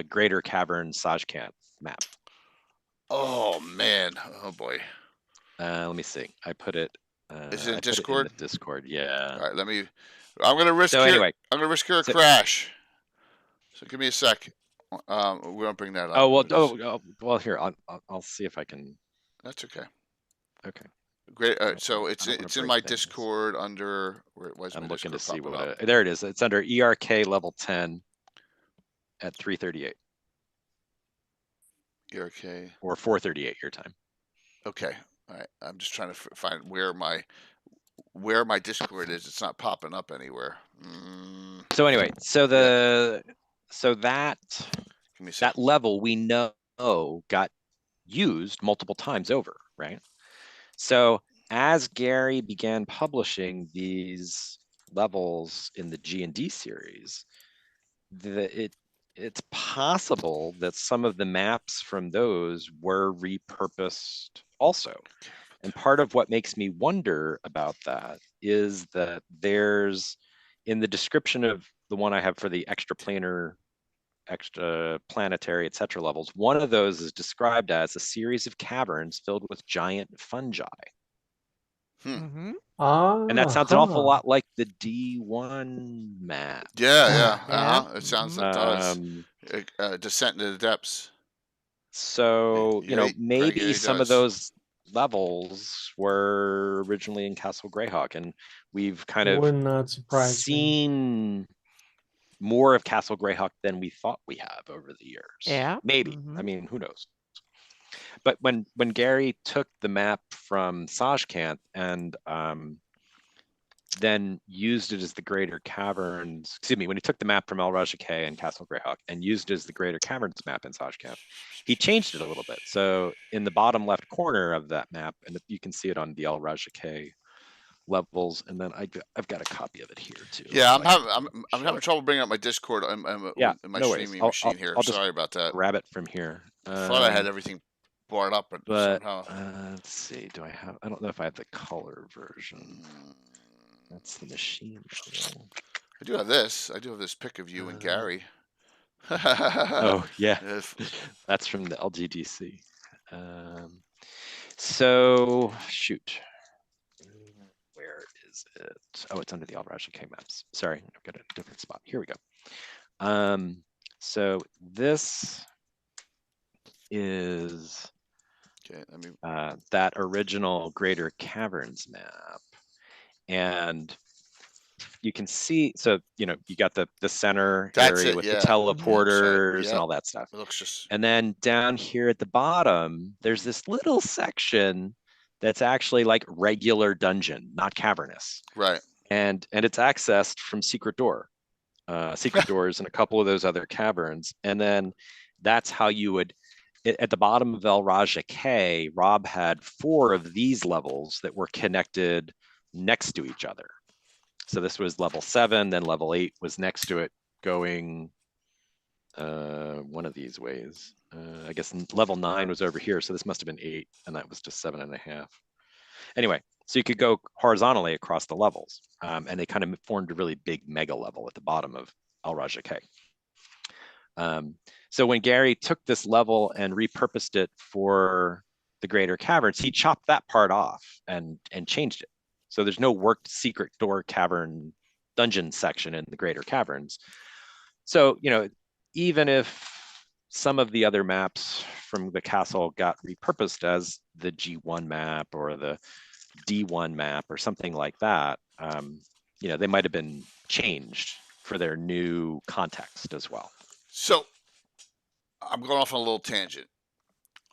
Greater Cavern Sojkanth map. Oh man. Oh boy. Let me see. I put it. Is it in I put Discord? in the Discord, yeah. All right. Let me. I'm gonna risk. So anyway, I'm gonna risk here a crash. So give me a sec. We won't bring that up. Oh well. Well, here I'll see if I can. That's okay. Okay. Great. So it's I don't wanna it's in break my things. Discord under where it was. I'm my looking to Discord see popping what up. there it is. It's under ERK level 10 at 3:38 Okay. or 4:38 your time. Okay. All right. I'm just trying to find where my Discord is. It's not popping up anywhere. So anyway, so that Give me a sec. that level we know got used multiple times over, right? So as Gary began publishing these levels in the G&D series, it's possible that some of the maps from those were repurposed also. And part of what makes me wonder about that is that there's, in the description of the one I have for the extra planar, extra planetary, etc. levels, one of those is described as a series of caverns filled with giant fungi. Mm-hmm. And that sounds an awful lot like the D1 map. Yeah. Yeah. It sounds like it does. Descent into the depths. So, you know, Yeah, maybe Greg, some does. of those levels were originally in Castle Greyhawk, and we've kind of Would not surprise me. seen more of Castle Greyhawk than we thought we have over the years. Yeah. Maybe. Mhm. I mean, who knows? But when Gary took the map from Sojkanth and then used it as the Greater Caverns, excuse me, when he took the map from El Rajake and Castle Greyhawk and used it as the Greater Caverns map in Sojkanth, he changed it a little bit. So in the bottom left corner of that map, and you can see it on the El Rajake levels, and then I've got a copy of it here too. Yeah, so I'm having trouble bringing up my Discord. Yeah, in my no worries. streaming I'll- machine here. I'll just Sorry about that. grab it from here. I thought I had everything brought up, but somehow. Let's see. I don't know if I have the color version. That's the machine level. I do have this. I do have this pic of you and Gary. Oh yeah, If- that's from the LGDC. So shoot, where is it? Oh, it's under the El Rajake maps. Sorry, I've got a different spot. Here we go. So this is Okay, let me. that original Greater Caverns map. And you can see, so, you know, you got the center That's area it, with yeah. the teleporters Yep. and all that stuff. It looks just. And then down here at the bottom, there's this little section that's actually like regular dungeon, not cavernous. Right. And it's accessed from secret doors and a couple of those other caverns. And then that's how you would, at the bottom of El Rajake, Rob had 4 of these levels that were connected next to each other. So this was level 7, then level 8 was next to it, going one of these ways. I guess level 9 was over here, so this must have been 8, and that was just 7.5. Anyway, so you could go horizontally across the levels, and they kind of formed a really big mega level at the bottom of El Rajake. So when Gary took this level and repurposed it for the Greater Caverns, he chopped that part off and changed it. So there's no worked secret door cavern dungeon section in the Greater Caverns. So, you know, even if some of the other maps from the castle got repurposed as the G1 map or the D1 map or something like that, you know, they might have been changed for their new context as well. So I'm going off on a little tangent.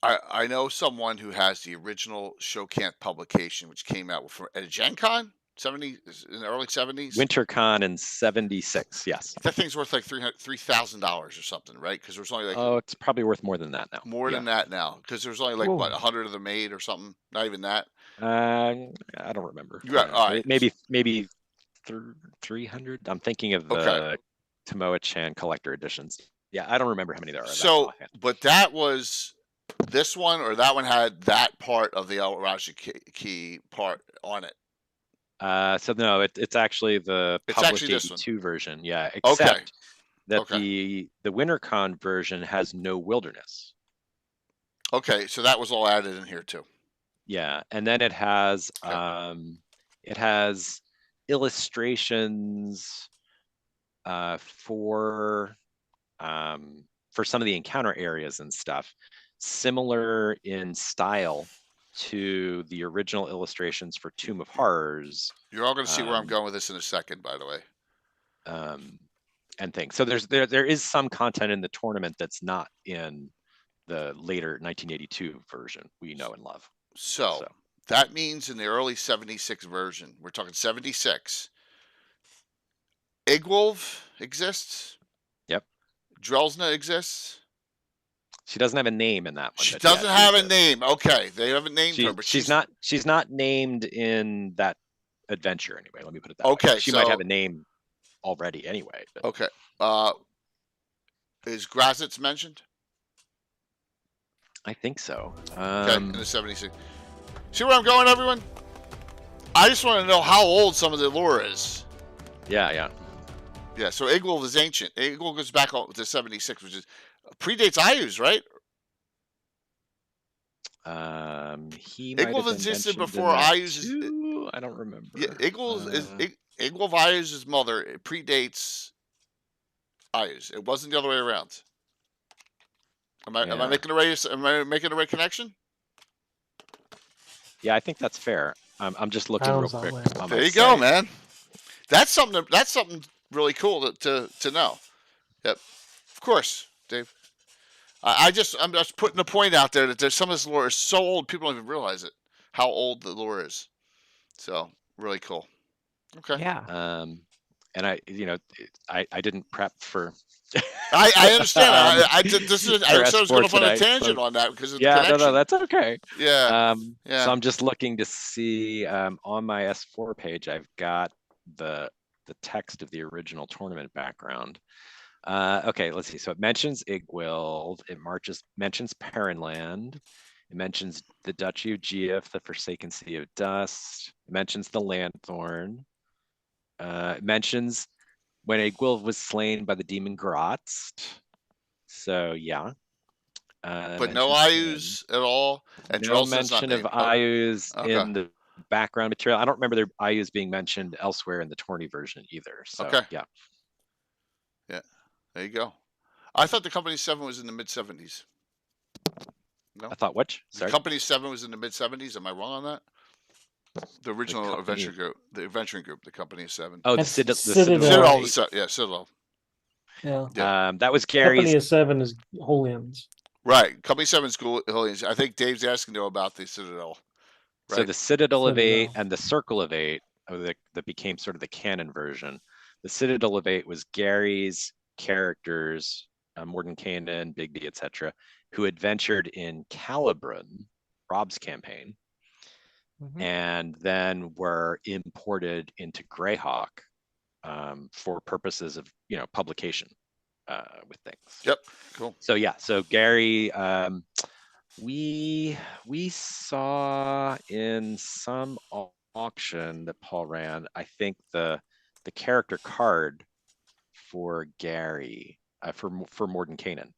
I know someone who has the original Showcant publication, which came out at Gen Con 70 in the early 70s. WinterCon in '76, yes. That thing's worth like $3,000 or something, right? Because there's only like Oh, it's probably worth more than that now. more than that now. Because there's only like Whoa. what 100 of them made or something. Not even that. I don't remember. Right, all right. Maybe 300. I'm thinking of the Okay. Tomoe-chan collector editions. Yeah, I don't remember how many there are. So, but that was this one, or that one had that part of the El Raja key part on it. So no, it's actually the It's published actually this one. 82 version. Yeah, Okay. except that Okay. the WinterCon version has no wilderness. Okay, so that was all added in here too. Yeah, and then it has Okay. illustrations for some of the encounter areas and stuff, similar in style to the original illustrations for Tomb of Horrors. You're all going to see where I'm going with this in a second, by the way. And things. So there is some content in the tournament that's not in the later 1982 version we know and love. So that means in the early 76 version, we're talking 76, Igwolf exists. Yep. Drelsna exists. She doesn't have a name in that one. She doesn't have a name. Okay, they haven't named her, but she's not named in that adventure anyway. Let me put it that way. Okay, She might have a name already anyway. But. Okay. Is Grazitz mentioned? I think so. Okay, in the 76. See where I'm going, everyone? I just want to know how old some of the lore is. Yeah. Yeah, so Igwolf is ancient. Igwolf goes back to 76, which is predates Ayus, right? He might Igwolf have existed been before Ayus. I don't remember. Yeah, Igwolf Ayus' mother. It predates Ayus. It wasn't the other way around. Am I making the right connection? Yeah, I think that's fair. I'm just looking real quick. There you go, man. That's something really cool to know. Yep, of course, Dave. I'm just putting the point out there that there's some of this lore is so old people don't even realize it. How old the lore is. So really cool. Okay. Yeah. And I didn't prep for. I understand. I was going to put a tangent on that because of the connection. No, that's okay. Yeah. So I'm just looking to see on my S4 page. I've got the text of the original tournament background. Okay, let's see. So it mentions Igwilv. It mentions Perrinland. It mentions the Duchy of Geoff, the Forsaken City of Dust. It mentions the Lanthorn. It mentions when Igwilv was slain by the demon Grotst. So yeah. But no Ayus at all. And no mention of Ayus in the background material. I don't remember their Ayus being mentioned elsewhere in the tourney version either. So yeah. Yeah. There you go. I thought the Company 7 was in the mid 70s. No? I thought what? Sorry? The Company 7 was in the mid 70s. Am I wrong on that? The original adventure group, the adventuring group, the Company 7. Oh, the Citadel. Citadel. Yeah. That was Gary's. Company of 7 is Holians. Right. Company 7 is Holians. I think Dave's asking though about the Citadel. Right? So the Citadel of 8 and the Circle of 8 that became sort of the canon version. The Citadel of 8 was Gary's characters, Mordenkainen, Bigby, etc., who adventured in Calibran, Rob's campaign, and then were imported into Greyhawk for purposes of publication with things. Yep, cool. So yeah, so Gary, we saw in some auction that Paul ran, I think the character card for Gary for Mordenkainen.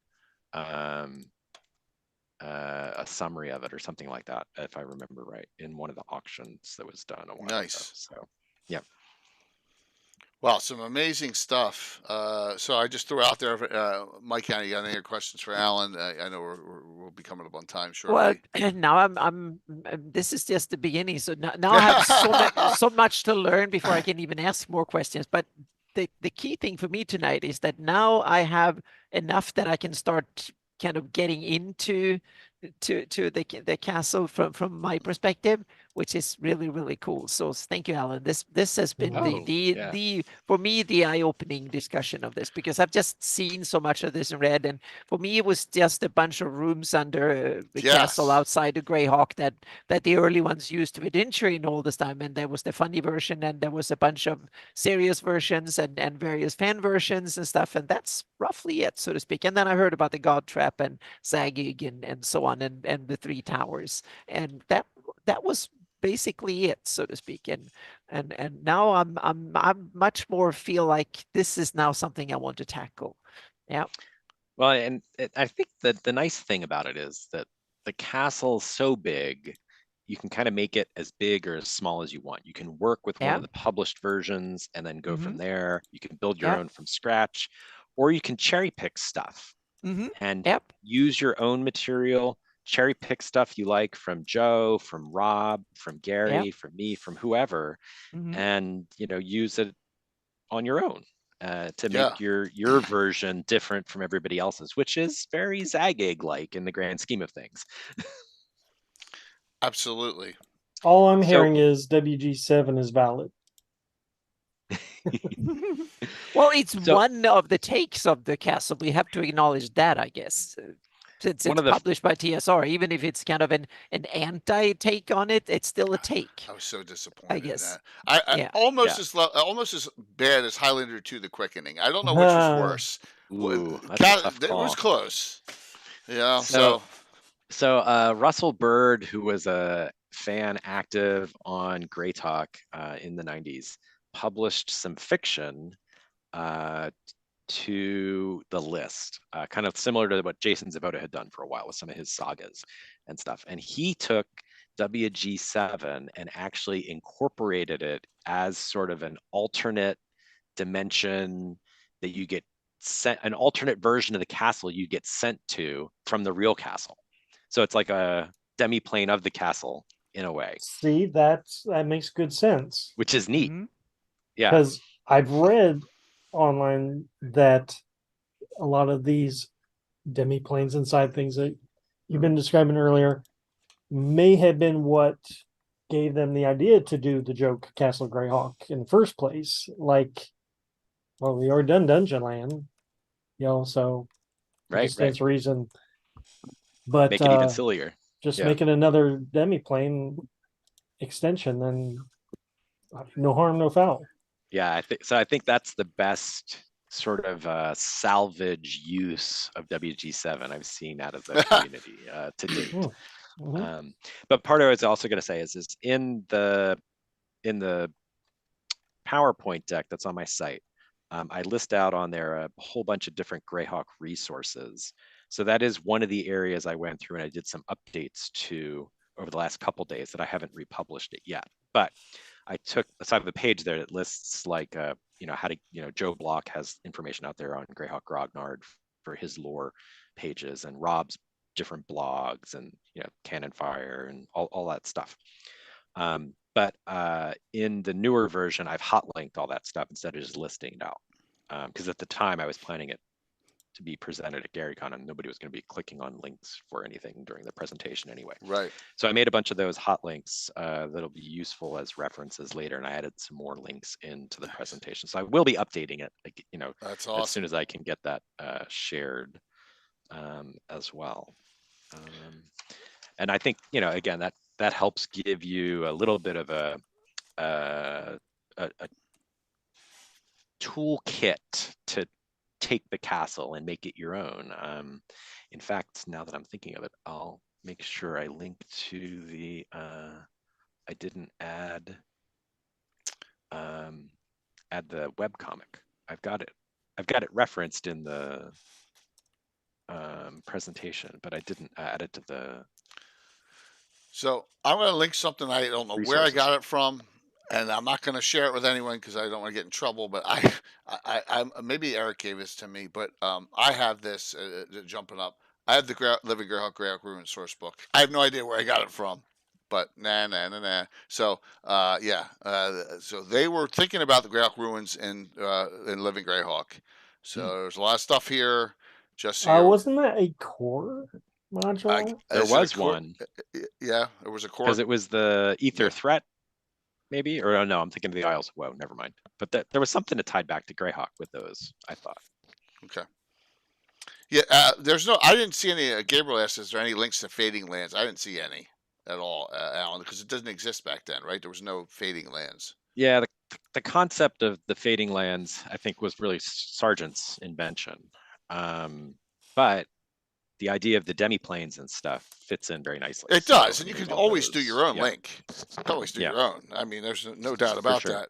A summary of it or something like that, if I remember right, in one of the auctions that was done a while ago. So, yeah. Wow, some amazing stuff. So I just threw out there, Mike, you got any other questions for Alan? I know we'll be coming up on time Well, shortly. now this is just the beginning. So now I have so much to learn before I can even ask more questions. But the key thing for me tonight is that now I have enough that I can start kind of getting into to the castle from my perspective, which is really cool. So thank you, Alan. This has been Oh, yeah. the for me the eye-opening discussion of this, because I've just seen so much of this and read, and for me it was just a bunch of rooms under the castle Yes. outside the Greyhawk that the early ones used with injury all this time, and there was the funny version, and there was a bunch of serious versions and various fan versions and stuff, and that's roughly it, so to speak. And then I heard about the God Trap and Zagig and so on, and the Three Towers, and that was basically it, so to speak. And now I'm much more feel like this is now something I want to tackle. Yeah. Well, and I think that the nice thing about it is that the castle's so big, you can kind of make it as big or as small as you want. You can work with one Yeah. of the published versions and then go from Mhm. there. You can build your Yeah. own from scratch, or you can cherry pick stuff and Yep. use your own material, cherry pick stuff you like from Joe, from Rob, from Gary, from me, from whoever, Mhm. and use it on your own to Yeah. make your version different from everybody else's, which is very Zagig like in the grand scheme of things. Absolutely. All I'm So- hearing is WG7 is valid. Well, it's So- one of the takes of the castle. We have to acknowledge that, I guess. Since One it's of the- published by TSR, even if it's kind of an anti-take on it, it's still a take. I was so disappointed I guess. in that. I Yeah. almost Yeah. almost as bad as Highlander 2: The Quickening. I don't know which was worse. Ooh, that's a tough It was call. close. Yeah. So Russell Bird, who was a fan active on Greyhawk in the 90s, published some fiction to the list, kind of similar to what Jason Zavoda had done for a while with some of his sagas and stuff. And he took WG7 and actually incorporated it as sort of an alternate dimension that you get sent, an alternate version of the castle you get sent to from the real castle. So it's like a demi-plane of the castle in a way, See, that makes good sense. which is neat. Mhm. Yeah. Because I've read online that a lot of these demi-planes inside things that you've been describing earlier may have been what gave them the idea to do the joke Castle Greyhawk in the first place. Like, well, we already done Dungeon Land, so it Right, just stands to reason. But Make it even sillier. just Yeah. making another demi-plane extension, then no harm, no foul. Yeah, I think that's the best sort of salvage use of WG7 I've seen out of the community to date. Mhm. But part of what I was also going to say is in the PowerPoint deck that's on my site, I list out on there a whole bunch of different Greyhawk resources. So that is one of the areas I went through and I did some updates to over the last couple days that I haven't republished it yet. But I took a side of the page there that lists like, how to, Joe Block has information out there on Greyhawk Grognard for his lore pages, and Rob's different blogs, and, Cannon Fire and all that stuff. But in the newer version, I've hot linked all that stuff instead of just listing it out. Because at the time I was planning it to be presented at GaryCon and nobody was going to be clicking on links for anything during the presentation anyway. Right. So I made a bunch of those hot links that'll be useful as references later, and I added some more links into the presentation. So I will be updating it, That's awesome. as soon as I can get that shared as well. And I think, again, that helps give you a little bit of a toolkit to take the castle and make it your own. In fact, now that I'm thinking of it, I'll make sure I link to the, I didn't add the webcomic. I've got it referenced in the presentation, but I didn't add it to the. So I'm going to link something. I don't know where I Resources. got it from. and I'm not going to share it with anyone because I don't want to get in trouble. But I'm maybe Eric gave this to me, but I have this jumping up. I have the Living Greyhawk Ruins source book. I have no idea where I got it from, but nah. So yeah, so they were thinking about the Greyhawk Ruins in Living Greyhawk. So there's a lot of stuff here. Just so Wasn't that a core module? There is it a was core- one Yeah, there was a core. because it was the Ether Yeah. Threat, maybe, or no, I'm thinking of the Isles. Whoa, never mind. But there was something that tied back to Greyhawk with those, I thought. Okay. Yeah, I didn't see any, Gabriel asked, is there any links to Fading Lands? I didn't see any at all, Alan, because it doesn't exist back then, right? There was no Fading Lands. Yeah, the concept of the Fading Lands, I think, was really Sargent's invention. But the idea of the demiplanes and stuff fits in very nicely. It does, So, and you there's can all always do those. your own Yeah. link. You can always do Yeah. your own. I mean, there's no doubt about sure. that.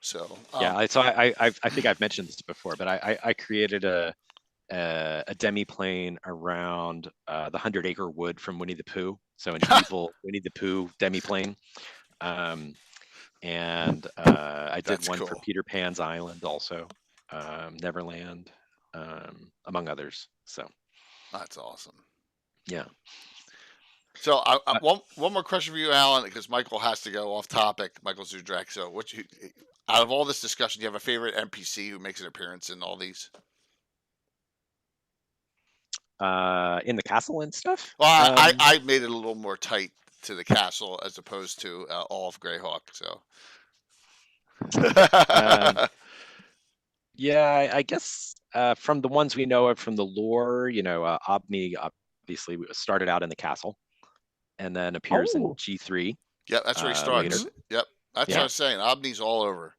So Yeah, I think I've mentioned this before, but I created a demiplane around the 100-acre wood from Winnie the Pooh. So an evil Winnie the Pooh demiplane. And I did That's one for cool. Peter Pan's Island also, Neverland, among others. So That's awesome. yeah. So one more question for you, Alan, because Michael has to go off topic. Michael Zudrak. So out of all this discussion, do you have a favorite NPC who makes an appearance in all these? In the castle and stuff. Well, I made it a little more tight to the castle as opposed to all of Greyhawk. So yeah, I guess from the ones we know of from the lore, Obni obviously started out in the castle, and then appears in G3. Yep, that's where he starts. later. Yep, that's what I was saying. Obni's all over.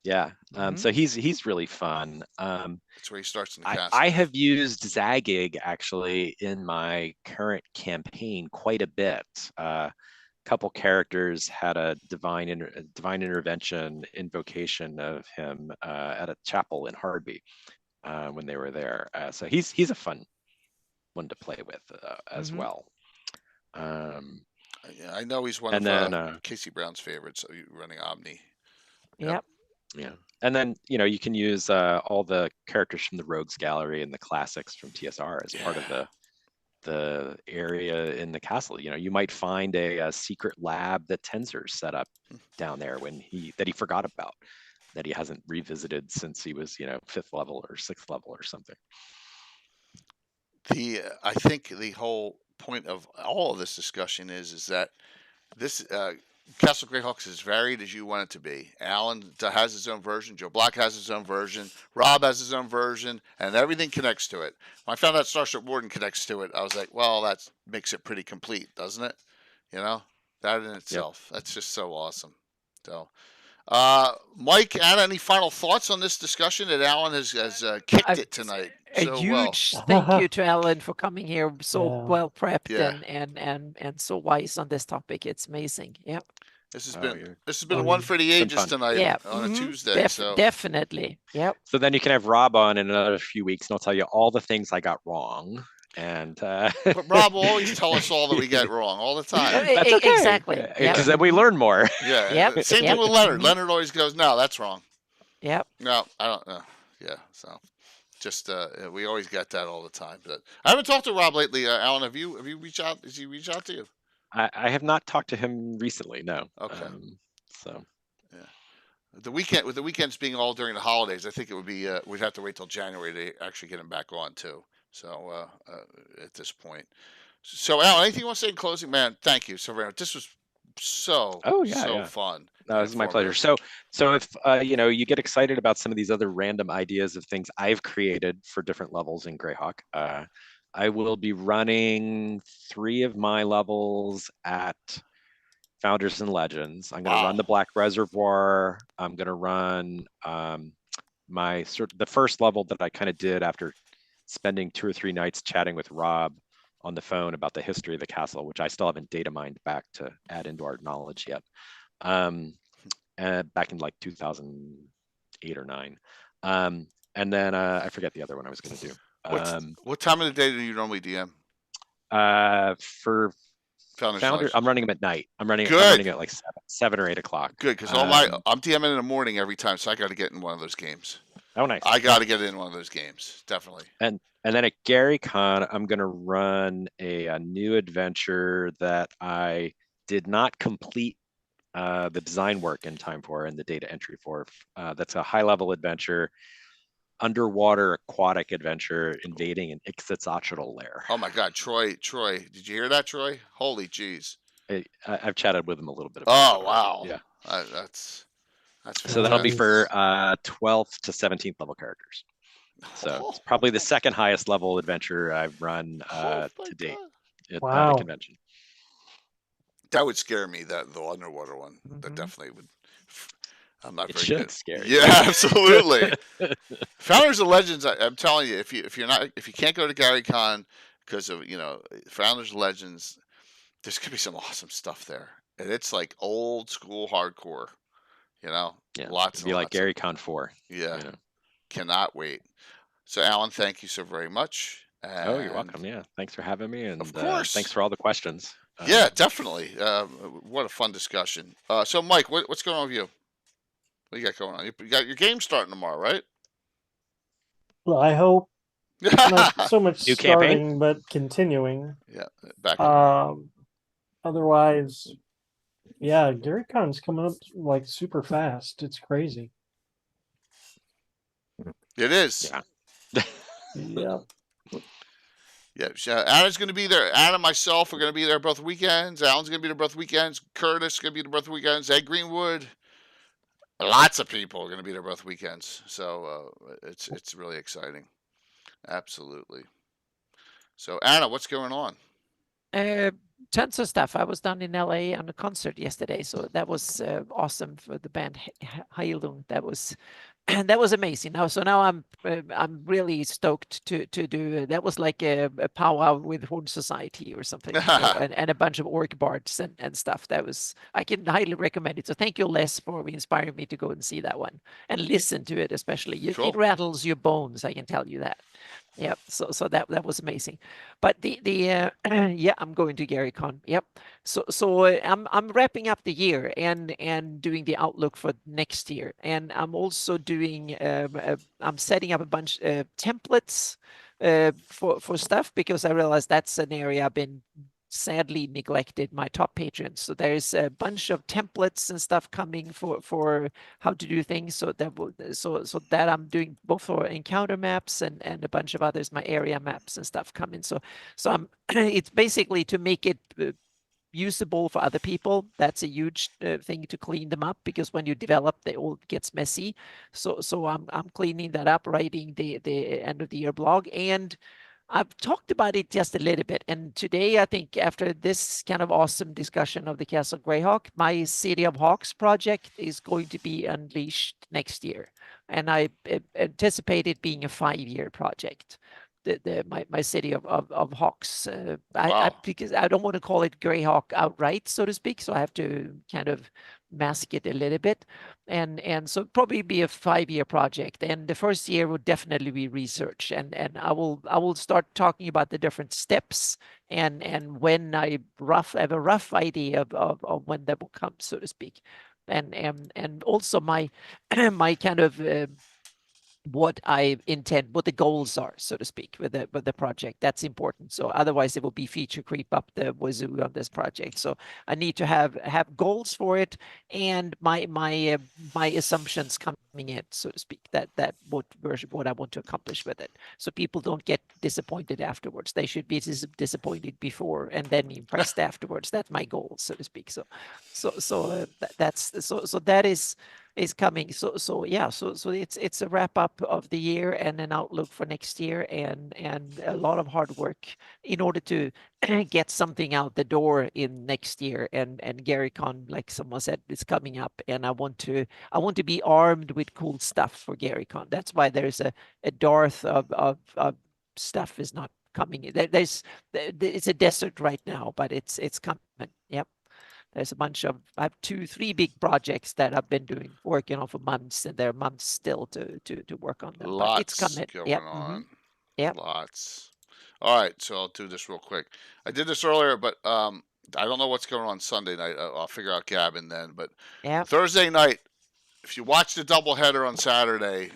Yeah, so he's really fun. That's where he starts in the castle. I have used Zagig actually in my current campaign quite a bit. Couple characters had a divine intervention invocation of him at a chapel in Hardby when they were there. So he's a fun one to play with as well. Yeah, I know he's one of Casey Brown's favorites. So you running Omni. Yep. Yeah, and then you can use all the characters from the Rogues Gallery and the classics from TSR as part of the area in the castle. You might find a secret lab that Tenzer's set up down there that he forgot about, that he hasn't revisited since he was 5th level or 6th level or something. I think the whole point of all of this discussion is that this Castle Greyhawks is as varied as you want it to be. Alan has his own version. Joe Black has his own version. Rob has his own version, and everything connects to it. When I found out Starship Warden connects to it, I was like, well, that makes it pretty complete, doesn't it? That in itself. Yep. That's just so awesome. So, Mike, Anna, any final thoughts on this discussion that Alan has kicked it tonight? A huge thank you to Alan for coming here so well prepped and so wise on this topic. It's amazing. Yeah. This has been one for the ages tonight on a Tuesday. Definitely. Yep. So then you can have Rob on in another few weeks, and I'll tell you all the things I got wrong. And but Rob will always tell us all that we get wrong all the time. That's okay. Exactly. Because then we learn more. Yeah. Yep. Same thing with Leonard. Leonard always goes, "No, that's wrong." Yep. No, I don't know. Yeah. So. Just we always get that all the time. But I haven't talked to Rob lately. Alan, have you reached out? Has he reached out to you? I have not talked to him recently. No. Okay. So. Yeah. With the weekends being all during the holidays, I think it would be we'd have to wait till January to actually get him back on too. So at this point, so Alan, anything you want to say in closing? Man, thank you so very much. This was so fun. No, this is my pleasure. So if you get excited about some of these other random ideas of things I've created for different levels in Greyhawk, I will be running 3 of my levels at Founders and Legends. I'm going to run the Black Reservoir. I'm going to run the first level that I kind of did after spending 2 or 3 nights chatting with Rob on the phone about the history of the castle, which I still haven't data mined back to add into our knowledge yet. Back in like 2008 or 9. And then I forget the other one I was going to do. What time of the day do you normally DM? For Founders Founder, Legends. I'm running them at night. I'm running Good. it like 7 or 8 o'clock. Good, because I'm DMing in the morning every time, so I got to get in one of those games. Oh, nice. I got to get in one of those games, definitely. And then at Gary Con, I'm gonna run a new adventure that I did not complete the design work in time for and the data entry for. That's a high level adventure, underwater aquatic adventure invading an ichthyosaural lair. Oh my God, Troy, did you hear that, Troy? Holy jeez. I've chatted with him a little bit about Oh wow. Yeah. That's So that'll be Nice. for 12th to 17th level characters. So it's probably the second highest level adventure I've run Oh my to date God. at Wow. the convention. That would scare me. That the underwater one. That Mhm. definitely would. I'm not It very should good. scare you. Yeah, absolutely. Founders of Legends. I'm telling you, if you can't go to Gary Con because of Founders of Legends, there's gonna be some awesome stuff there, and it's like old school hardcore. Yeah, Lots it'd and be like lots. Gary Con 4. Yeah, You know. cannot wait. So, Alan, thank you so very much. Oh, you're welcome. Yeah, thanks for having me, and Of course. thanks for all the questions. Yeah, definitely. What a fun discussion. So, Mike, what's going on with you? What you got going on? You got your game starting tomorrow, right? Well, I hope not so much New campaign? starting, but continuing. Yeah, back. Otherwise, yeah, GaryCon's coming up like super fast. It's crazy. It is. Yeah. Yeah. Yeah, Anna's going to be there. Anna and myself are going to be there both weekends. Alan's going to be there both weekends. Curtis is going to be there both weekends. Ed Greenwood. Lots of people are going to be there both weekends. So it's really exciting. Absolutely. So, Anna, what's going on? Tons of stuff. I was down in LA on a concert yesterday, so that was awesome for the band Heilung. That was that was amazing. Now I'm really stoked to do. That was like a powwow with Horn Society or something, and a bunch of orc bards and stuff. I can highly recommend it. So thank you, Les, for inspiring me to go and see that one and listen to it. Especially, Cool. it rattles your bones. I can tell you that. Yep. So that was amazing. But the yeah, I'm going to GaryCon. Yep. So I'm wrapping up the year and doing the outlook for next year, and I'm also doing I'm setting up a bunch of templates for stuff, because I realized that's an area I've been sadly neglected, my top patrons. So there's a bunch of templates and stuff coming for how to do things. So that I'm doing both for encounter maps and a bunch of others, my area maps and stuff coming. So I'm it's basically to make it usable for other people. That's a huge thing, to clean them up, because when you develop, they all gets messy. So I'm cleaning that up, writing the end of the year blog, and I've talked about it just a little bit. And today, I think after this kind of awesome discussion of the Castle Greyhawk, my City of Hawks project is going to be unleashed next year. And I anticipate it being a 5-year project. My City of Hawks. Wow. Because I don't want to call it Greyhawk outright, so to speak. So I have to kind of mask it a little bit, and so probably be a 5-year project. And the first year will definitely be research, and I will start talking about the different steps, and when I have a rough idea of when that will come, so to speak, and also my my kind of what I intend, what the goals are, so to speak, with the project. That's important. So otherwise, it will be feature creep up the wazoo on this project. So I need to have goals for it, and my assumptions coming in, so to speak. That what I want to accomplish with it. So people don't get disappointed afterwards. They should be disappointed before and then impressed afterwards. That's my goal, so to speak. So that is coming. So yeah, so it's a wrap up of the year and an outlook for next year, and a lot of hard work in order to get something out the door in next year. And GaryCon, like someone said, is coming up, and I want to be armed with cool stuff for GaryCon. That's why there's a dearth of stuff is not coming. It's a desert right now, but it's coming. Yep. There's a bunch of, I have 2-3 big projects that I've been working on for months, and there are months still to work on them. But it's Lots coming. going Yep. on. Yep. Lots. All right, so I'll do this real quick. I did this earlier, but I don't know what's going on Sunday night. I'll figure out Gavin then. But Yeah. Thursday night, if you watch the doubleheader on Saturday,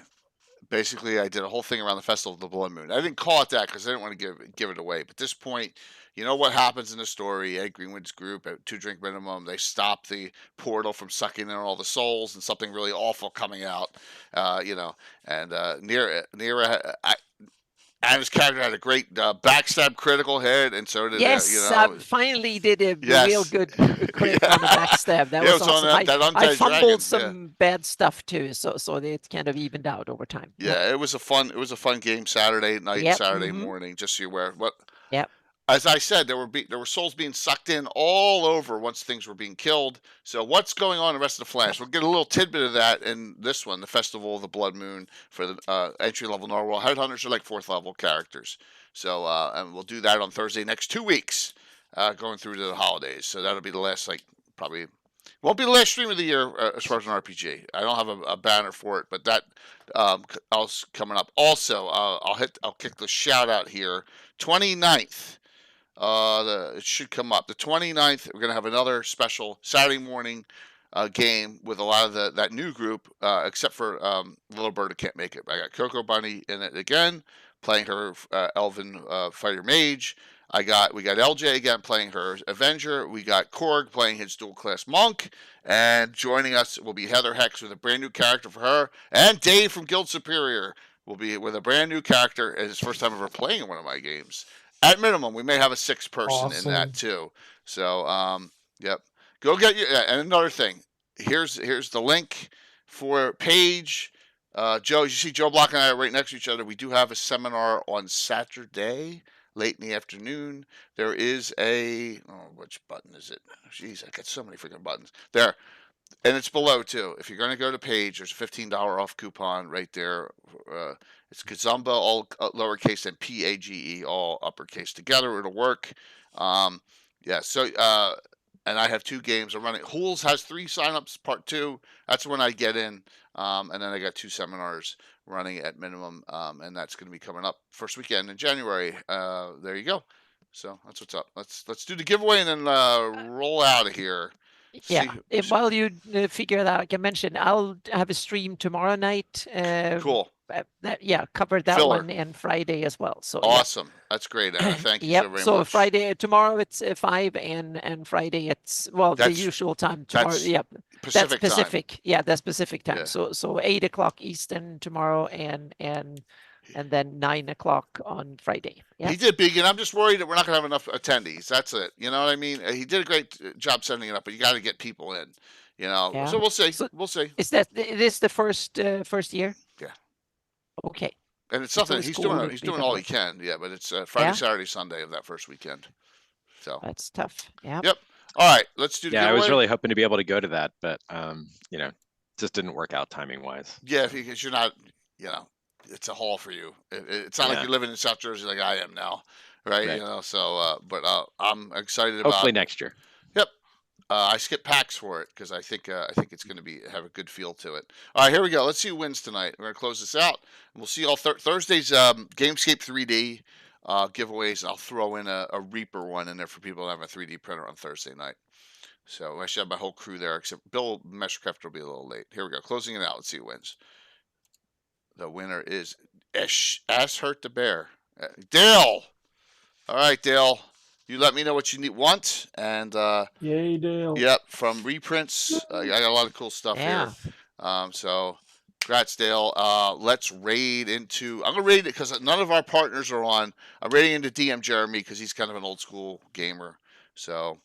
basically I did a whole thing around the Festival of the Blood Moon. I didn't call it that because I didn't want to give it away. But at this point, you know what happens in the story. Ed Greenwood's group at 2 drink minimum, they stop the portal from sucking in all the souls and something really awful coming out. And Nira, Anna's character had a great backstab critical hit, and so did Yes, finally did a real good crit on the backstab. That was awesome. I fumbled dragon, some bad stuff too, so it kind of evened out over time. Yeah, it was a fun game Saturday night, Yep, Saturday morning. Just so you're aware. Yep. As I said, there were souls being sucked in all over once things were being killed. So what's going on in the rest of the Flash? We'll get a little tidbit of that in this one, the Festival of the Blood Moon for the entry-level Narwhal. Headhunters are like 4th-level characters. So and we'll do that on Thursday next 2 weeks, going through to the holidays. So that'll be the last, probably won't be the last stream of the year as far as an RPG. I don't have a banner for it, but that else coming up. Also, I'll kick the shout out here. 29th. It should come up. The 29th, we're going to have another special Saturday morning game with a lot of that new group, except for Little Bird who can't make it. I got Coco Bunny in it again, playing her Elven Fighter Mage. We got LJ again playing her Avenger. We got Korg playing his dual class Monk. And joining us will be Heather Hex with a brand new character for her. And Dave from Guild Superior will be with a brand new character. It's his first time ever playing in one of my games. At minimum, we may have a 6th person in that too. So, yep. Go get your. And another thing, here's the link for Paige. Joe, you see Joe Block and I are right next to each other. We do have a seminar on Saturday, late in the afternoon. There is which button is it? Jeez, I got so many freaking buttons. There. And it's below too. If you're going to go to Page, there's a $15 off coupon right there. It's Kazumba, all lowercase, and PAGE, all uppercase together. It'll work. So and I have 2 games I'm running. Hools has 3 signups, part 2. That's when I get in. And then I got 2 seminars running at minimum, and that's going to be coming up first weekend in January. There you go. So that's what's up. Let's do the giveaway and then roll out of here. Yeah. While you figure that out, like I mentioned, I'll have a stream tomorrow night. Cool. Cover that Filler. one and Friday as well. So awesome. Yeah. That's great, Anna. Thank you so very so much. Friday, tomorrow it's 5 and Friday it's the usual time tomorrow. That's Pacific. Time. Yeah, that's Pacific time. Yeah. So 8 o'clock Eastern tomorrow and then 9 o'clock on Friday. Yeah. He did big, and I'm just worried that we're not going to have enough attendees. That's it. You know what I mean? He did a great job setting it up, but you got to get people in. Yeah. So we'll see. So we'll see. Is this the first year? Yeah. Okay. And it's something he's doing. He's doing all he can. Yeah, but it's Friday, Saturday, Sunday of that first weekend. So that's tough. Yeah. Yep. All right. Let's do. I was really hoping to be able to go to that, but just didn't work out timing wise. Yeah, because you're not. It's a haul for you. It's not like you're living in South Jersey like I am now, right? So, but I'm excited about. Hopefully next year. Yep. I skipped PAX for it because I think it's going to have a good feel to it. All right, here we go. Let's see who wins tonight. We're going to close this out. We'll see all Thursday's Gamescape 3D giveaways. And I'll throw in a Reaper one in there for people that have a 3D printer on Thursday night. So I should have my whole crew there, except Bill Meshcraft will be a little late. Here we go. Closing it out. Let's see who wins. The winner is Ass Hurt the Bear. Dale. All right, Dale. You let me know what you want. And yay, Dale. Yep, from reprints. I got a lot of cool stuff here. So congrats, Dale. Let's raid into. I'm gonna raid it because none of our partners are on. I'm raiding into DM Jeremy because he's kind of an old school gamer. So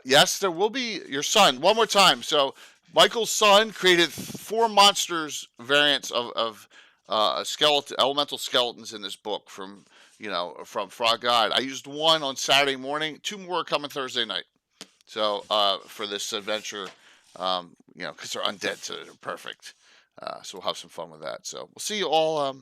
yes, there will be your son one more time. So Michael's son created 4 monsters variants of elemental skeletons in this book from Frog God. I used 1 on Saturday morning. 2 more are coming Thursday night. So for this adventure, because they're undead, so they're perfect. So we'll have some fun with that. So we'll see you all.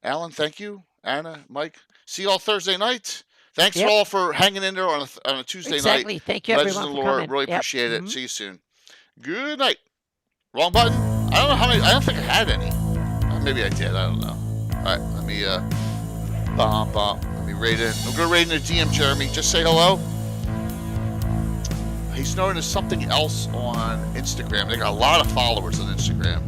Alan, thank you. Anna, Mike, see you all Thursday night. Thanks all for hanging in there on a Tuesday night. Exactly. Thank you, Legends everyone, of for Lore. coming. Really appreciate it. See you soon. Good night. Wrong button. I don't know how many. I don't think I had any. Maybe I did. I don't know. All right. Let me Let me raid in. I'm gonna raid in the DM Jeremy. Just say hello. He's known as something else on Instagram. They got a lot of followers on Instagram.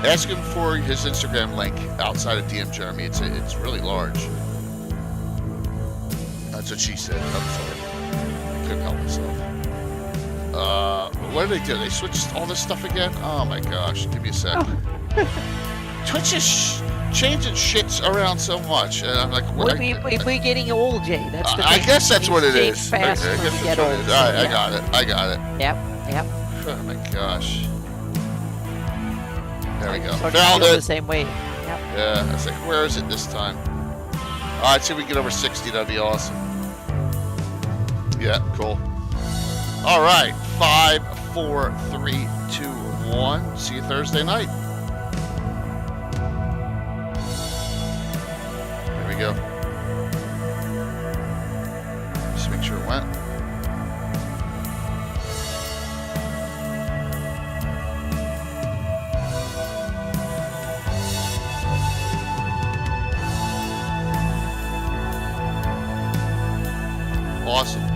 Ask him for his Instagram link outside of DM Jeremy. It's really large. That's what she said. I'm sorry. I couldn't help myself. What did they do? They switched all this stuff again? Oh my gosh. Give me a sec. Twitch is changing shits around so much. And I'm like, what? We're getting old, Jay. That's the I thing. guess that's what it Things is. change fast I when guess we that's get what it old. is. so All right, yeah. I got it. Yep. Oh my gosh. There we go. Starting to Found feel the it. same way. Yep. Yeah, I was like, where is it this time? All right, see if we can get over 60. That'd be awesome. Yeah, cool. All right, 5, 4, 3, 2, 1. See you Thursday night. There we go. Just make sure it went. Awesome.